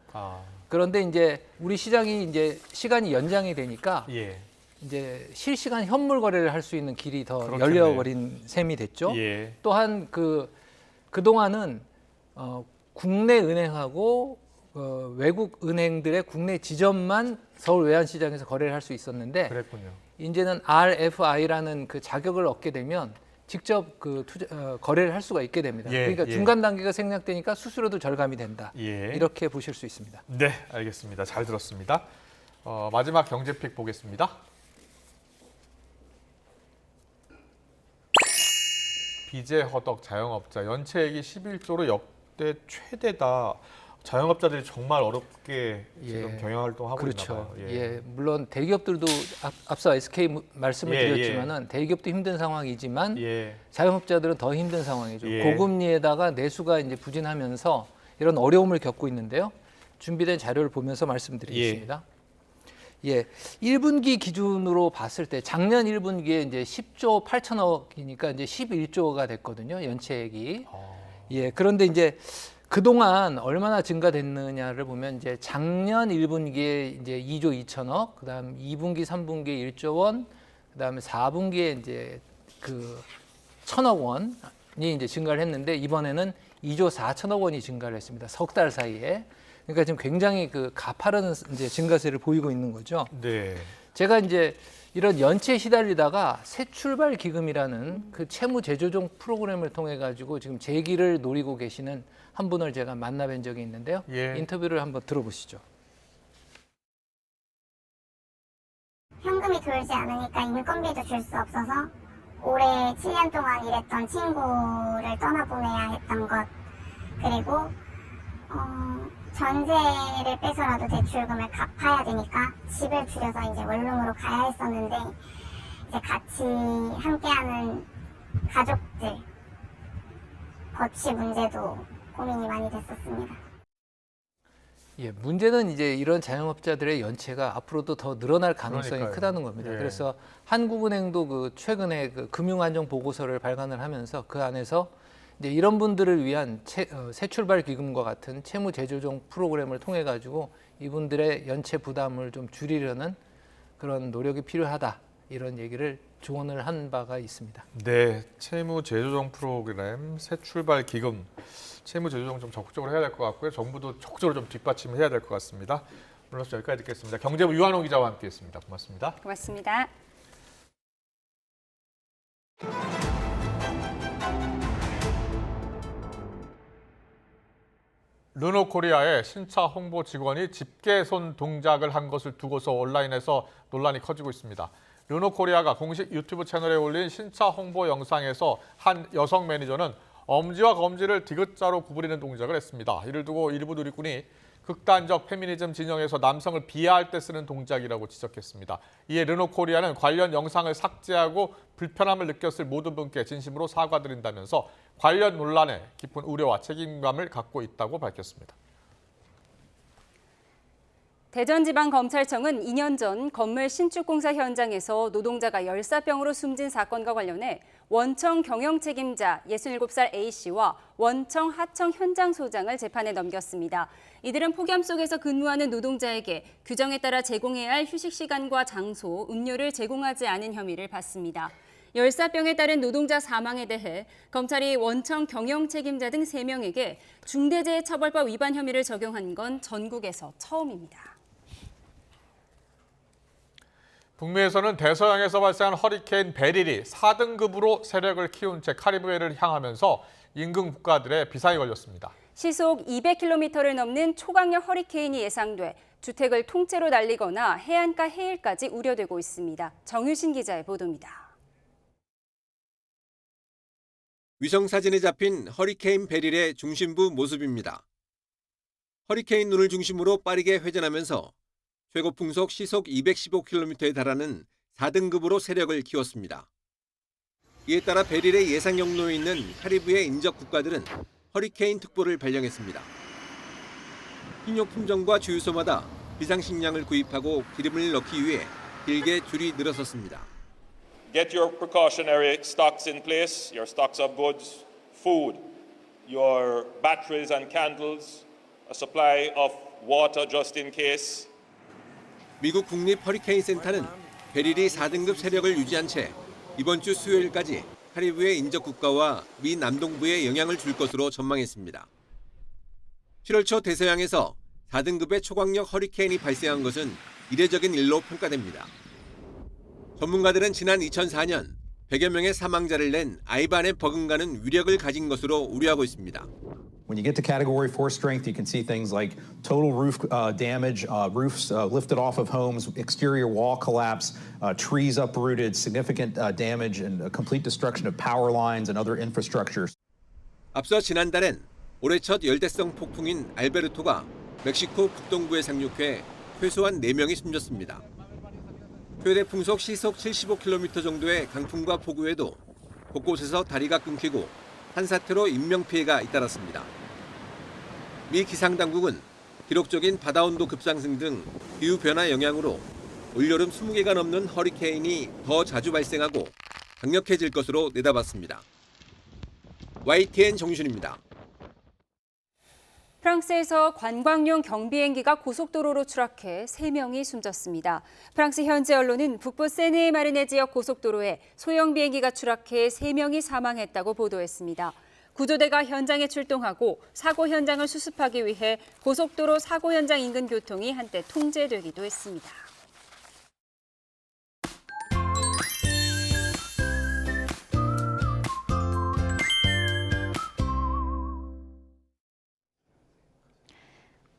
그런데 이제 우리 시장이 이제 시간이 연장이 되니까 이제 실시간 현물 거래를 할 수 있는 길이 더 열려버린 셈이 됐죠. 또한 그동안은 국내 은행하고 외국 은행들의 국내 지점만 서울 외환시장에서 거래를 할 수 있었는데 이제는 RFI라는 그 자격을 얻게 되면 직접 그 거래를 할 수가 있게 됩니다. 그러니까 중간 단계가 생략되니까 수수료도 절감이 된다. 이렇게 보실 수 있습니다. 네, 알겠습니다. 잘 들었습니다. 마지막 경제픽 보겠습니다. 비제 허덕 자영업자 연체액이 11조로 역대 최대다. 자영업자들이 정말 어렵게 지금 경영활동하고 있나 봐요. 물론 대기업들도 앞서 SK 말씀을 드렸지만은 대기업도 힘든 상황이지만 자영업자들은 더 힘든 상황이죠. 고금리에다가 내수가 이제 부진하면서 이런 어려움을 겪고 있는데요. 준비된 자료를 보면서 말씀드리겠습니다. 1분기 기준으로 봤을 때 작년 1분기에 이제 10조 8천억이니까 이제 11조가 됐거든요. 연체액이. 그런데 이제 그동안 얼마나 증가됐느냐를 보면 이제 작년 1분기에 이제 2조 2천억, 그다음 2분기, 3분기에 1조 원, 그다음에 4분기에 이제 그 1천억 원이 이제 증가를 했는데 이번에는 2조 4천억 원이 증가를 했습니다. 석 달 사이에. 그러니까 지금 굉장히 그 가파른 이제 증가세를 보이고 있는 거죠. 제가 이제 이런 연체에 시달리다가 새 출발 기금이라는 그 채무 재조정 프로그램을 통해 가지고 지금 재기를 노리고 계시는 한 분을 제가 만나뵌 적이 있는데요. 인터뷰를 한번 들어보시죠. 현금이 들지 않으니까 인건비도 줄 수 없어서 올해 7년 동안 일했던 친구를 떠나보내야 했던 것, 그리고 전세를 빼서라도 대출금을 갚아야 되니까 집을 줄여서 이제 원룸으로 가야 했었는데, 이제 같이 함께하는 가족들 거취 문제도 고민이 많이 됐었습니다. 예, 문제는 이제 이런 자영업자들의 연체가 앞으로도 더 늘어날 가능성이 그러니까요. 크다는 겁니다. 예. 그래서 한국은행도 그 최근에 그 금융안정 보고서를 발간을 하면서 그 안에서 이제 이런 분들을 위한 새 출발 기금과 같은 채무 재조정 프로그램을 통해 가지고 이분들의 연체 부담을 좀 줄이려는 그런 노력이 필요하다, 이런 얘기를 조언을 한 바가 있습니다. 네, 채무 재조정 프로그램, 새 출발 기금, 채무 재조정 좀 적극적으로 해야 될 것 같고요. 정부도 적극적으로 좀 뒷받침을 해야 될 것 같습니다. 오늘 여기까지 듣겠습니다. 경제부 유한홍 기자와 함께했습니다. 고맙습니다. 고맙습니다. 르노코리아의 신차 홍보 직원이 집게손 동작을 한 것을 두고서 온라인에서 논란이 커지고 있습니다. 르노코리아가 공식 유튜브 채널에 올린 신차 홍보 영상에서 한 여성 매니저는 엄지와 검지를 디귿자로 구부리는 동작을 했습니다. 이를 두고 일부 누리꾼이 극단적 페미니즘 진영에서 남성을 비하할 때 쓰는 동작이라고 지적했습니다. 이에 르노코리아는 관련 영상을 삭제하고 불편함을 느꼈을 모든 분께 진심으로 사과드린다면서 관련 논란에 깊은 우려와 책임감을 갖고 있다고 밝혔습니다. 대전지방검찰청은 2년 전 건물 신축공사 현장에서 노동자가 열사병으로 숨진 사건과 관련해 원청 경영 책임자 67살 A씨와 원청 하청 현장 소장을 재판에 넘겼습니다. 이들은 폭염 속에서 근무하는 노동자에게 규정에 따라 제공해야 할 휴식 시간과 장소, 음료를 제공하지 않은 혐의를 받습니다. 열사병에 따른 노동자 사망에 대해 검찰이 원청 경영 책임자 등 3명에게 중대재해처벌법 위반 혐의를 적용한 건 전국에서 처음입니다. 북미에서는 대서양에서 발생한 허리케인 베릴이 4등급으로 세력을 키운 채 카리브해를 향하면서 인근 국가들의 비상이 걸렸습니다. 시속 200km를 넘는 초강력 허리케인이 예상돼 주택을 통째로 날리거나 해안가 해일까지 우려되고 있습니다. 정유신 기자의 보도입니다. 위성사진에 잡힌 허리케인 베릴의 중심부 모습입니다. 허리케인 눈을 중심으로 빠르게 회전하면서 최고 풍속 시속 215km에 달하는 4등급으로 세력을 키웠습니다. 이에 따라 베릴의 예상 경로에 있는 카리브해 인접 국가들은 허리케인 특보를 발령했습니다. 식료 품종과 주유소마다 비상식량을 구입하고 기름을 넣기 위해 길게 줄이 늘어섰습니다. Get your precautionary stocks in place, your stocks of goods, food, your batteries and candles, a supply of water just in case. 미국 국립 허리케인 센터는 베릴이 4등급 세력을 유지한 채 이번 주 수요일까지 카리브해 인접 국가와 미 남동부에 영향을 줄 것으로 전망했습니다. 7월 초 대서양에서 4등급의 초강력 허리케인이 발생한 것은 이례적인 일로 평가됩니다. 전문가들은 지난 2004년 100여 명의 사망자를 낸 아이반에 버금가는 위력을 가진 것으로 우려하고 있습니다. When you get to Category 4 strength, you can see things like total roof damage, roofs lifted off of homes, exterior wall collapse, trees uprooted, significant damage and complete destruction of power lines and other infrastructures. 앞서 지난달엔 올해 첫 열대성 폭풍인 알베르토가 멕시코 북동부에 상륙해 최소한 4명이 숨졌습니다. 최대 풍속 시속 75km 정도의 강풍과 폭우에도 곳곳에서 다리가 끊기고 산사태로 인명피해가 잇따랐습니다. 미 기상당국은 기록적인 바다온도 급상승 등 기후변화 영향으로 올여름 20개가 넘는 허리케인이 더 자주 발생하고 강력해질 것으로 내다봤습니다. YTN 정유신입니다. 프랑스에서 관광용 경비행기가 고속도로로 추락해 3명이 숨졌습니다. 프랑스 현지 언론은 북부 세네마르네 지역 고속도로에 소형 비행기가 추락해 3명이 사망했다고 보도했습니다. 구조대가 현장에 출동하고 사고 현장을 수습하기 위해 고속도로 사고 현장 인근 교통이 한때 통제되기도 했습니다.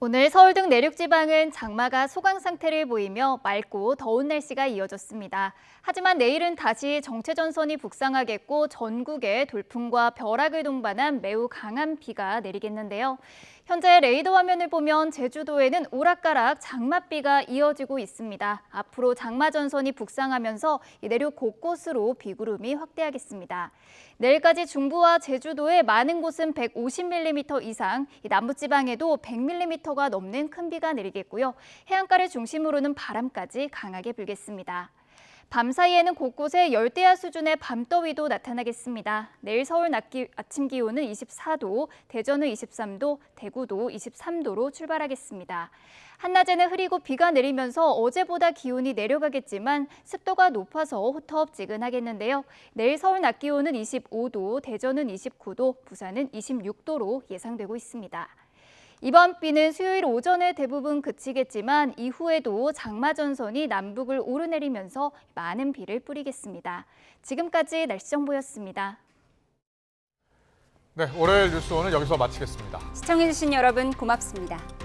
오늘 서울 등 내륙 지방은 장마가 소강 상태를 보이며 맑고 더운 날씨가 이어졌습니다. 하지만 내일은 다시 정체전선이 북상하겠고 전국에 돌풍과 벼락을 동반한 매우 강한 비가 내리겠는데요. 현재 레이더 화면을 보면 제주도에는 오락가락 장맛비가 이어지고 있습니다. 앞으로 장마전선이 북상하면서 내륙 곳곳으로 비구름이 확대하겠습니다. 내일까지 중부와 제주도의 많은 곳은 150mm 이상, 남부지방에도 100mm가 넘는 큰 비가 내리겠고요. 해안가를 중심으로는 바람까지 강하게 불겠습니다. 밤사이에는 곳곳에 열대야 수준의 밤더위도 나타나겠습니다. 내일 서울 아침 기온은 24도, 대전은 23도, 대구도 23도로 출발하겠습니다. 한낮에는 흐리고 비가 내리면서 어제보다 기온이 내려가겠지만 습도가 높아서 후텁지근하겠는데요. 내일 서울 낮 기온은 25도, 대전은 29도, 부산은 26도로 예상되고 있습니다. 이번 비는 수요일 오전에 대부분 그치겠지만 이후에도 장마전선이 남북을 오르내리면서 많은 비를 뿌리겠습니다. 지금까지 날씨 정보였습니다. 네, 월요일 뉴스원은 여기서 마치겠습니다. 시청해주신 여러분 고맙습니다.